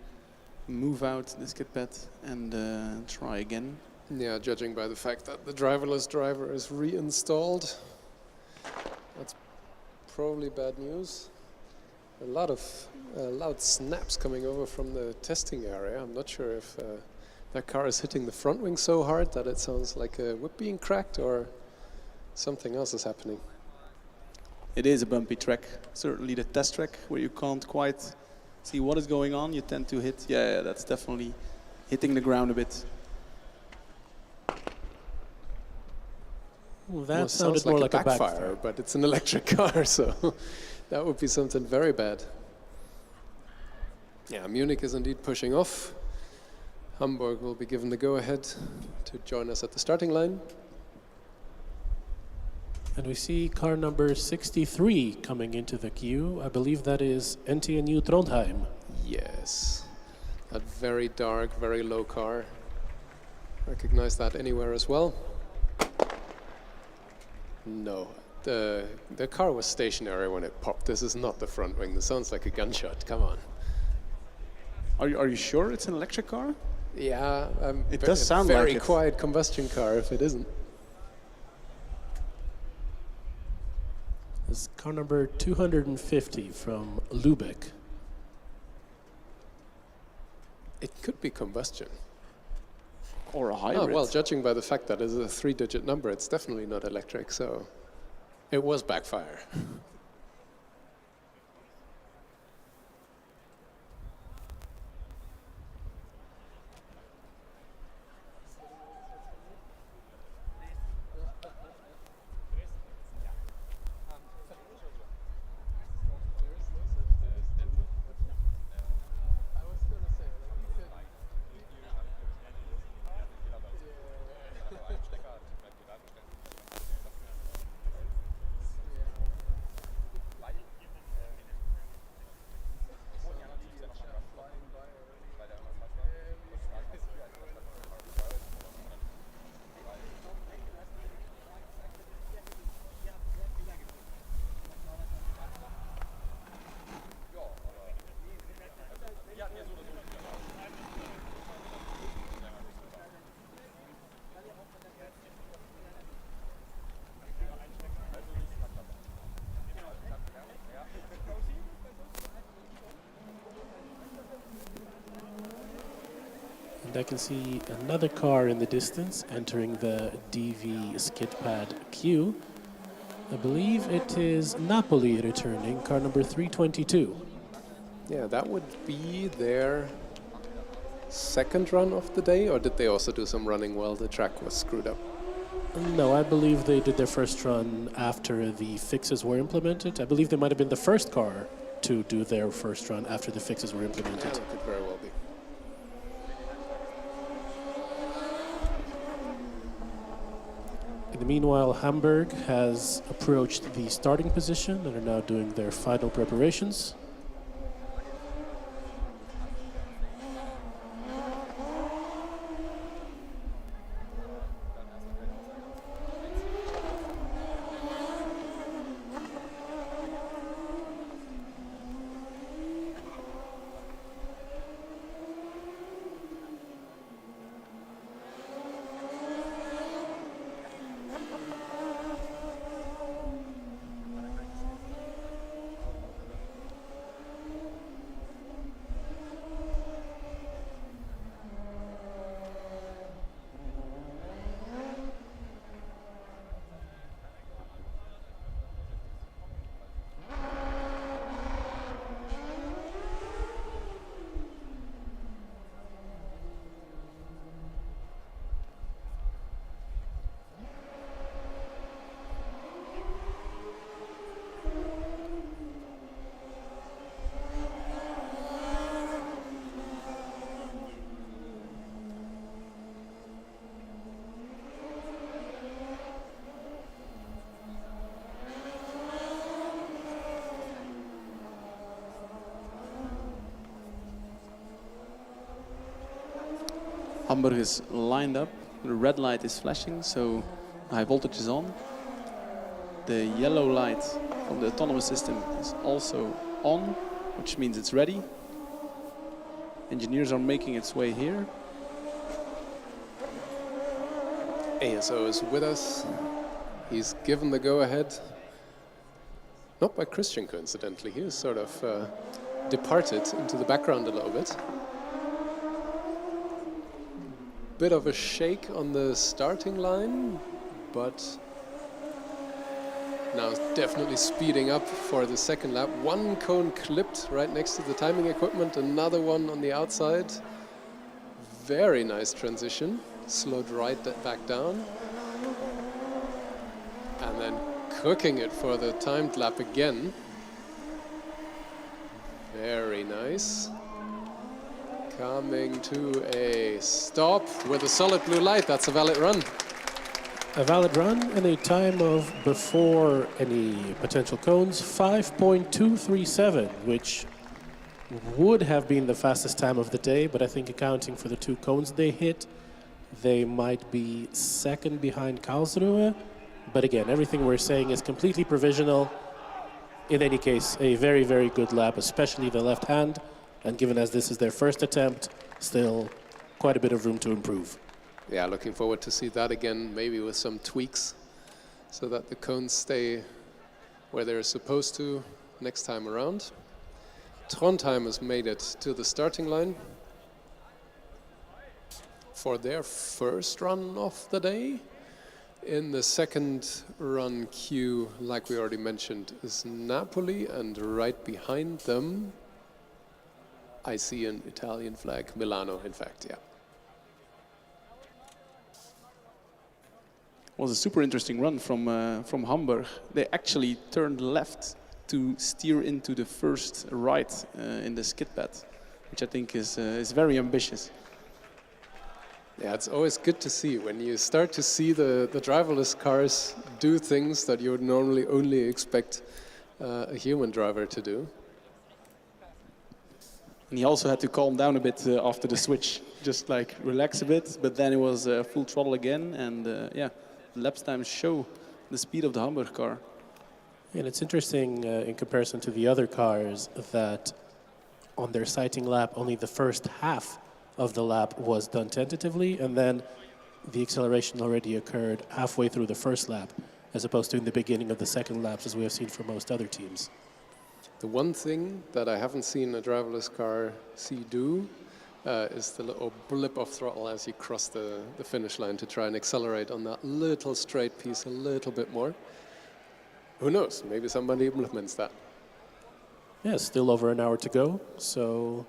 move out the skid pad and try again. Yeah, judging by the fact that the driverless driver is reinstalled, that's probably bad news. A lot of loud snaps coming over from the testing area. I'm not sure if that car is hitting the front wing so hard that it sounds like a whip being cracked or something else is happening. It is a bumpy track, certainly the test track where you can't quite see what is going on. You tend to hit, yeah, that's definitely hitting the ground a bit. Well, that sounded more like a backfire, but it's an electric car, so that would be something very bad. Yeah, Munich is indeed pushing off. Hamburg will be given the go-ahead to join us at the starting line. And we see car number 63 coming into the queue. I believe that is NTNU Trondheim. Yes, that very dark, very low car. Recognize that anywhere as well. No, the car was stationary when it popped. This is not the front wing. This sounds like a gunshot. Come on. Are you sure it's an electric car? Yeah, it does sound like it. Very quiet combustion car if it isn't. This is car number 250 from Lübeck. It could be combustion. Or a hybrid. Oh, well, judging by the fact that it's a 3-digit number, it's definitely not electric, so it was backfire. And I can see another car in the distance entering the DV skid pad queue. I believe it is Napoli returning, car number 322. Yeah, that would be their second run of the day, or did they also do some running while the track was screwed up? No, I believe they did their first run after the fixes were implemented. I believe they might have been the first car to do their first run after the fixes were implemented. Yeah, that could very well be. In the meanwhile, Hamburg has approached the starting position and are now doing their final preparations. Hamburg is lined up, the red light is flashing, so high voltage is on. The yellow light from the autonomous system is also on, which means it's ready. Engineers are making its way here. ASO is with us. He's given the go-ahead. Not by Christian, coincidentally. He has sort of departed into the background a little bit. Bit of a shake on the starting line, but now definitely speeding up for the second lap. One cone clipped right next to the timing equipment, another one on the outside. Very nice transition. Slowed right back down. And then cooking it for the timed lap again. Very nice. Coming to a stop with a solid blue light. That's a valid run. A valid run and a time of, before any potential cones, 5.237, which would have been the fastest time of the day, but I think accounting for the 2 cones they hit, they might be second behind Karlsruhe. But again, everything we're saying is completely provisional. In any case, a very, very good lap, especially the left hand. And given as this is their first attempt, still quite a bit of room to improve. Yeah, looking forward to see that again, maybe with some tweaks, so that the cones stay where they're supposed to next time around. Trondheim has made it to the starting line. for their first run of the day. In the second run queue, like we already mentioned, is Napoli, and right behind them, I see an Italian flag, Milano, in fact, yeah. It was a super interesting run from Hamburg. They actually turned left to steer into the first right in the skid pad, which I think is very ambitious. Yeah, it's always good to see when you start to see the driverless cars do things that you would normally only expect a human driver to do. And he also had to calm down a bit after the switch, just like relax a bit, but then it was full throttle again, and yeah, lap times show the speed of the Hamburg car. And it's interesting in comparison to the other cars that on their sighting lap, only the first half of the lap was done tentatively, and then the acceleration already occurred halfway through the first lap, as opposed to in the beginning of the second laps, as we have seen for most other teams. The one thing that I haven't seen a driverless car do is the little blip of throttle as you cross the finish line to try and accelerate on that little straight piece a little bit more. Who knows, maybe somebody implements that. Yeah, still over an hour to go, so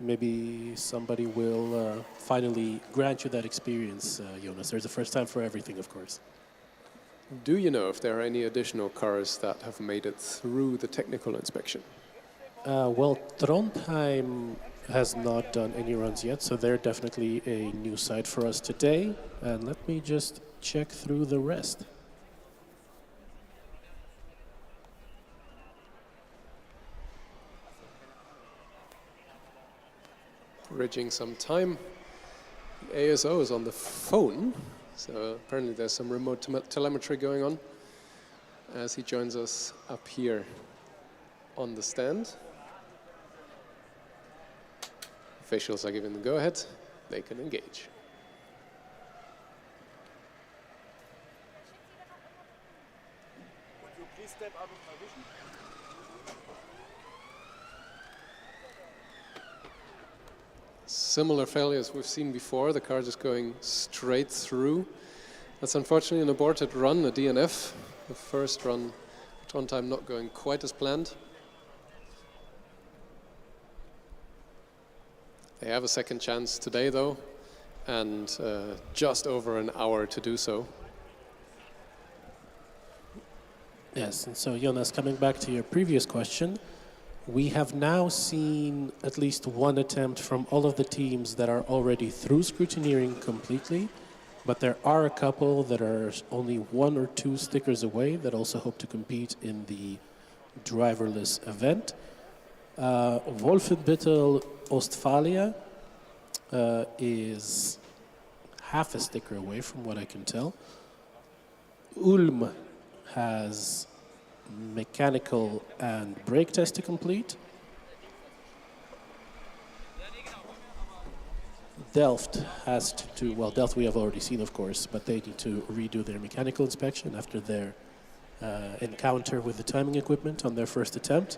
maybe somebody will finally grant you that experience, Jonas. There's a first time for everything, of course. Do you know if there are any additional cars that have made it through the technical inspection? Well, Trondheim has not done any runs yet, so they're definitely a new site for us today. And let me just check through the rest. Bridging some time. The ASO is on the phone, so apparently there's some remote telemetry going on as he joins us up here on the stand. Officials are giving the go-ahead. They can engage. Would you please step out of my vision? Similar failures we've seen before, the car just going straight through. That's unfortunately an aborted run, a DNF. The first run, Trondheim not going quite as planned. They have a second chance today though, and just over an hour to do so. Yes, and so Jonas, coming back to your previous question, we have now seen at least one attempt from all of the teams that are already through scrutineering completely, but there are a couple that are only 1 or 2 stickers away that also hope to compete in the driverless event. Wolfenbüttel Ostfalia is half a sticker away from what I can tell. Ulm has mechanical and brake test to complete. Delft has to do, well, Delft we have already seen, of course, but they need to redo their mechanical inspection after their encounter with the timing equipment on their first attempt.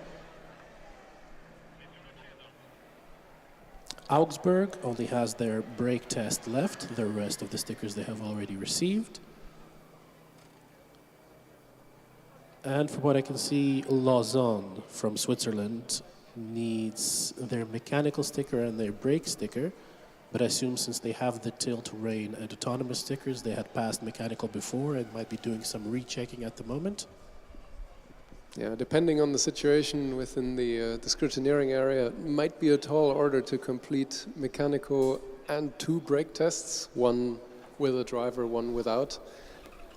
Augsburg only has their brake test left. The rest of the stickers they have already received. And from what I can see, Lausanne from Switzerland needs their mechanical sticker and their brake sticker. But I assume since they have the tilt, rain, and autonomous stickers, they had passed mechanical before and might be doing some rechecking at the moment. Yeah, depending on the situation within the scrutineering area, it might be a tall order to complete mechanical and 2 brake tests, one with a driver, one without,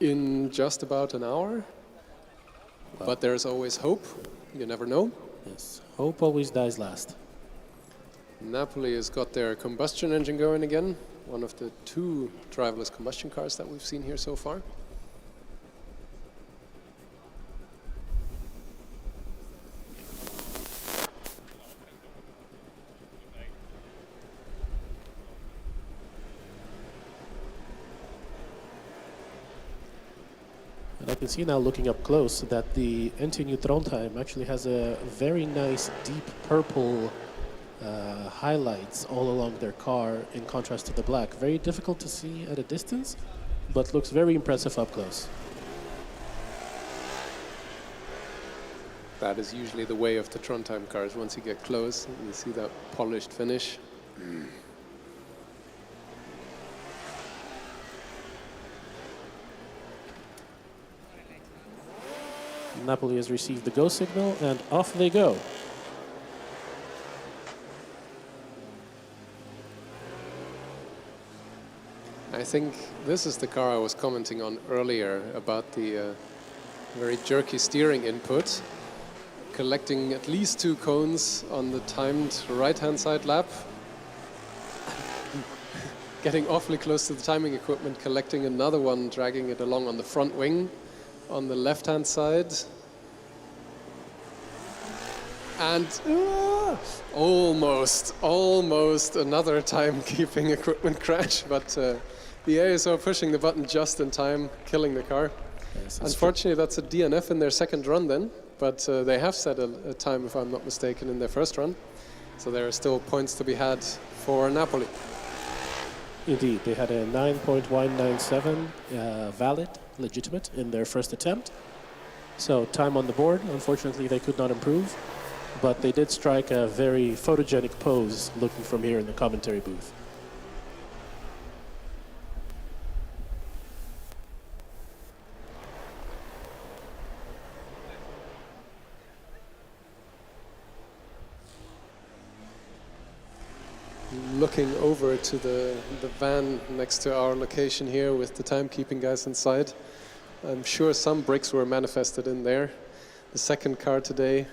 in just about an hour. Wow. But there's always hope. You never know. Yes, hope always dies last. Napoli has got their combustion engine going again, one of the 2 driverless combustion cars that we've seen here so far. And I can see now, looking up close, that the NTNU Trondheim actually has a very nice deep purple highlights all along their car in contrast to the black. Very difficult to see at a distance, but looks very impressive up close. That is usually the way of the Trondheim cars. Once you get close, you see that polished finish. Napoli has received the go signal, and off they go. I think this is the car I was commenting on earlier about the very jerky steering input, collecting at least 2 cones on the timed right-hand side lap, getting awfully close to the timing equipment, collecting another one, dragging it along on the front wing on the left-hand side. And almost another timekeeping equipment crash, but the ASO pushing the button just in time, killing the car. Yes, unfortunately, that's a DNF in their second run then, but they have set a time, if I'm not mistaken, in their first run. So there are still points to be had for Napoli. Indeed, they had a 9.197 valid, legitimate, in their first attempt. So time on the board. Unfortunately, they could not improve, but they did strike a very photogenic pose looking from here in the commentary booth. Looking over to the van next to our location here with the timekeeping guys inside. I'm sure some bricks were manifested in there. The second car today,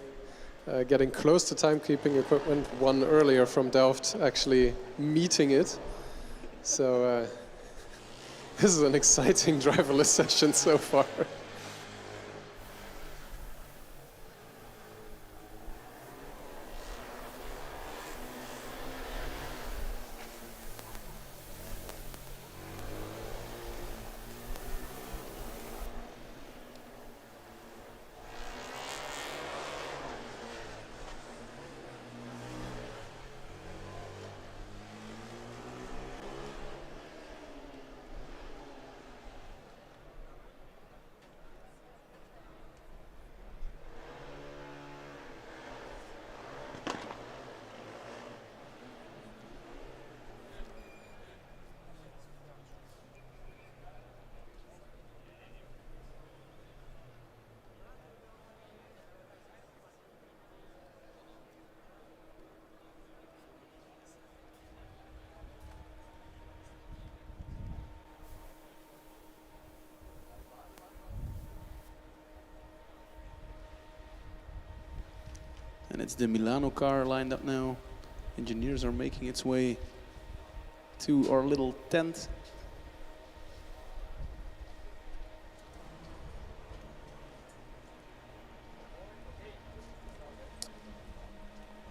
getting close to timekeeping equipment, one earlier from Delft actually meeting it. So this is an exciting driverless session so far. And it's the Milano car lined up now. Engineers are making its way to our little tent.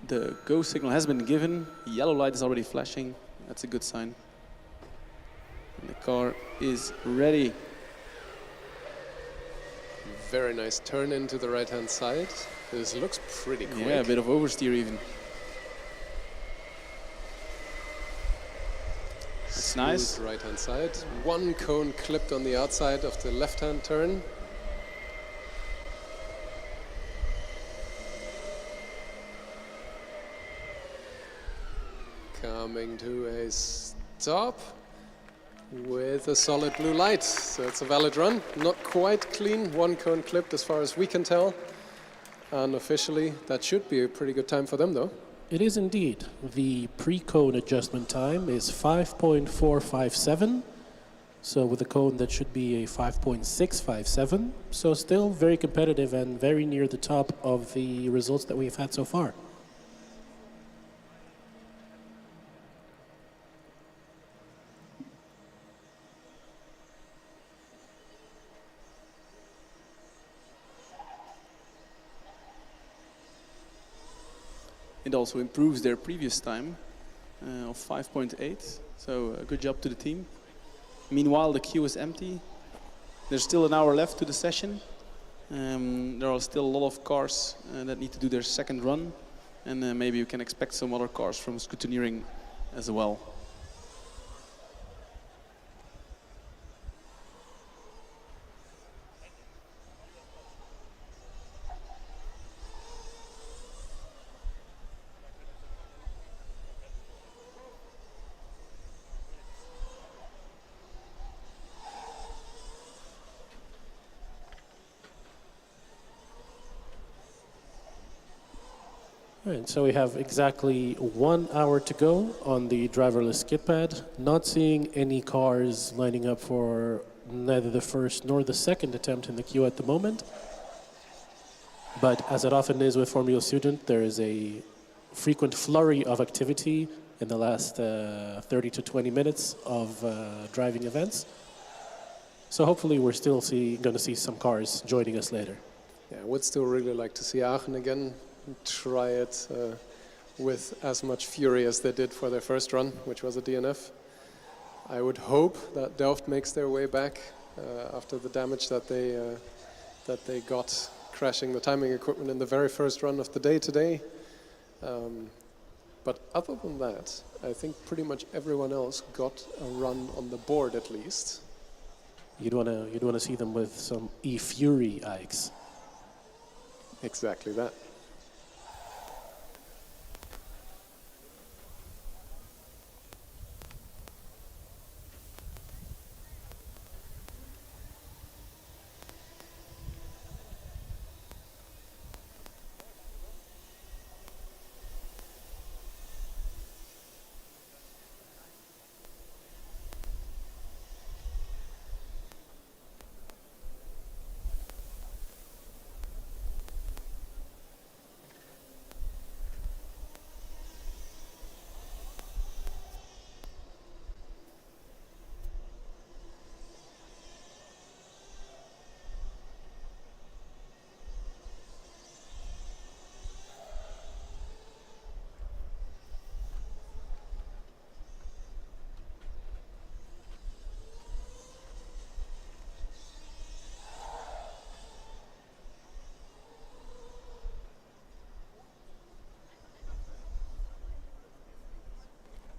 The go signal has been given. Yellow light is already flashing. That's a good sign. And the car is ready. Very nice turn into the right-hand side. This looks pretty quick. Yeah, a bit of oversteer even. That's nice. Right-hand side. One cone clipped on the outside of the left-hand turn. Coming to a stop with a solid blue light. So it's a valid run. Not quite clean. One cone clipped as far as we can tell. Unofficially, that should be a pretty good time for them, though. It is indeed. The pre-cone adjustment time is 5.457. So with a cone, that should be a 5.657. So still very competitive and very near the top of the results that we've had so far. It also improves their previous time of 5.8. So a good job to the team. Meanwhile, the queue is empty. There's still an hour left to the session. There are still a lot of cars that need to do their second run. And maybe you can expect some other cars from scrutineering as well. Right, so we have exactly 1 hour to go on the driverless skid pad. Not seeing any cars lining up for neither the first nor the second attempt in the queue at the moment. But as it often is with Formula Student, there is a frequent flurry of activity in the last 30 to 20 minutes of driving events. So hopefully we're still going to see some cars joining us later. Yeah, I would still really like to see Aachen again. Try it with as much fury as they did for their first run, which was a DNF. I would hope that Delft makes their way back after the damage that they got crashing the timing equipment in the very first run of the day today. But other than that, I think pretty much everyone else got a run on the board at least. You'd want to see them with some e-fury Ikes. Exactly that.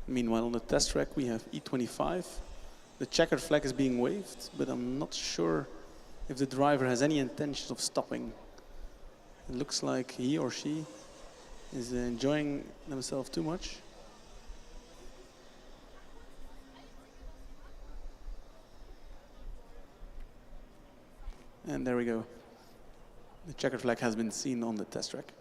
Meanwhile, on the test track, we have E25. The checkered flag is being waved, but I'm not sure if the driver has any intention of stopping. It looks like he or she is enjoying themselves too much. And there we go. The checkered flag has been seen on the test track.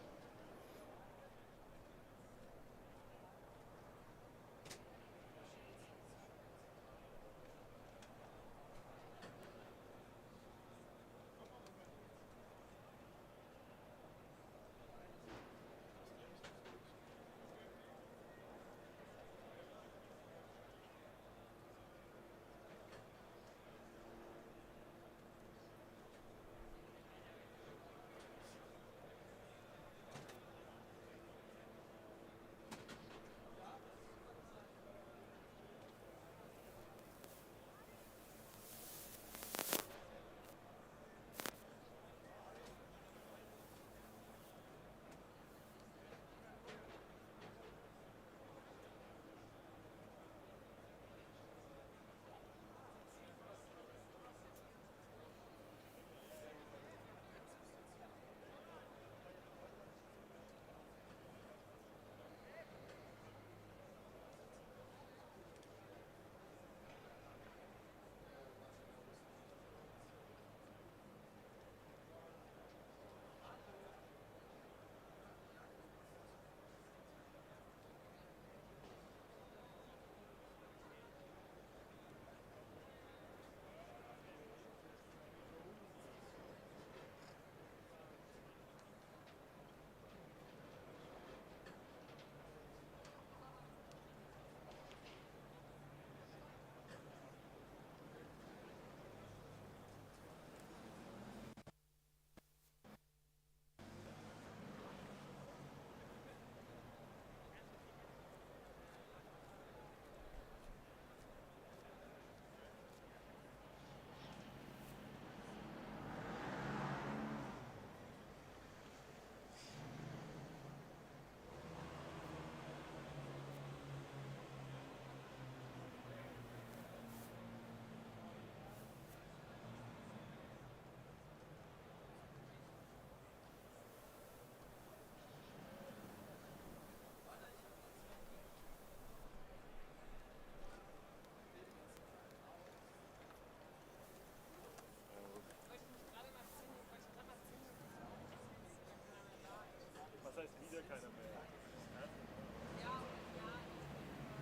keiner mehr.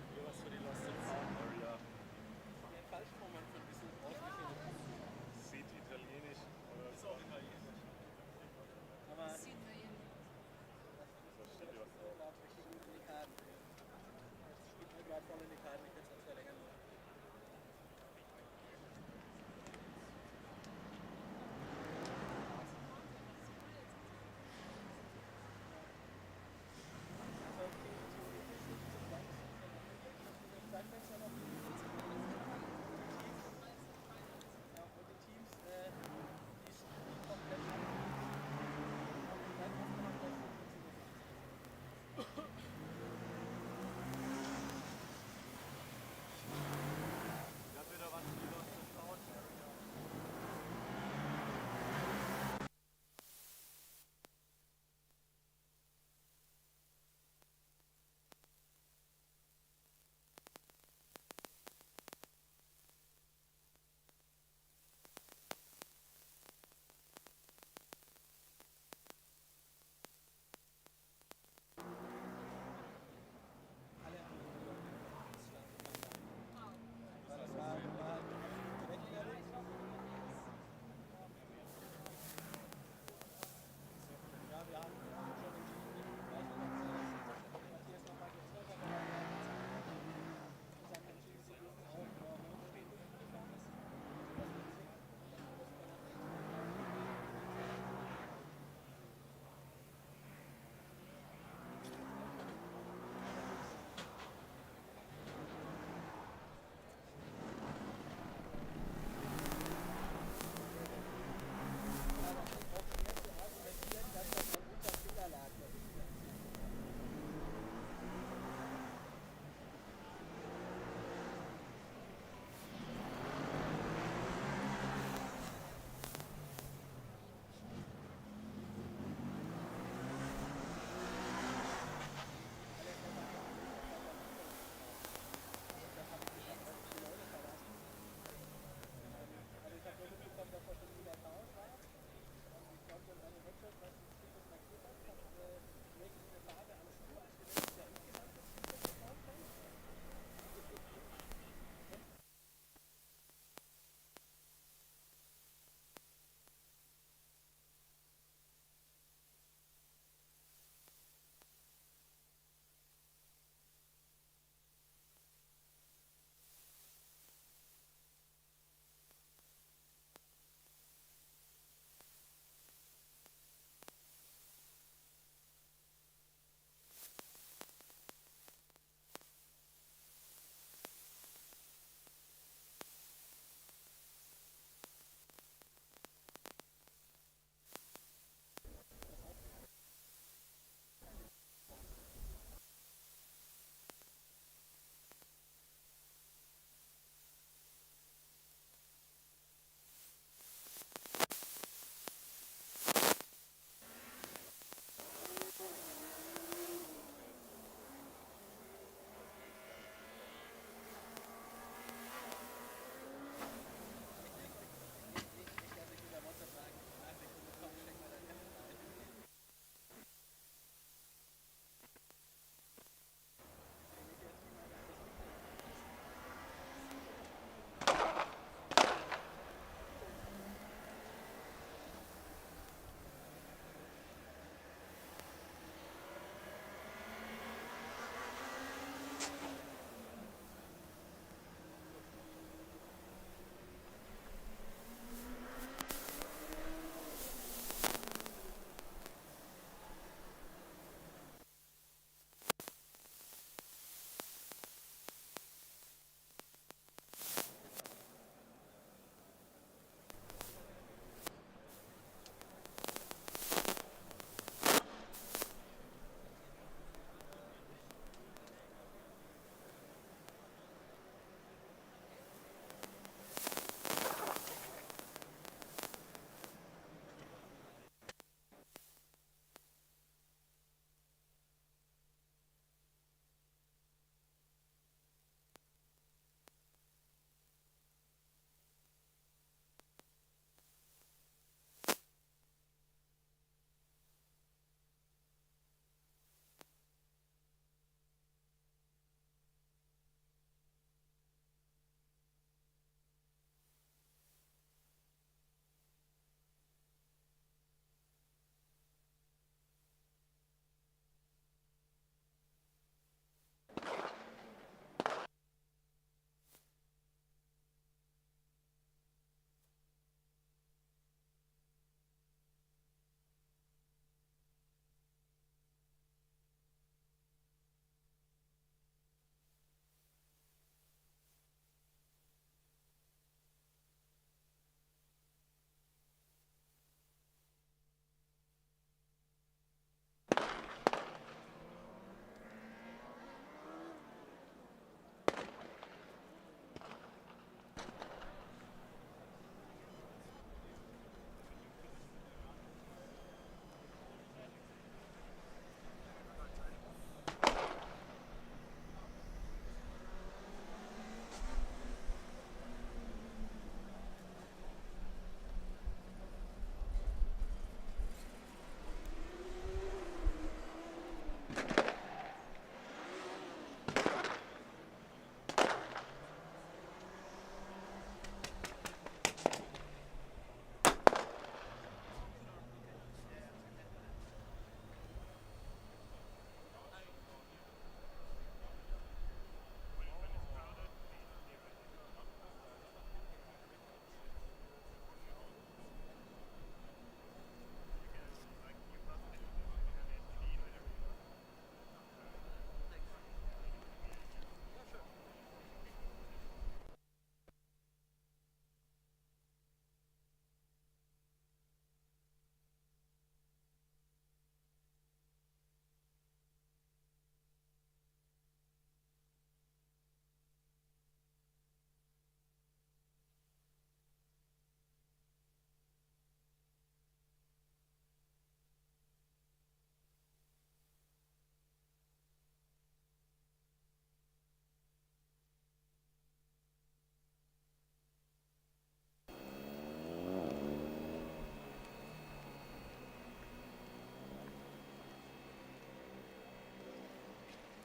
Hier was für die Lost and Found Area. Der falsche Moment für ein bisschen ausgesehen. Sieht italienisch oder Ist auch italienisch. Aber das so steht was drauf. gerade richtig gut in die Karten. Das spielt mir gerade voll in die Karten, ich hätte es verlängern wollen.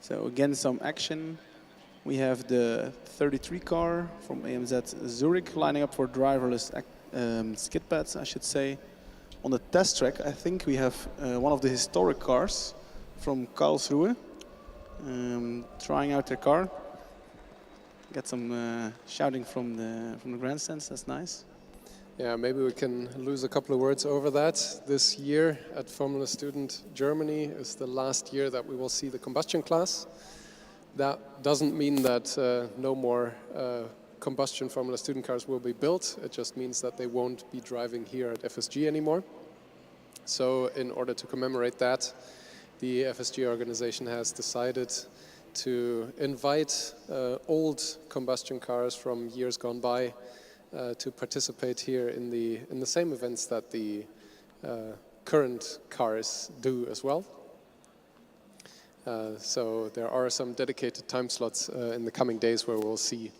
So again, some action. We have the 33 car from AMZ Zurich lining up for driverless skid pads, I should say. On the test track, I think we have one of the historic cars from Karlsruhe trying out their car. Get some shouting from the grandstands, that's nice. Yeah, maybe we can lose a couple of words over that. This year at Formula Student Germany is the last year that we will see the combustion class. That doesn't mean that no more combustion Formula Student cars will be built. It just means that they won't be driving here at FSG anymore. So in order to commemorate that, the FSG organization has decided to invite old combustion cars from years gone by to participate here in the same events that the current cars do as well. So there are some dedicated time slots in the coming days where we'll see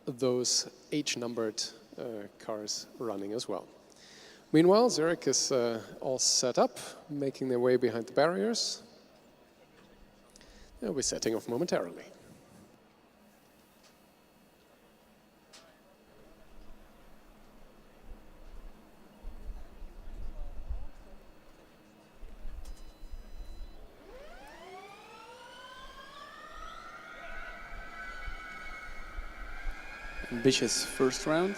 those H-numbered cars running as well. Meanwhile, Zurich is all set up, making their way behind the barriers. They'll be setting off momentarily. Ambitious first round.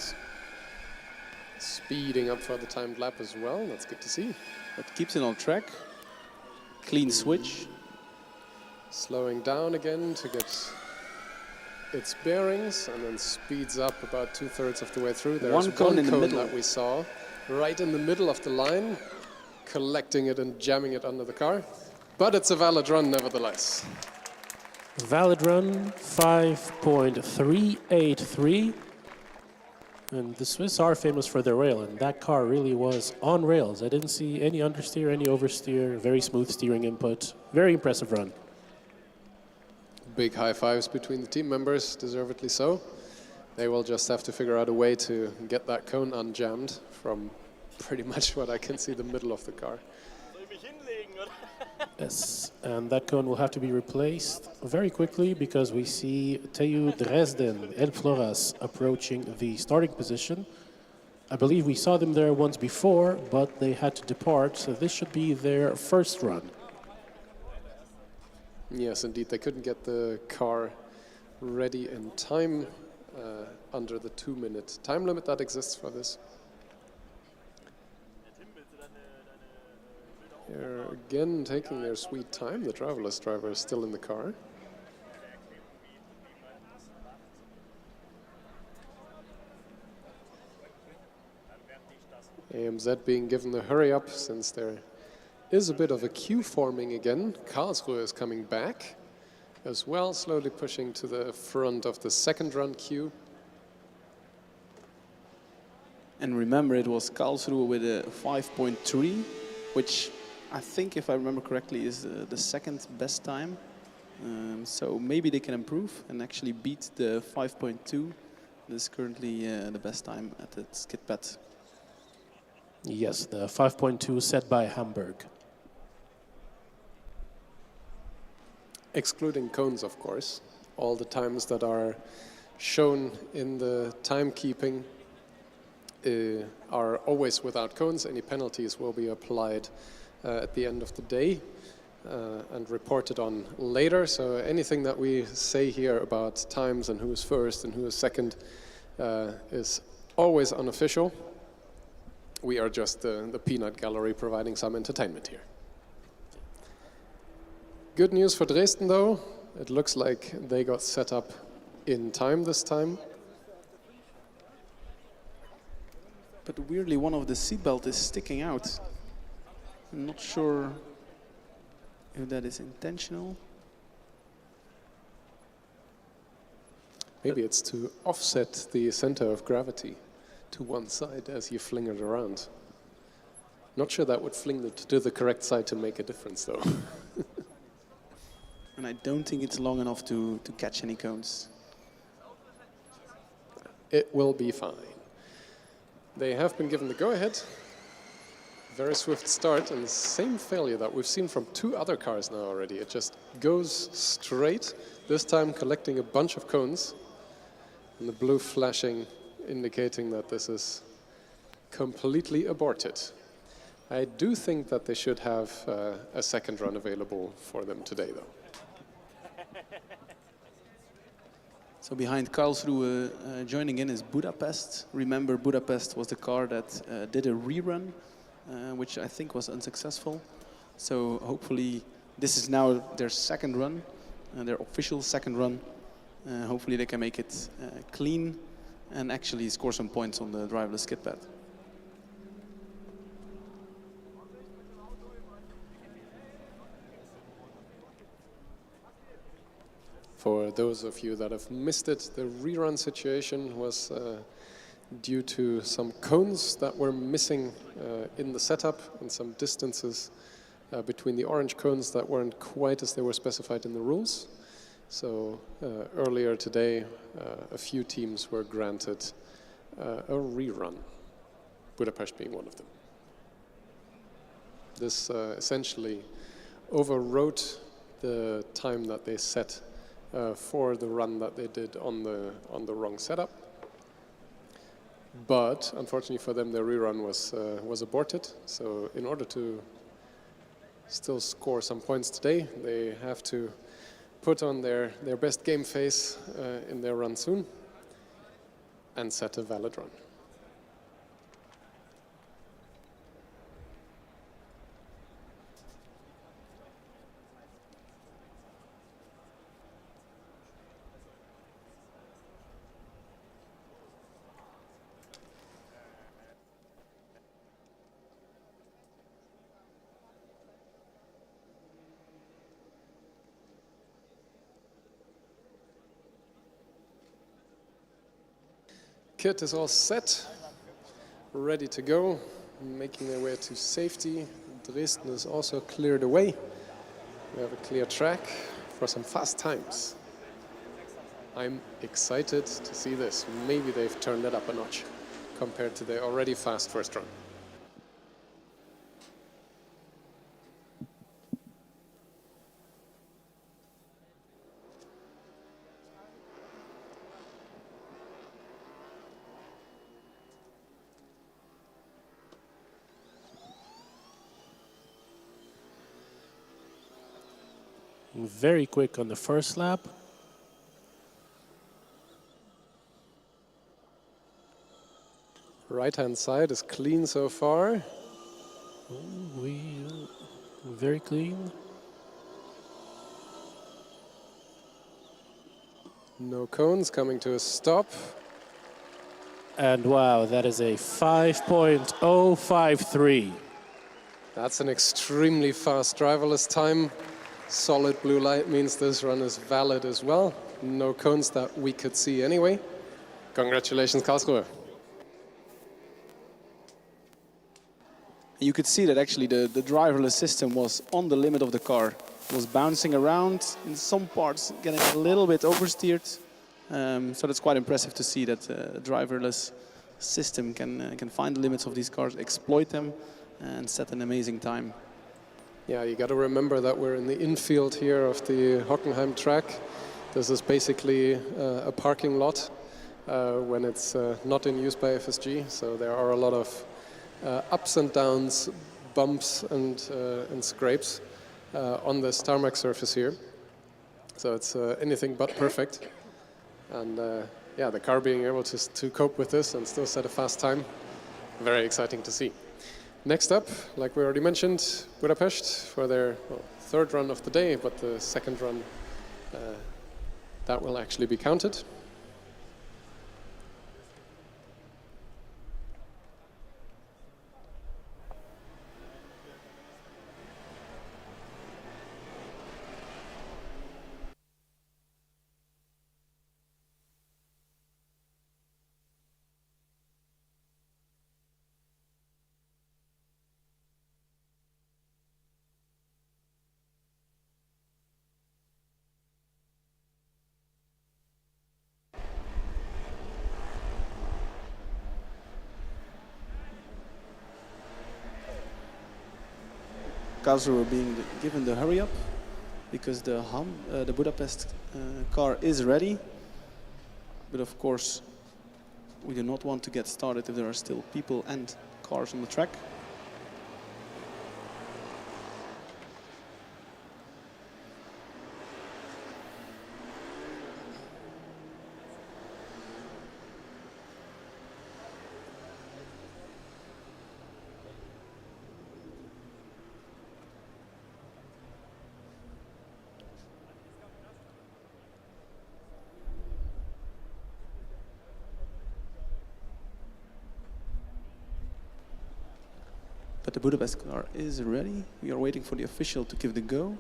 Speeding up for the timed lap as well, that's good to see. But keeps it on track. Clean switch. Slowing down again to get its bearings and then speeds up about 2/3 of the way through. There's one cone in the middle that we saw right in the middle of the line, collecting it and jamming it under the car. But it's a valid run nevertheless. Valid run 5.383. And the Swiss are famous for their rail, and that car really was on rails. I didn't see any understeer, any oversteer, very smooth steering input. Very impressive run. Big high fives between the team members, deservedly so. They will just have to figure out a way to get that cone unjammed from pretty much what I can see the middle of the car. Yes, and that cone will have to be replaced very quickly because we see TU Dresden Elfloras approaching the starting position. I believe we saw them there once before, but they had to depart, so this should be their first run. Yes, indeed, they couldn't get the car ready in time under the 2-minute time limit that exists for this. They're again taking their sweet time. The driverless driver is still in the car. AMZ being given the hurry up since there is a bit of a queue forming again. Karlsruhe is coming back as well, slowly pushing to the front of the second run queue. And remember, it was Karlsruhe with a 5.3, which I think, if I remember correctly, is the second best time. So maybe they can improve and actually beat the 5.2. This is currently the best time at the skid pad. Yes, the 5.2 set by Hamburg. Excluding cones, of course. All the times that are shown in the timekeeping are always without cones. Any penalties will be applied at the end of the day and reported on later. So anything that we say here about times and who is first and who is second is always unofficial. We are just the peanut gallery providing some entertainment here. Good news for Dresden, though. It looks like they got set up in time this time. But weirdly, one of the seatbelt is sticking out. I'm not sure if that is intentional. Maybe it's to offset the center of gravity to one side as you fling it around. Not sure that would fling it to the correct side to make a difference, though. And I don't think it's long enough to catch any cones. It will be fine. They have been given the go-ahead. Very swift start and the same failure that we've seen from 2 other cars now already. It just goes straight, this time collecting a bunch of cones. And the blue flashing indicating that this is completely aborted. I do think that they should have a second run available for them today, though. So behind Karlsruhe joining in is Budapest. Remember, Budapest was the car that did a rerun, which I think was unsuccessful. So hopefully this is now their second run, their official second run. Hopefully they can make it clean and actually score some points on the driverless skid pad. For those of you that have missed it, the rerun situation was due to some cones that were missing in the setup and some distances between the orange cones that weren't quite as they were specified in the rules. So earlier today, a few teams were granted a rerun, Budapest being one of them. This essentially overwrote the time that they set for the run that they did on the wrong setup. But unfortunately for them, their rerun was aborted. So in order to still score some points today, they have to put on their best game face in their run soon and set a valid run. Kit is all set, ready to go, making their way to safety. Dresden is also cleared away. We have a clear track for some fast times. I'm excited to see this. Maybe they've turned it up a notch compared to their already fast first run. Very quick on the first lap. Right-hand side is clean so far. Very clean. No cones, coming to a stop. And wow, that is a 5.053. That's an extremely fast driverless time. Solid blue light means this run is valid as well. No cones that we could see anyway. Congratulations, Karlsruhe. You could see that actually the driverless system was on the limit of the car. It was bouncing around, in some parts getting a little bit oversteered. So that's quite impressive to see that the driverless system can find the limits of these cars, exploit them, and set an amazing time. Yeah, you got to remember that we're in the infield here of the Hockenheim track. This is basically a parking lot when it's not in use by FSG. So there are a lot of ups and downs, bumps and scrapes on this tarmac surface here. So it's anything but perfect. And yeah, the car being able to cope with this and still set a fast time, very exciting to see. Next up, like we already mentioned, Budapest for their third run of the day, but the second run that will actually be counted. Karlsruhe being given the hurry up because the Budapest car is ready. But of course, we do not want to get started if there are still people and cars on the track. But the Budapest car is ready. We are waiting for the official to give the go.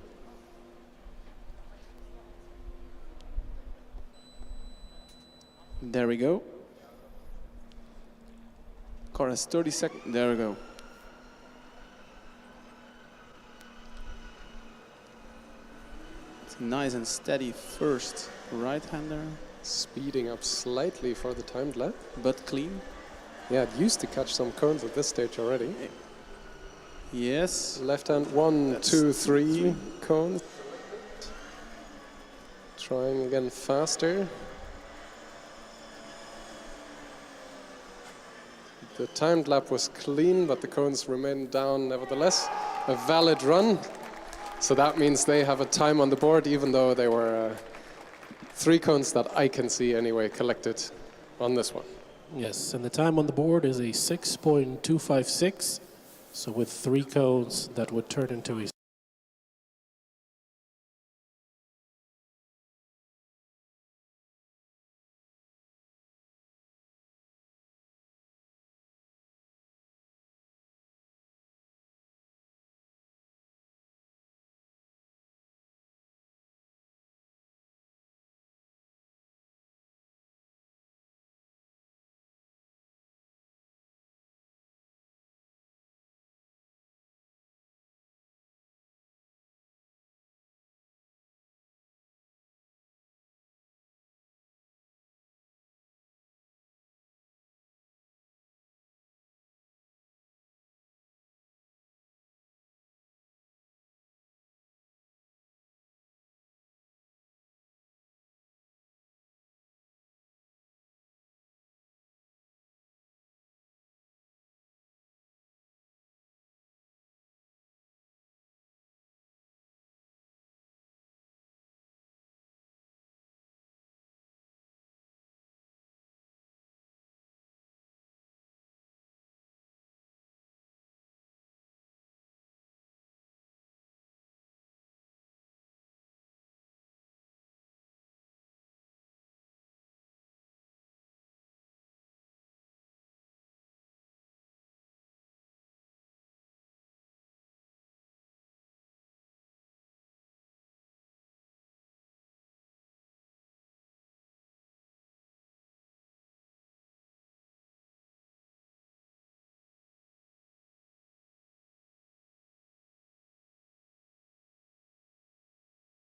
There we go. Car has 30 seconds. There we go. It's a nice and steady first right-hander. Speeding up slightly for the timed lap. But clean. Yeah, it used to catch some cones at this stage already. Yes. Left hand, 1, 2, 3 cones. Trying again faster. The timed lap was clean, but the cones remained down nevertheless. A valid run. So that means they have a time on the board, even though they were 3 cones that I can see anyway collected on this one. Yes, and the time on the board is a 6.256. So with 3 cones, that would turn into a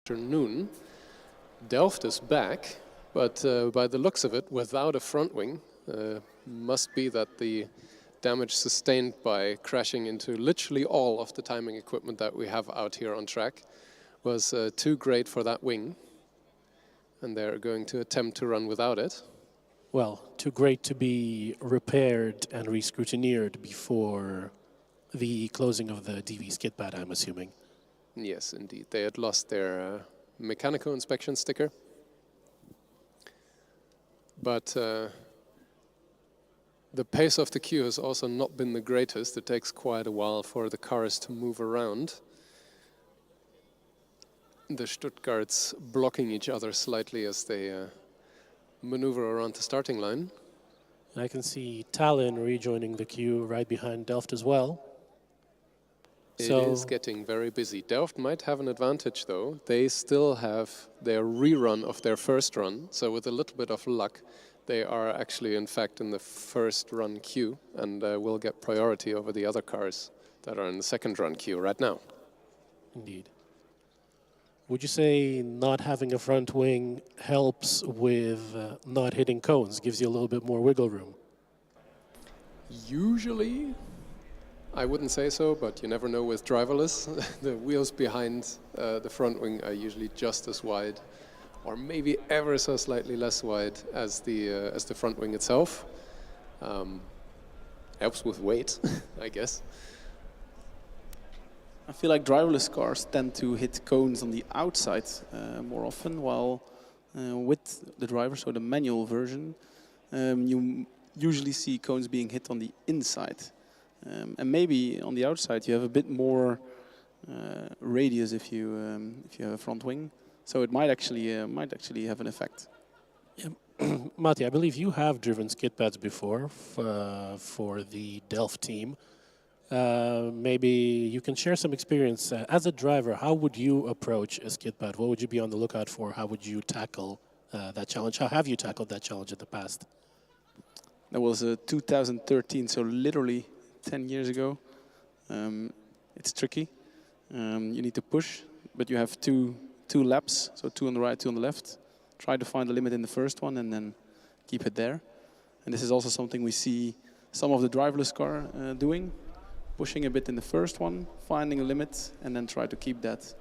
Afternoon. Delft is back, but by the looks of it, without a front wing. Must be that the damage sustained by crashing into literally all of the timing equipment that we have out here on track was too great for that wing. And they're going to attempt to run without it. well, too great to be repaired and re-scrutineered before the closing of the DV skid pad, I'm assuming. Yes, indeed. They had lost their mechanical inspection sticker. But the pace of the queue has also not been the greatest. It takes quite a while for the cars to move around. The Stuttgarts blocking each other slightly as they maneuver around the starting line. I can see Tallinn rejoining the queue right behind Delft as well. It is getting very busy. Delft might have an advantage though. They still have their rerun of their first run. So with a little bit of luck, they are actually in fact in the first run queue and will get priority over the other cars that are in the second run queue right now. Indeed. Would you say not having a front wing helps with not hitting cones, gives you a little bit more wiggle room? Usually, I wouldn't say so, but you never know with driverless. The wheels behind the front wing are usually just as wide, or maybe ever so slightly less wide as the front wing itself. Helps with weight, I guess. I feel like driverless cars tend to hit cones on the outside more often, while with the driver, so the manual version, you usually see cones being hit on the inside. And maybe on the outside you have a bit more radius if you have a front wing, so it might actually have an effect. Yeah. Matti, I believe you have driven skid pads before for the Delft team. Maybe you can share some experience. As a driver, how would you approach a skid pad? What would you be on the lookout for? How would you tackle that challenge? How have you tackled that challenge in the past? That was 2013, so literally 10 years ago. It's tricky. You need to push, but you have two laps, so 2 on the right, 2 on the left. Try to find the limit in the first one and then keep it there. And this is also something we see some of the driverless car doing. Pushing a bit in the first one, finding a limit, and then try to keep that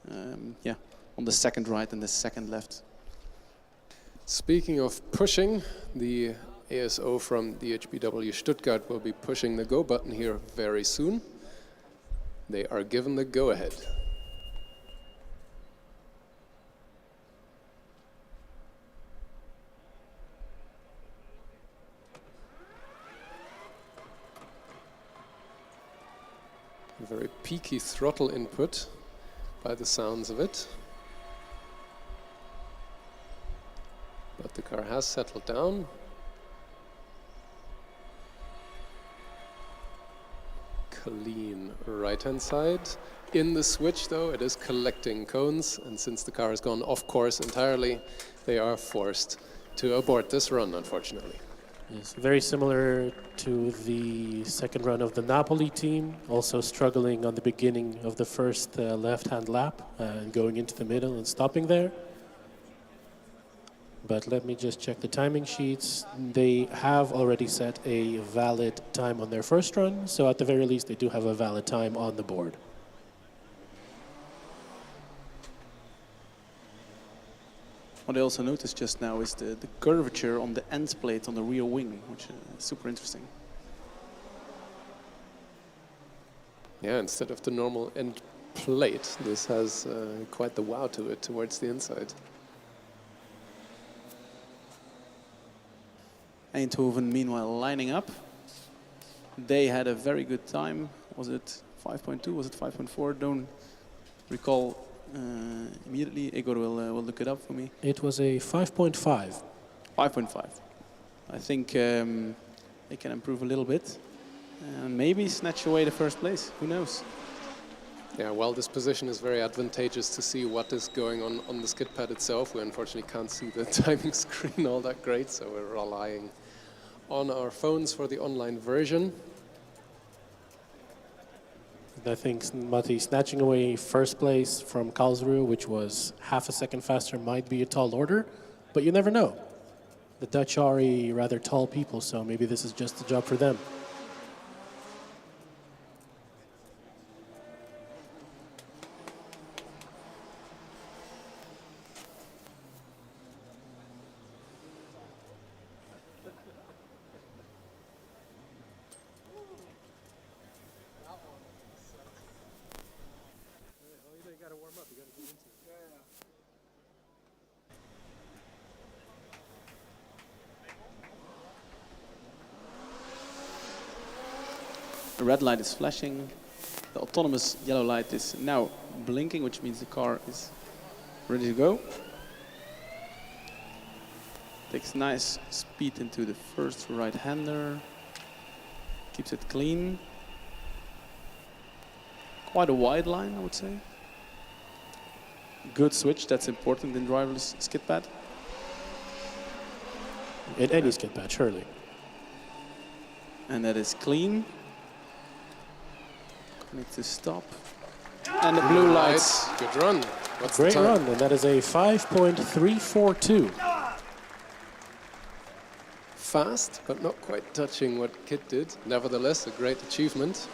on the second right and the second left. Speaking of pushing, the ASO from DHBW Stuttgart will be pushing the go button here very soon. They are given the go-ahead. A very peaky throttle input by the sounds of it. But the car has settled down. Clean right-hand side. In the switch, though, it is collecting cones, and since the car has gone off course entirely, they are forced to abort this run, unfortunately. Yes, very similar to the second run of the Napoli team, also struggling on the beginning of the first left-hand lap and going into the middle and stopping there. But let me just check the timing sheets. They have already set a valid time on their first run, so at the very least they do have a valid time on the board. What I also noticed just now is the curvature on the end plate on the rear wing, which is super interesting. Yeah, instead of the normal end plate, this has quite the wow to it towards the inside. Eindhoven, meanwhile, lining up. They had a very good time. Was it 5.2? Was it 5.4? Don't recall immediately. Igor will look it up for me. It was a 5.5. 5.5. I think they can improve a little bit and maybe snatch away the first place. Who knows? Yeah, well, this position is very advantageous to see what is going on the skid pad itself. We unfortunately can't see the timing screen all that great, so we're relying on our phones for the online version. I think Matti snatching away first place from Karlsruhe, which was half a second faster, might be a tall order, but you never know. The Dutch are rather tall people, so maybe this is just a job for them. The red light is flashing. The autonomous yellow light is now blinking, which means the car is ready to go. Takes nice speed into the first right-hander. Keeps it clean. Quite a wide line, I would say. Good switch, that's important in driverless skid pad. In any skid pad, surely. And that is clean. Need to stop. And the blue lights. Good run. What's Great the time? run, and that is a 5.342. Fast, but not quite touching what KIT did. Nevertheless, a great achievement.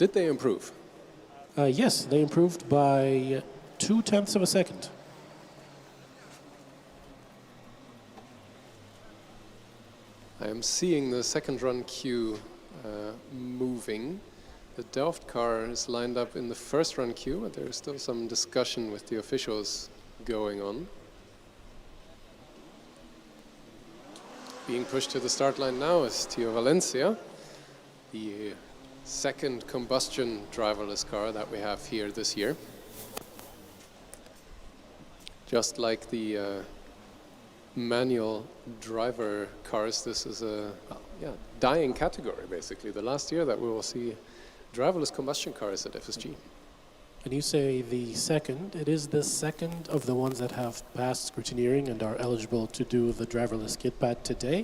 Did they improve? Yes, they improved by 0.2 of a second. I am seeing the second run queue moving. The Delft car is lined up in the first run queue, but there is still some discussion with the officials going on. Being pushed to the start line now is TU Valéncia, the second combustion driverless car that we have here this year. Just like the manual driver cars, this is a dying category, basically. The last year that we will see driverless combustion cars at FSG. And you say the second, it is the second of the ones that have passed scrutineering and are eligible to do the driverless kit pad today.